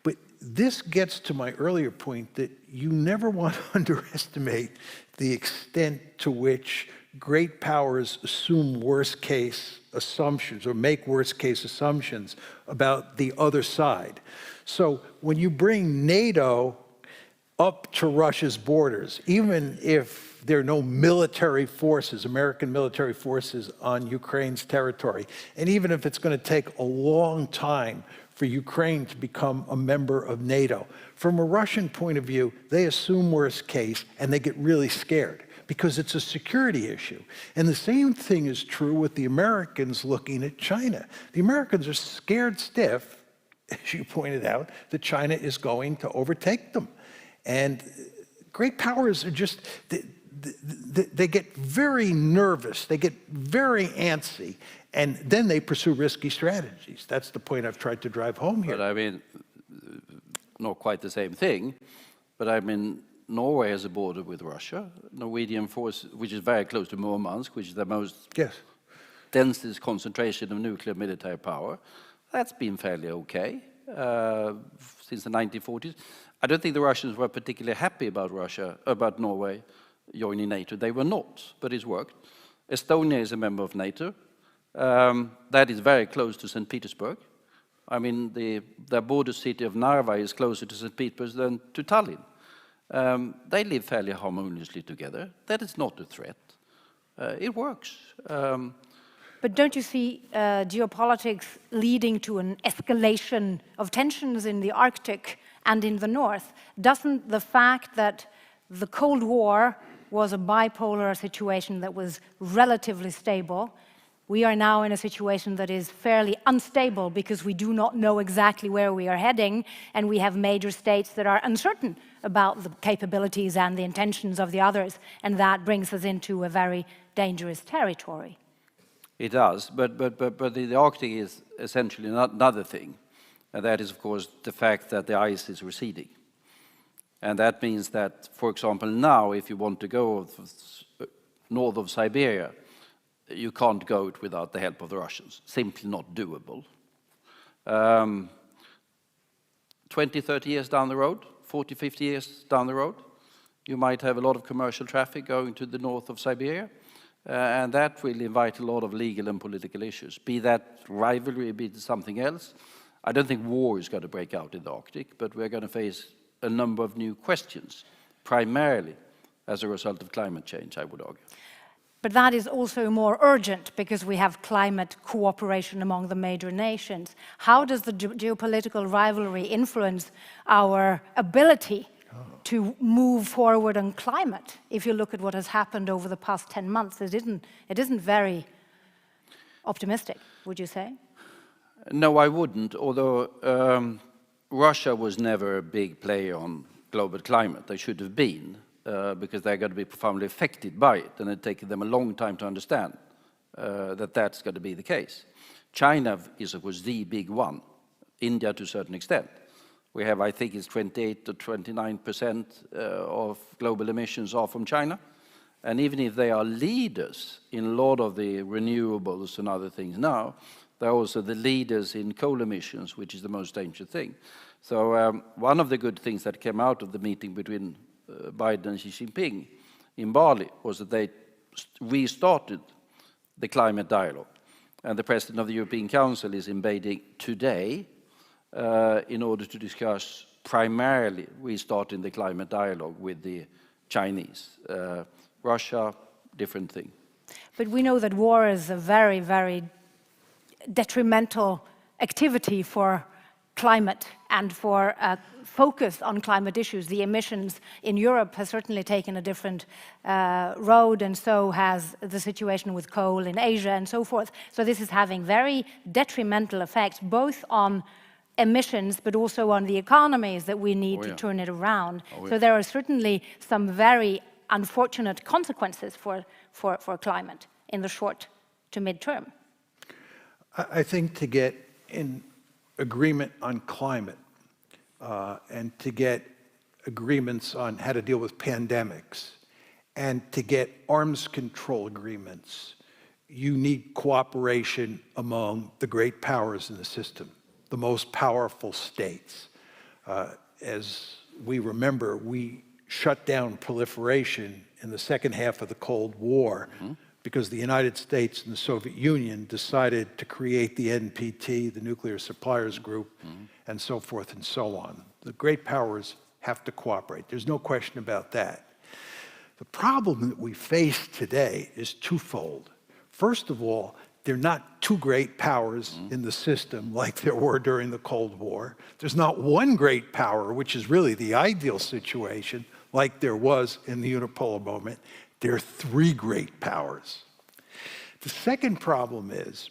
Speaker 4: But this gets to my earlier point that you never want to underestimate the extent to which great powers assume worst-case assumptions or make worst-case assumptions about the other side. So when you bring NATO up to Russia's borders, even if there are no military forces, American military forces on Ukraine's territory, and even if it's going to take a long time for Ukraine to become a member of NATO, from a Russian point of view, they assume worst case and they get really scared, because it's a security issue. And the same thing is true with the Americans looking at China. The Americans are scared stiff, as you pointed out, that China is going to overtake them. And great powers are just, they get very nervous, they get very antsy, and then they pursue risky strategies. That's the point I've tried to drive home here.
Speaker 3: But I mean, not quite the same thing, but I mean, Norway has a border with Russia. Norwegian force, which is very close to Murmansk, which is the most densest concentration of nuclear military power. That's been fairly okay since the 1940s. I don't think the Russians were particularly happy about Norway joining NATO. They were not, but it's worked. Estonia is a member of NATO. That is very close to St. Petersburg. I mean, the border city of Narva is closer to St. Petersburg than to Tallinn. They live fairly harmoniously together. That is not a threat. It works.
Speaker 2: But don't you see geopolitics leading to an escalation of tensions in the Arctic and in the North? Doesn't the fact that the Cold War was a bipolar situation that was relatively stable, we are now in a situation that is fairly unstable because we do not know exactly where we are heading, and we have major states that are uncertain about the capabilities and the intentions of the others, and that brings us into a very dangerous territory.
Speaker 3: It does, but the Arctic is essentially another thing, and that is, of course, the fact that the ice is receding. And that means that, for example, now, if you want to go north of Siberia, you can't go it without the help of the Russians. Simply not doable. 20, 30 years down the road, 40, 50 years down the road, you might have a lot of commercial traffic going to the north of Siberia, and that will invite a lot of legal and political issues. Be that rivalry, be it something else. I don't think war is going to break out in the Arctic, but we're going to face a number of new questions, primarily as a result of climate change, I would argue.
Speaker 2: But that is also more urgent because we have climate cooperation among the major nations. How does the geopolitical rivalry influence our ability to move forward on climate? If you look at what has happened over the past 10 months, it isn't very optimistic, would you say?
Speaker 3: No, I wouldn't, although Russia was never a big player on global climate. They should have been. Because they're going to be profoundly affected by it, and it's taken them a long time to understand that that's going to be the case. China is, of course, the big one. India, to a certain extent. We have, I think, it's 28 to 29% of global emissions are from China. And even if they are leaders in a lot of the renewables and other things now, they're also the leaders in coal emissions, which is the most dangerous thing. So one of the good things that came out of the meeting between Biden and Xi Jinping in Bali was that they restarted the climate dialogue. And the President of the European Council is in Beijing today in order to discuss primarily restarting the climate dialogue with the Chinese. Russia, different thing.
Speaker 2: But we know that war is a very, very detrimental activity for climate and for focus on climate issues. The emissions in Europe has certainly taken a different road, and so has the situation with coal in Asia and so forth. So this is having very detrimental effects, both on emissions, but also on the economies that we need to turn it around. So there are certainly some very unfortunate consequences for climate in the short to mid-term.
Speaker 4: I think to get in agreement on climate and to get agreements on how to deal with pandemics and to get arms control agreements, you need cooperation among the great powers in the system, the most powerful states. As we remember, we shut down proliferation in the second half of the Cold War because the United States and the Soviet Union decided to create the NPT, the Nuclear Suppliers Group, and so forth and so on. The great powers have to cooperate. There's no question about that. The problem that we face today is twofold. First of all, there are not two great powers in the system like there were during the Cold War. There's not one great power, which is really the ideal situation, like there was in the unipolar moment. There are three great powers. The second problem is,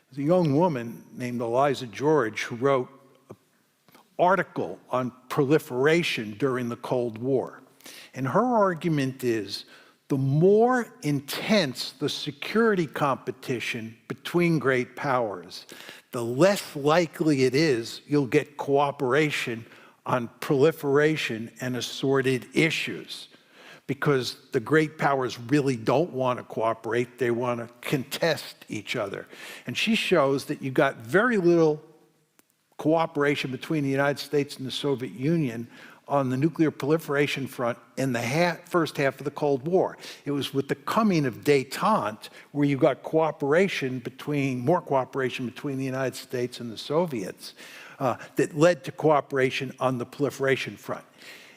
Speaker 4: there's a young woman named Eliza George who wrote an article on proliferation during the Cold War. And her argument is, the more intense the security competition between great powers, the less likely it is you'll get cooperation on proliferation and assorted issues. Because the great powers really don't want to cooperate, they want to contest each other. And she shows that you got very little cooperation between the United States and the Soviet Union on the nuclear proliferation front in the first half of the Cold War. It was with the coming of détente where you got more cooperation between the United States and the Soviets that led to cooperation on the proliferation front.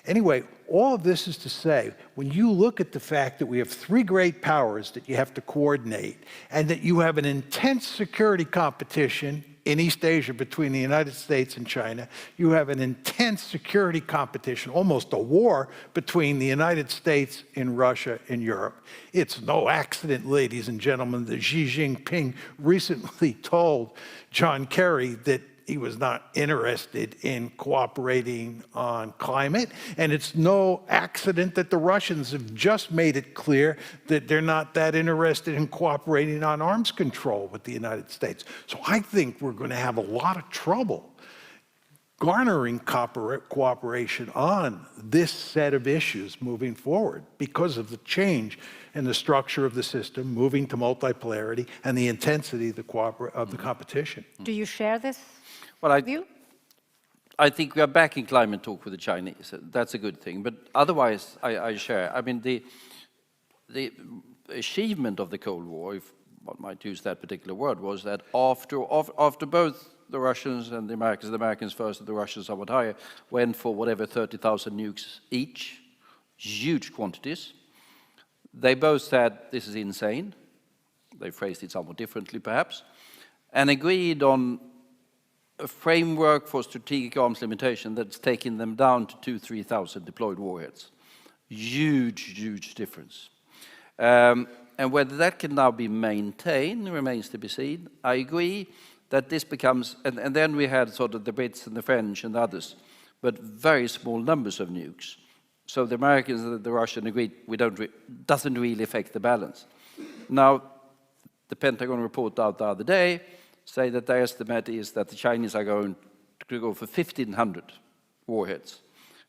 Speaker 4: Anyway, all of this is to say, when you look at the fact that we have three great powers that you have to coordinate, and that you have an intense security competition in East Asia between the United States and China, you have an intense security competition, almost a war between the United States and Russia and Europe. It's no accident, ladies and gentlemen, that Xi Jinping recently told John Kerry that he was not interested in cooperating on climate. And it's no accident that the Russians have just made it clear that they're not that interested in cooperating on arms control with the United States. So I think we're going to have a lot of trouble garnering cooperation on this set of issues moving forward because of the change in the structure of the system, moving to multipolarity, and the intensity of the competition.
Speaker 2: Do you share this?
Speaker 3: Well, I think we are back in climate talk with the Chinese. That's a good thing. But otherwise, I share. I mean, the achievement of the Cold War, if one might use that particular word, was that after both the Russians and the Americans first and the Russians somewhat higher, went for whatever 30,000 nukes each, huge quantities. They both said this is insane. They phrased it somewhat differently, perhaps, and agreed on a framework for strategic arms limitation that's taking them down to 2,000-3,000 deployed warheads. Huge difference. And whether that can now be maintained remains to be seen. I agree that this becomes, and then we had sort of the Brits and the French and others, but very small numbers of nukes. So the Americans and the Russians agreed doesn't really affect the balance. Now, the Pentagon report out the other day say that their estimate is that the Chinese are going to go for 1,500 warheads.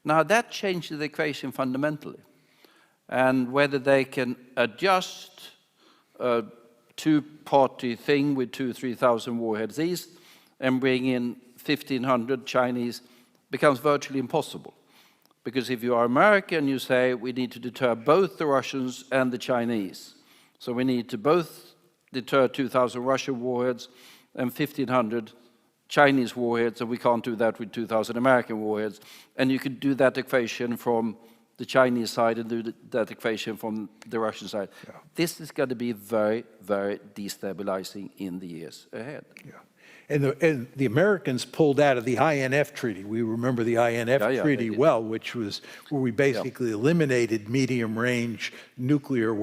Speaker 3: Now that changes the equation fundamentally. And whether they can adjust a two-party thing with 2,000-3,000 warheads east and bring in 1,500 Chinese becomes virtually impossible. Because if you are American, you say we need to deter both the Russians and the Chinese. So we need to both deter 2,000 Russian warheads and 1,500 Chinese warheads, and we can't do that with 2,000 American warheads. And you could do that equation from the Chinese side and do that equation from the Russian side. Yeah. This is going to be very destabilizing in the years ahead. Yeah.
Speaker 4: And the Americans pulled out of the INF Treaty. We remember the INF Treaty well, which was where we basically eliminated medium-range nuclear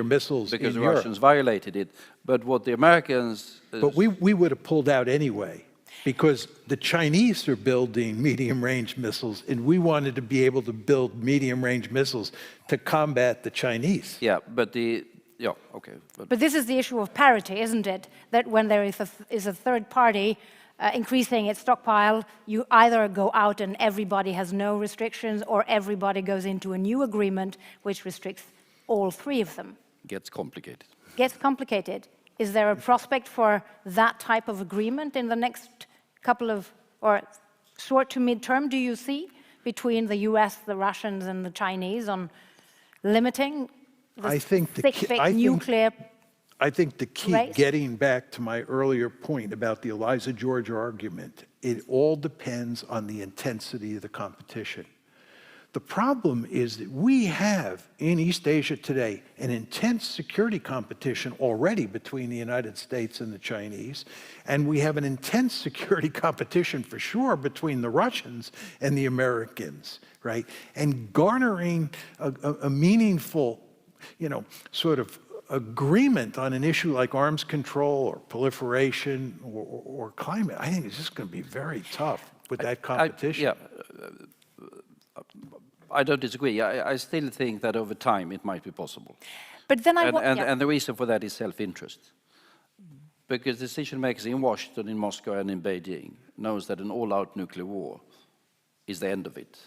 Speaker 4: missiles
Speaker 3: because
Speaker 4: in
Speaker 3: the
Speaker 4: Europe.
Speaker 3: Russians violated it. But what the Americans...
Speaker 4: But we would have pulled out anyway, because the Chinese are building medium-range missiles, and we wanted to be able to build medium-range missiles to combat the Chinese.
Speaker 3: Yeah, but the... Yeah, okay.
Speaker 2: But this is the issue of parity, isn't it? That when there is a third party increasing its stockpile, you either go out and everybody has no restrictions, or everybody goes into a new agreement which restricts all three of them.
Speaker 3: Gets complicated.
Speaker 2: Gets complicated. Is there a prospect for that type of agreement in the next couple of, or short to mid-term, do you see, between the US, the Russians, and the Chinese on limiting
Speaker 4: I think the key, getting back to my earlier point about the Eliza George argument, it all depends on the intensity of the competition. The problem is that we have in East Asia today an intense security competition already between the United States and the Chinese, and we have an intense security competition for sure between the Russians and the Americans, right? And garnering a meaningful sort of agreement on an issue like arms control or proliferation or climate, I think it's just going to be very tough with that competition.
Speaker 3: I don't disagree. I still think that over time it might be possible.
Speaker 2: But then
Speaker 3: and the reason for that is self-interest. Because decision makers in Washington, in Moscow, and in Beijing knows that an all-out nuclear war is the end of it.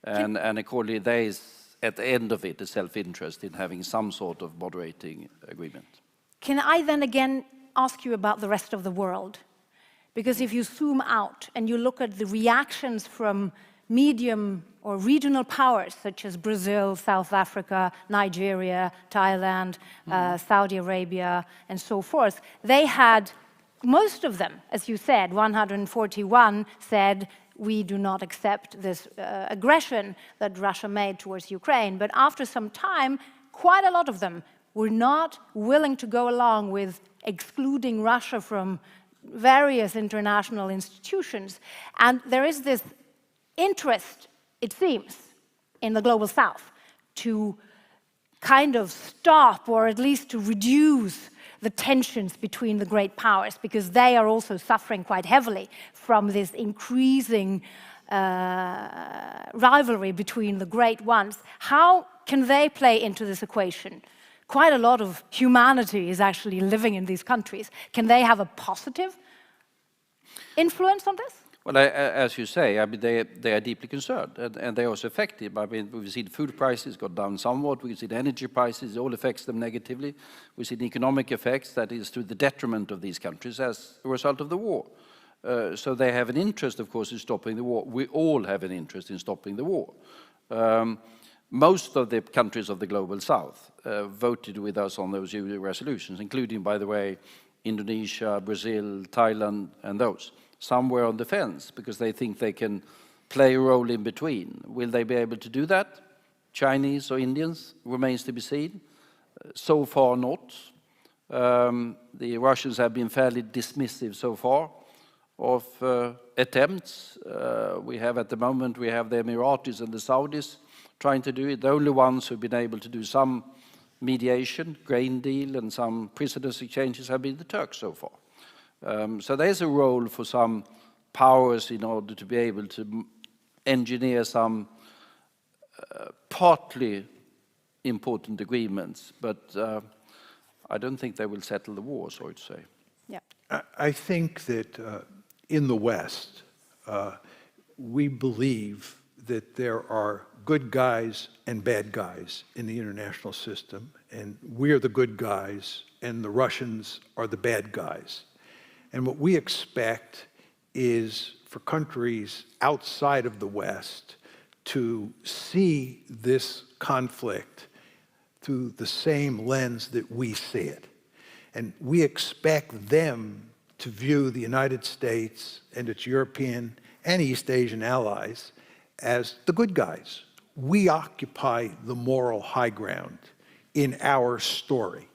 Speaker 3: And accordingly, there is, at the end of it, a self-interest in having some sort of moderating agreement.
Speaker 2: Can I then again ask you about the rest of the world? Because if you zoom out and you look at the reactions from medium or regional powers such as Brazil, South Africa, Nigeria, Thailand, Saudi Arabia, and so forth, they had, most of them, as you said, 141 said, we do not accept this aggression that Russia made towards Ukraine. But after some time, quite a lot of them were not willing to go along with excluding Russia from various international institutions. And there is this interest, it seems, in the Global South to kind of stop or at least to reduce the tensions between the great powers, because they are also suffering quite heavily from this increasing rivalry between the great ones. How can they play into this equation? Quite a lot of humanity is actually living in these countries. Can they have a positive influence on this?
Speaker 3: Well, as you say, I mean, they are deeply concerned, and they're also affected. I mean, we've seen food prices go down somewhat. We've seen energy prices; it all affects them negatively. We've seen economic effects that is to the detriment of these countries as a result of the war. So they have an interest, of course, in stopping the war. We all have an interest in stopping the war. Most of the countries of the Global South voted with us on those UN resolutions, including, by the way, Indonesia, Brazil, Thailand, and those. Some were on the fence because they think they can play a role in between. Will they be able to do that? Chinese or Indians remains to be seen. So far, not. The Russians have been fairly dismissive so far of attempts. We have at the moment, we have the Emiratis and the Saudis trying to do it. The only ones who've been able to do some mediation, grain deal, and some prisoners exchanges have been the Turks so far. So there's a role for some powers in order to be able to engineer some partly important agreements, but I don't think they will settle the war, so to say.
Speaker 2: Yeah.
Speaker 4: I think that in the West, we believe that there are good guys and bad guys in the international system, and we're the good guys, and the Russians are the bad guys. And what we expect is for countries outside of the West to see this conflict through the same lens that we see it. And we expect them to view the United States and its European and East Asian allies as the good guys. We occupy the moral high ground in our story.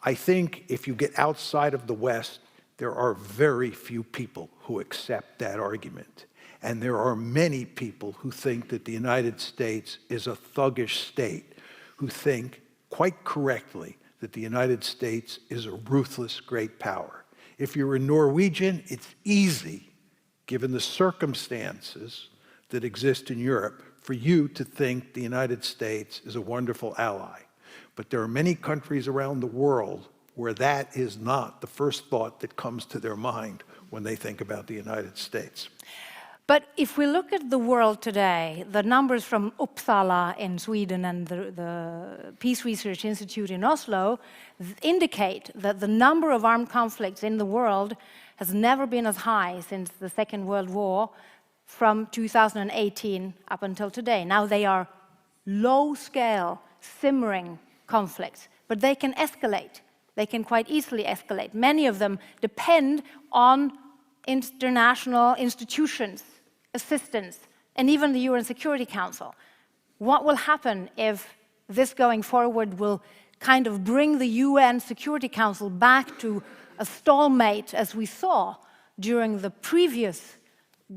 Speaker 4: I think if you get outside of the West, there are very few people who accept that argument. And there are many people who think that the United States is a thuggish state, who think, quite correctly, that the United States is a ruthless great power. If you're a Norwegian, it's easy, given the circumstances that exist in Europe, for you to think the United States is a wonderful ally. But there are many countries around the world where that is not the first thought that comes to their mind when they think about the United States.
Speaker 2: But if we look at the world today, the numbers from Uppsala in Sweden and the Peace Research Institute in Oslo indicate that the number of armed conflicts in the world has never been as high since the Second World War, from 2018 up until today. Now they are low-scale, simmering conflicts, but they can escalate. They can quite easily escalate. Many of them depend on international institutions, assistance, and even the UN Security Council. What will happen if this going forward will kind of bring the UN Security Council back to a stalemate, as we saw during the previous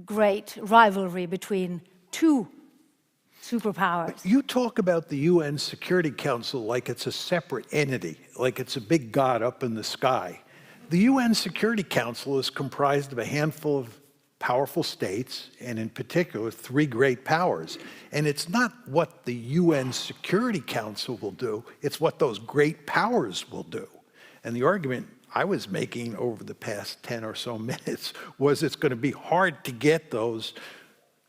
Speaker 2: great rivalry between two superpowers?
Speaker 4: You talk about the UN Security Council like it's a separate entity, like it's a big god up in the sky. The UN Security Council is comprised of a handful of powerful states, and in particular, 3 great powers. And it's not what the UN Security Council will do, it's what those great powers will do. And the argument I was making over the past 10 or so minutes was it's going to be hard to get those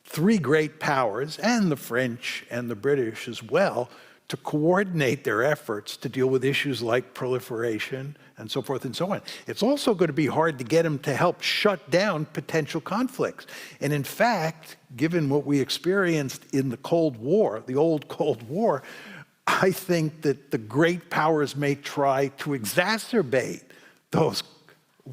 Speaker 4: 3 great powers, and the French and the British as well, to coordinate their efforts to deal with issues like proliferation and so forth and so on. It's also going to be hard to get them to help shut down potential conflicts. And in fact, given what we experienced in the Cold War, the old Cold War, I think that the great powers may try to exacerbate those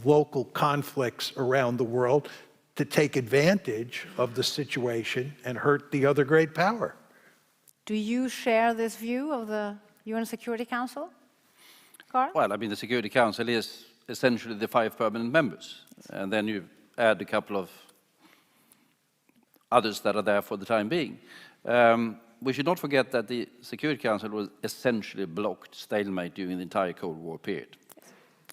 Speaker 4: local conflicts around the world to take advantage of the situation and hurt the other great power.
Speaker 2: Do you share this view of the UN Security Council, Carl?
Speaker 3: Well, I mean, the Security Council is essentially the 5 permanent members, and then you add a couple of others that are there for the time being. We should not forget that the Security Council was essentially blocked, stalemate during the entire Cold War period.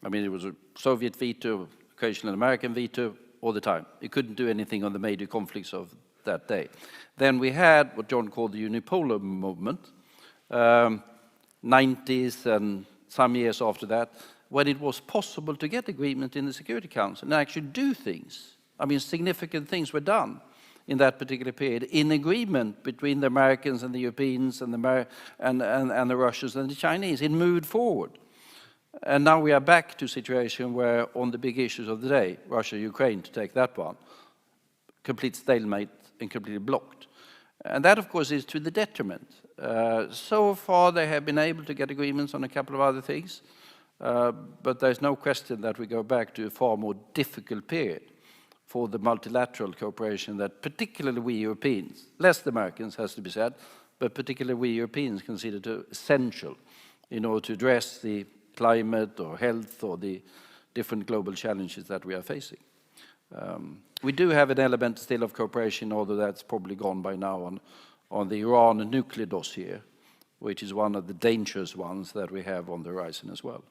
Speaker 3: I mean, it was a Soviet veto, occasional American veto, all the time. It couldn't do anything on the major conflicts of that day. Then we had what John called the unipolar movement, 90s and some years after that, when it was possible to get agreement in the Security Council and actually do things. I mean, significant things were done in that particular period in agreement between the Americans and the Europeans and the Russians and the Chinese. It moved forward. And now we are back to a situation where on the big issues of the day, Russia, Ukraine, to take that one, complete stalemate and completely blocked. And that, of course, is to the detriment. So far, they have been able to get agreements on a couple of other things, but there's no question that we go back to a far more difficult period for the multilateral cooperation that particularly we Europeans, less the Americans has to be said, but particularly we Europeans consider to essential in order to address the climate or health or the different global challenges that we are facing. We do have an element still of cooperation, although that's probably gone by now on the Iran nuclear dossier, which is one of the dangerous ones that we have on the horizon as well.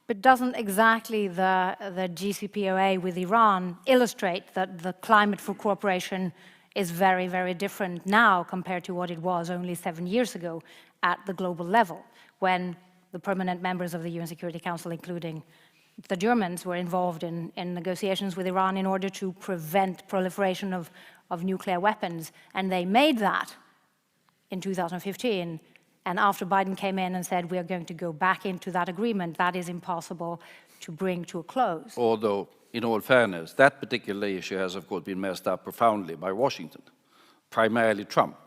Speaker 2: But doesn't exactly the JCPOA with Iran illustrate that the climate for cooperation is very, very different now compared to what it was only 7 years ago at the global level, when the permanent members of the UN Security Council, including the Germans, were involved in negotiations with Iran in order to prevent proliferation of nuclear weapons. And they made that in 2015. And after Biden came in and said, we are going to go back into that agreement, that is impossible to bring to a close.
Speaker 3: Although, in all fairness, that particular issue has, of course, been messed up profoundly by Washington, primarily Trump,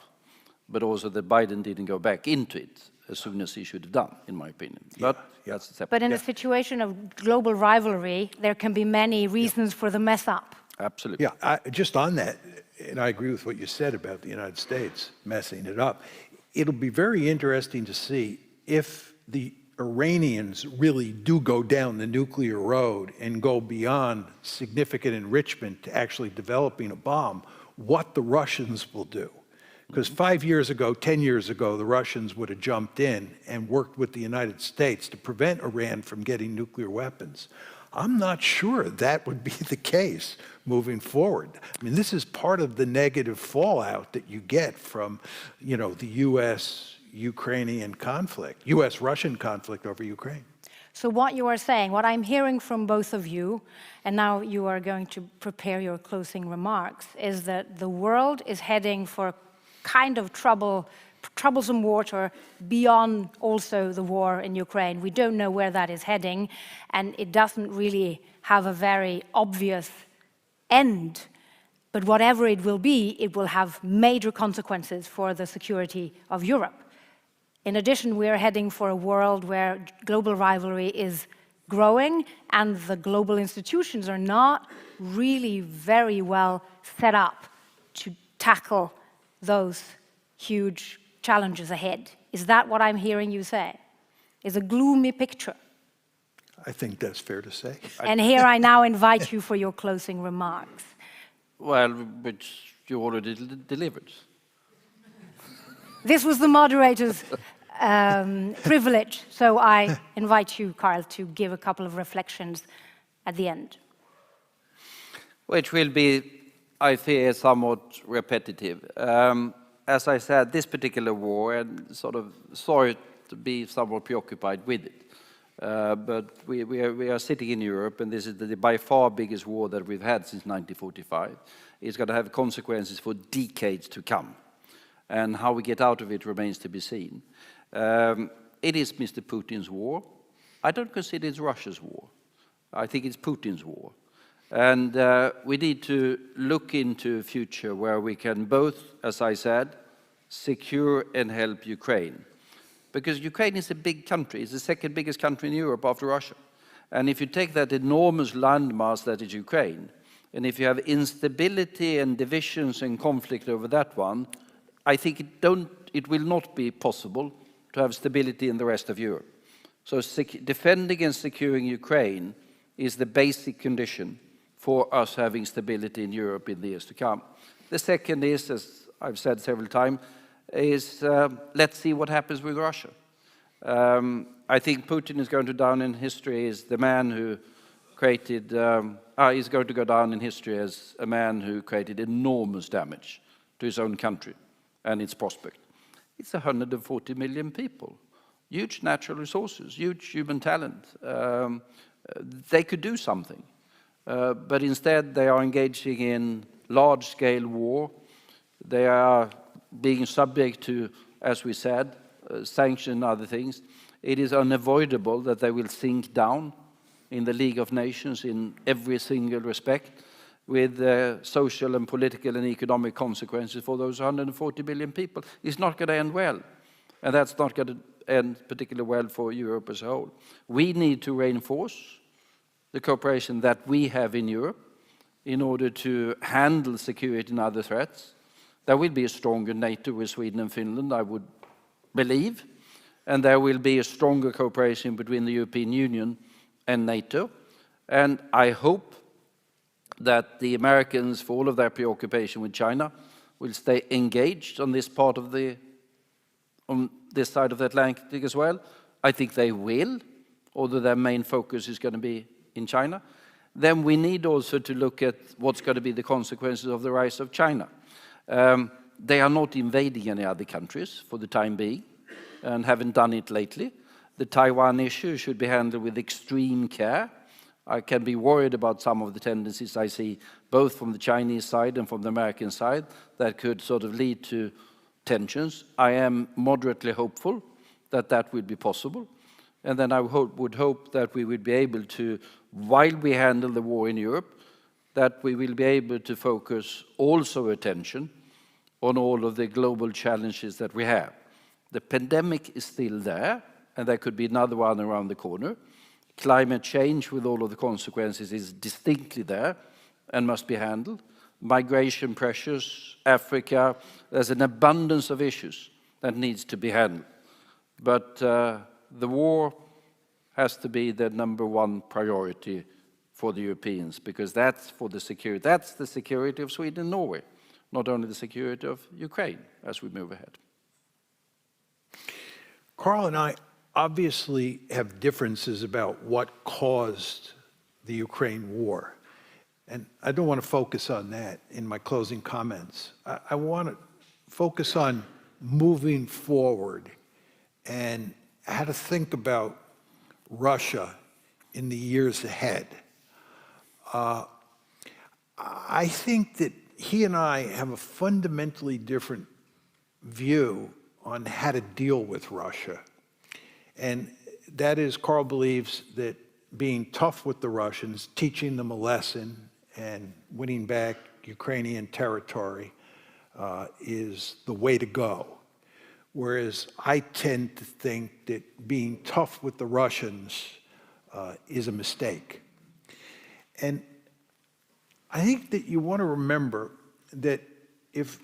Speaker 3: but also that Biden didn't go back into it as soon as he should have done, in my opinion. But that's a separate.
Speaker 2: But in a situation of global rivalry, there can be many reasons for the mess up.
Speaker 3: Absolutely.
Speaker 4: Yeah, just on that, and I agree with what you said about the United States messing it up. It'll be very interesting to see if the Iranians really do go down the nuclear road and go beyond significant enrichment to actually developing a bomb, what the Russians will do. Because 5 years ago, 10 years ago, the Russians would have jumped in and worked with the United States to prevent Iran from getting nuclear weapons. I'm not sure that would be the case moving forward. I mean, this is part of the negative fallout that you get from, you know, the U.S.-Ukrainian conflict, U.S.-Russian conflict over Ukraine.
Speaker 2: So what you are saying, what I'm hearing from both of you, and now you are going to prepare your closing remarks, is that the world is heading for kind of troublesome water beyond also the war in Ukraine. We don't know where that is heading, and it doesn't really have a very obvious end. But whatever it will be, it will have major consequences for the security of Europe. In addition, we are heading for a world where global rivalry is growing, and the global institutions are not really very well set up to tackle those huge challenges ahead. Is that what I'm hearing you say? Is a gloomy picture?
Speaker 4: I think that's fair to say.
Speaker 2: And here I now invite you for your closing remarks.
Speaker 3: Well, which you already delivered.
Speaker 2: This was the moderator's privilege, so I invite you, Carl, to give a couple of reflections at the end.
Speaker 3: Which will be, I fear, somewhat repetitive. As I said, this particular war, and sort of sorry to be somewhat preoccupied with it, but we are sitting in Europe, and this is the by far biggest war that we've had since 1945. It's going to have consequences for decades to come, and how we get out of it remains to be seen. It is Mr. Putin's war. I don't consider it's Russia's war. I think it's Putin's war. And we need to look into a future where we can both, as I said, secure and help Ukraine. Because Ukraine is a big country. It's the second biggest country in Europe after Russia. And if you take that enormous landmass that is Ukraine, and if you have instability and divisions and conflict over that one, I think it will not be possible to have stability in the rest of Europe. So defending and securing Ukraine is the basic condition for us having stability in Europe in the years to come. The second is, as I've said several times, is let's see what happens with Russia. I think Putin is going to go down in history as the man who created, he's going to go down in history as a man who created enormous damage to his own country and its prospect. It's 140 million people, huge natural resources, huge human talent. They could do something, but instead they are engaging in large-scale war. They are being subject to, as we said, sanctions and other things. It is unavoidable that they will sink down in the League of Nations in every single respect, with social and political and economic consequences for those 140 million people. It's not going to end well, and that's not going to end particularly well for Europe as a whole. We need to reinforce the cooperation that we have in Europe in order to handle security and other threats. There will be a stronger NATO with Sweden and Finland, I would believe, and there will be a stronger cooperation between the European Union and NATO. And I hope that the Americans, for all of their preoccupation with China, will stay engaged on this part of on this side of the Atlantic as well. I think they will, although their main focus is going to be in China. Then we need also to look at what's going to be the consequences of the rise of China. They are not invading any other countries for the time being, and haven't done it lately. The Taiwan issue should be handled with extreme care. I can be worried about some of the tendencies I see, both from the Chinese side and from the American side, that could sort of lead to tensions. I am moderately hopeful that that will be possible. And then I would hope that we would be able to, while we handle the war in Europe, that we will be able to focus also attention on all of the global challenges that we have. The pandemic is still there, and there could be another one around the corner. Climate change, with all of the consequences, is distinctly there and must be handled. Migration pressures, Africa, there's an abundance of issues that needs to be handled. But the war has to be the #1 priority for the Europeans, because that's for the security. That's the security of Sweden and Norway, not only the security of Ukraine as we move ahead.
Speaker 4: Carl and I obviously have differences about what caused the Ukraine war. And I don't want to focus on that in my closing comments. I want to focus on moving forward and how to think about Russia in the years ahead. I think that he and I have a fundamentally different view on how to deal with Russia. And that is, Carl believes that being tough with the Russians, teaching them a lesson, and winning back Ukrainian territory is the way to go. Whereas I tend to think that being tough with the Russians is a mistake. And I think that you want to remember that if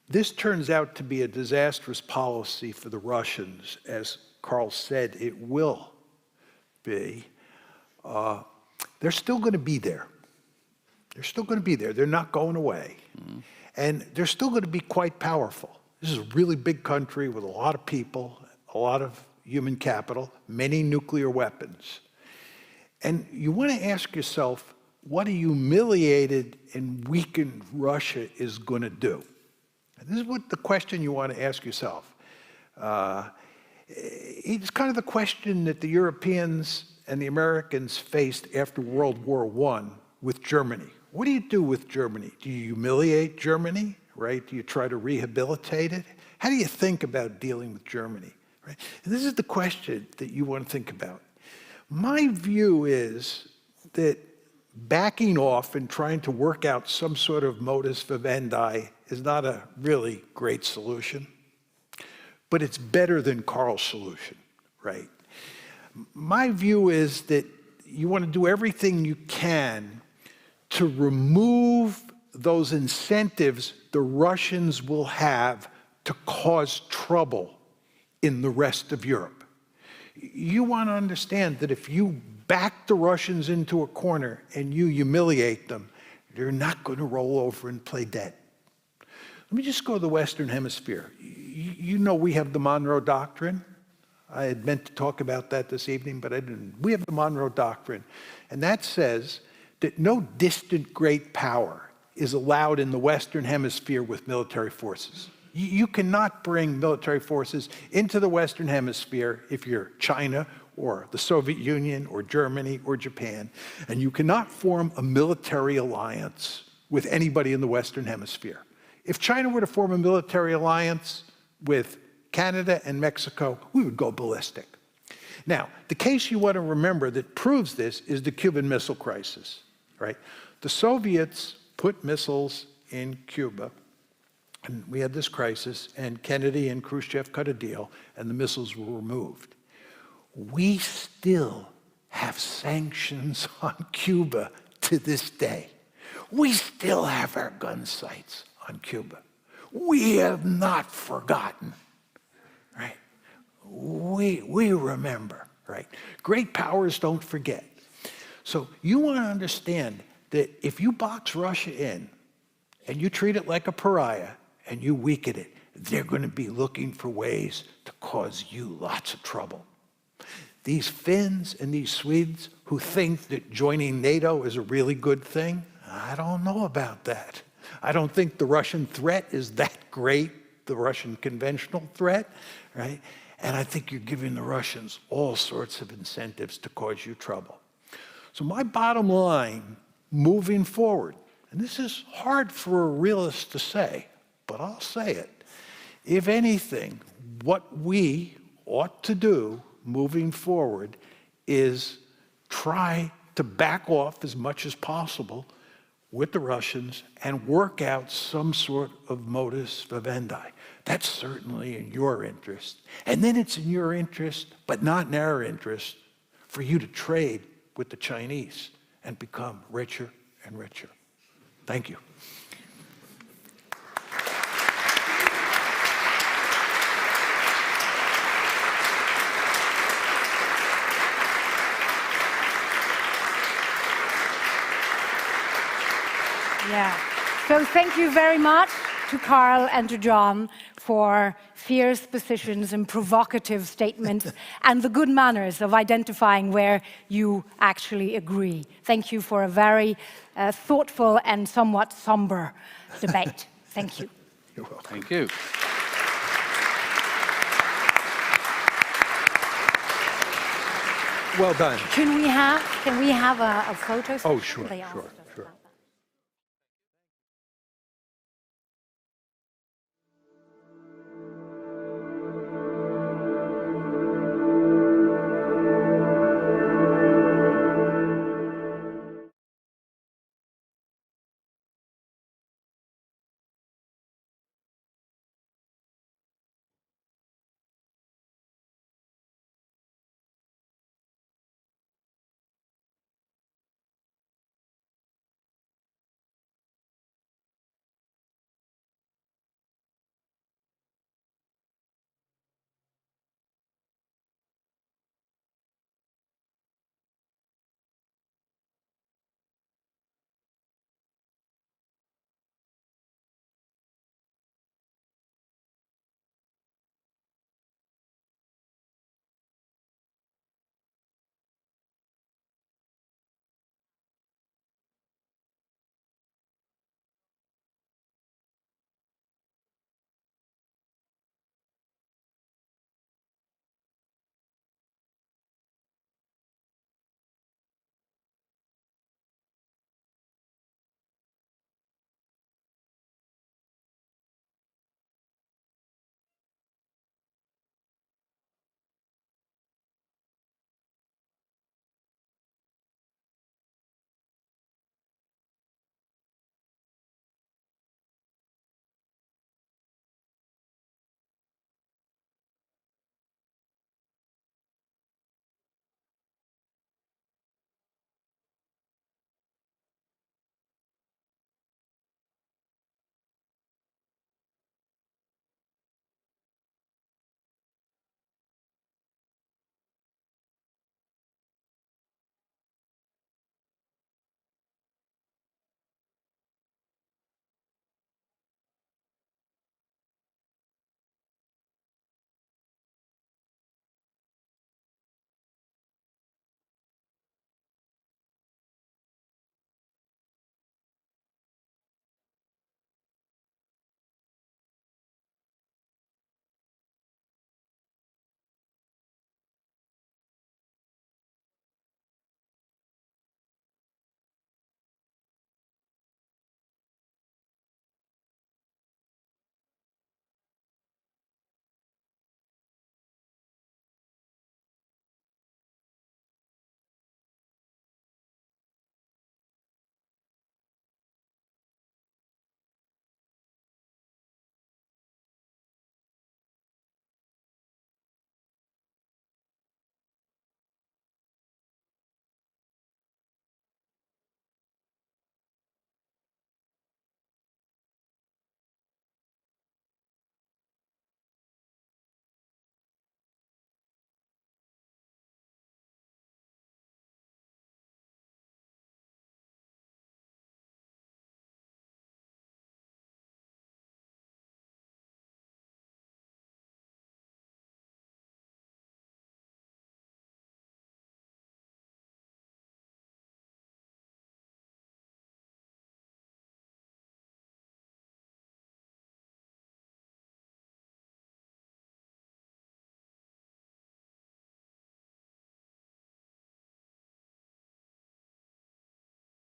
Speaker 4: this turns out to be a disastrous policy for the Russians, as Carl said it will be, they're still going to be there. They're still going to be there. They're not going away. Mm-hmm. And they're still going to be quite powerful. This is a really big country with a lot of people, a lot of human capital, many nuclear weapons. And you want to ask yourself, what a humiliated and weakened Russia is going to do. And this is what the question you want to ask yourself. It's kind of the question that the Europeans and the Americans faced after World War I with Germany. What do you do with Germany? Do you humiliate Germany, right? Do you try to rehabilitate it? How do you think about dealing with Germany, right? And this is the question that you want to think about. My view is that backing off and trying to work out some sort of modus vivendi is not a really great solution, but it's better than Carl's solution, right? My view is that you want to do everything you can to remove those incentives the Russians will have to cause trouble in the rest of Europe. You want to understand that if you back the Russians into a corner and you humiliate them, they're not going to roll over and play dead. Let me just go to the Western Hemisphere. You know we have the Monroe Doctrine. I had meant to talk about that this evening, but I didn't. We have the Monroe Doctrine, and that says that no distant great power is allowed in the Western Hemisphere with military forces. You cannot bring military forces into the Western Hemisphere if you're China or the Soviet Union or Germany or Japan, and you cannot form a military alliance with anybody in the Western Hemisphere. If China were to form a military alliance with Canada and Mexico, we would go ballistic. Now, the case you want to remember that proves this is the Cuban Missile Crisis, right? The Soviets put missiles in Cuba, and we had this crisis, and Kennedy and Khrushchev cut a deal, and the missiles were removed. We still have sanctions on Cuba to this day. We still have our gun sights on Cuba. We have not forgotten, right? We remember, right? Great powers don't forget. So you want to understand that if you box Russia in and you treat it like a pariah and you weaken it, they're going to be looking for ways to cause you lots of trouble. These Finns and these Swedes who think that joining NATO is a really good thing, I don't know about that. I don't think the Russian threat is that great, the Russian conventional threat, right? And I think you're giving the Russians all sorts of incentives to cause you trouble. So my bottom line, moving forward, and this is hard for a realist to say, but I'll say it. If anything, what we ought to do moving forward is try to back off as much as possible with the Russians and work out some sort of modus vivendi. That's certainly in your interest. And then it's in your interest, but not in our interest, for you to trade with the Chinese and become richer and richer. Thank you.
Speaker 2: Yeah. So thank you very much to Carl and to John for fierce positions and provocative statements and the good manners of identifying where you actually agree. Thank you for a very thoughtful and somewhat somber debate. Thank you.
Speaker 4: You're welcome.
Speaker 3: Thank you.
Speaker 4: Well done.
Speaker 2: Can we have a photo session?
Speaker 4: Oh, sure,
Speaker 2: They asked
Speaker 4: sure.
Speaker 2: us.